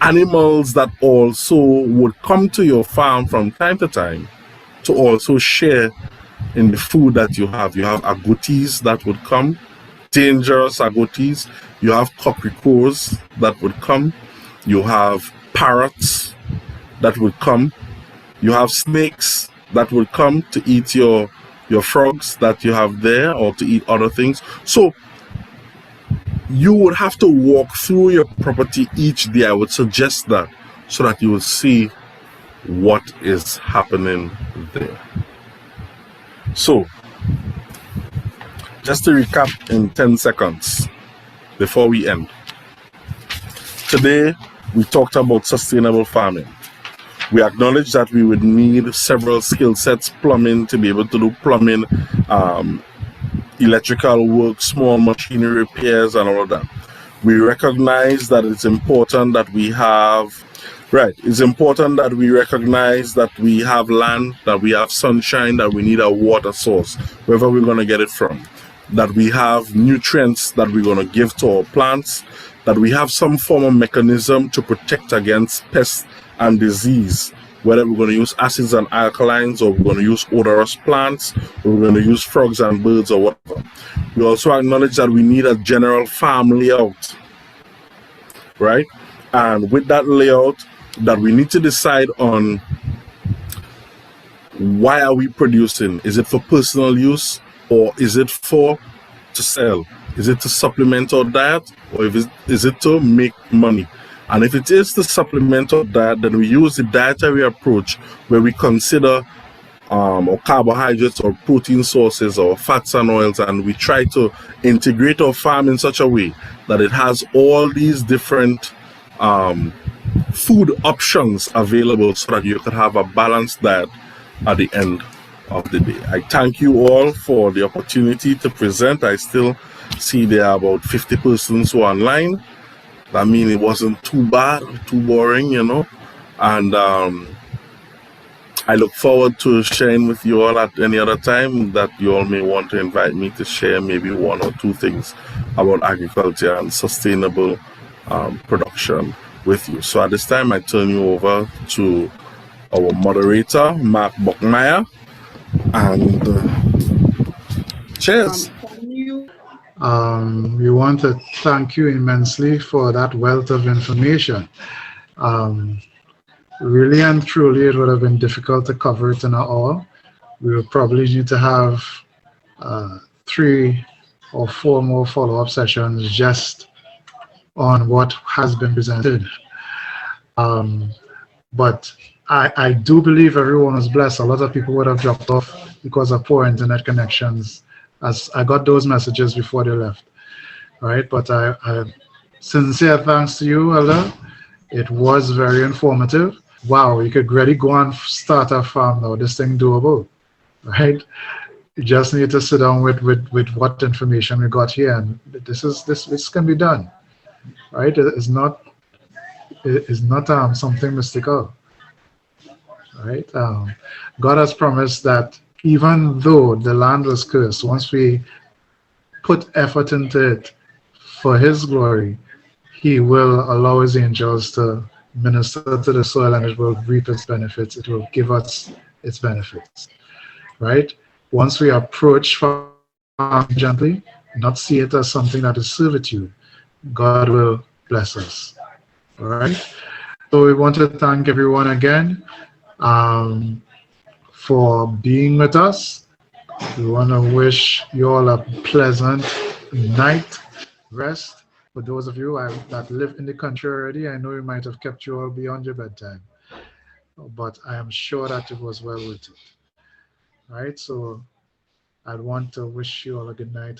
animals that also would come to your farm from time to time to also share in the food that you have. You have agoutis that would come, dangerous agoutis. You have coquelicos that would come. You have parrots that would come. You have snakes that would come to eat your frogs that you have there, or to eat other things. So you would have to walk through your property each day. I would suggest that, so that you will see what is happening there. So, just to recap in 10 seconds before we end. Today, we talked about sustainable farming. We acknowledge that we would need several skill sets, plumbing, to be able to do plumbing, electrical work, small machinery repairs, and all of that. We recognize that it's important that we have, it's important that we recognize that we have land, that we have sunshine, that we need a water source, wherever we're going to get it from, that we have nutrients that we're going to give to our plants, that we have some form of mechanism to protect against pests and disease, whether we're going to use acids and alkalines, or we're going to use odorous plants, or we're going to use frogs and birds, or whatever. We also acknowledge that we need a general farm layout, right? And with that layout, that we need to decide on why are we producing? Is it for personal use, or is it for to sell? Is it to supplement our diet, or is it to make money? And if it is to supplement our diet, then we use the dietary approach where we consider or carbohydrates or protein sources or fats and oils, and we try to integrate our farm in such a way that it has all these different food options available so that you could have a balanced diet at the end of the day. I thank you all for the opportunity to present. I still see there are about 50 persons who are online. I mean, it wasn't too bad, too boring, you know, and I look forward to sharing with you all at any other time that you all may want to invite me to share maybe one or two things about agriculture and sustainable production with you. So at this time, I turn you over to our moderator, Mark Buckmeyer, and cheers. We want to thank you immensely for that wealth of information. Really and truly, it would have been difficult to cover it in all. We would probably need to have 3 or 4 more follow-up sessions just on what has been presented. But I do believe everyone was blessed. A lot of people would have dropped off because of poor internet connections, as I got those messages before they left. Right? But I sincere thanks to you, Ella. It was very informative. Wow, you could really go and start a farm now. This thing doable, right? You just need to sit down with what information we got here, and this can be done, right? It's not something mystical, right? God has promised that even though the land was cursed, once we put effort into it for His glory, He will allow His angels to minister to the soil, and it will reap its benefits. It will give us its benefits, right? Once we approach farming gently, not see it as something that is servitude, God will bless us, all right? So we want to thank everyone again for being with us. We want to wish you all a pleasant night rest. For those of you that live in the country already, I know we might have kept you all beyond your bedtime, but I am sure that it was well worth it. Right? So I'd want to wish you all a good night.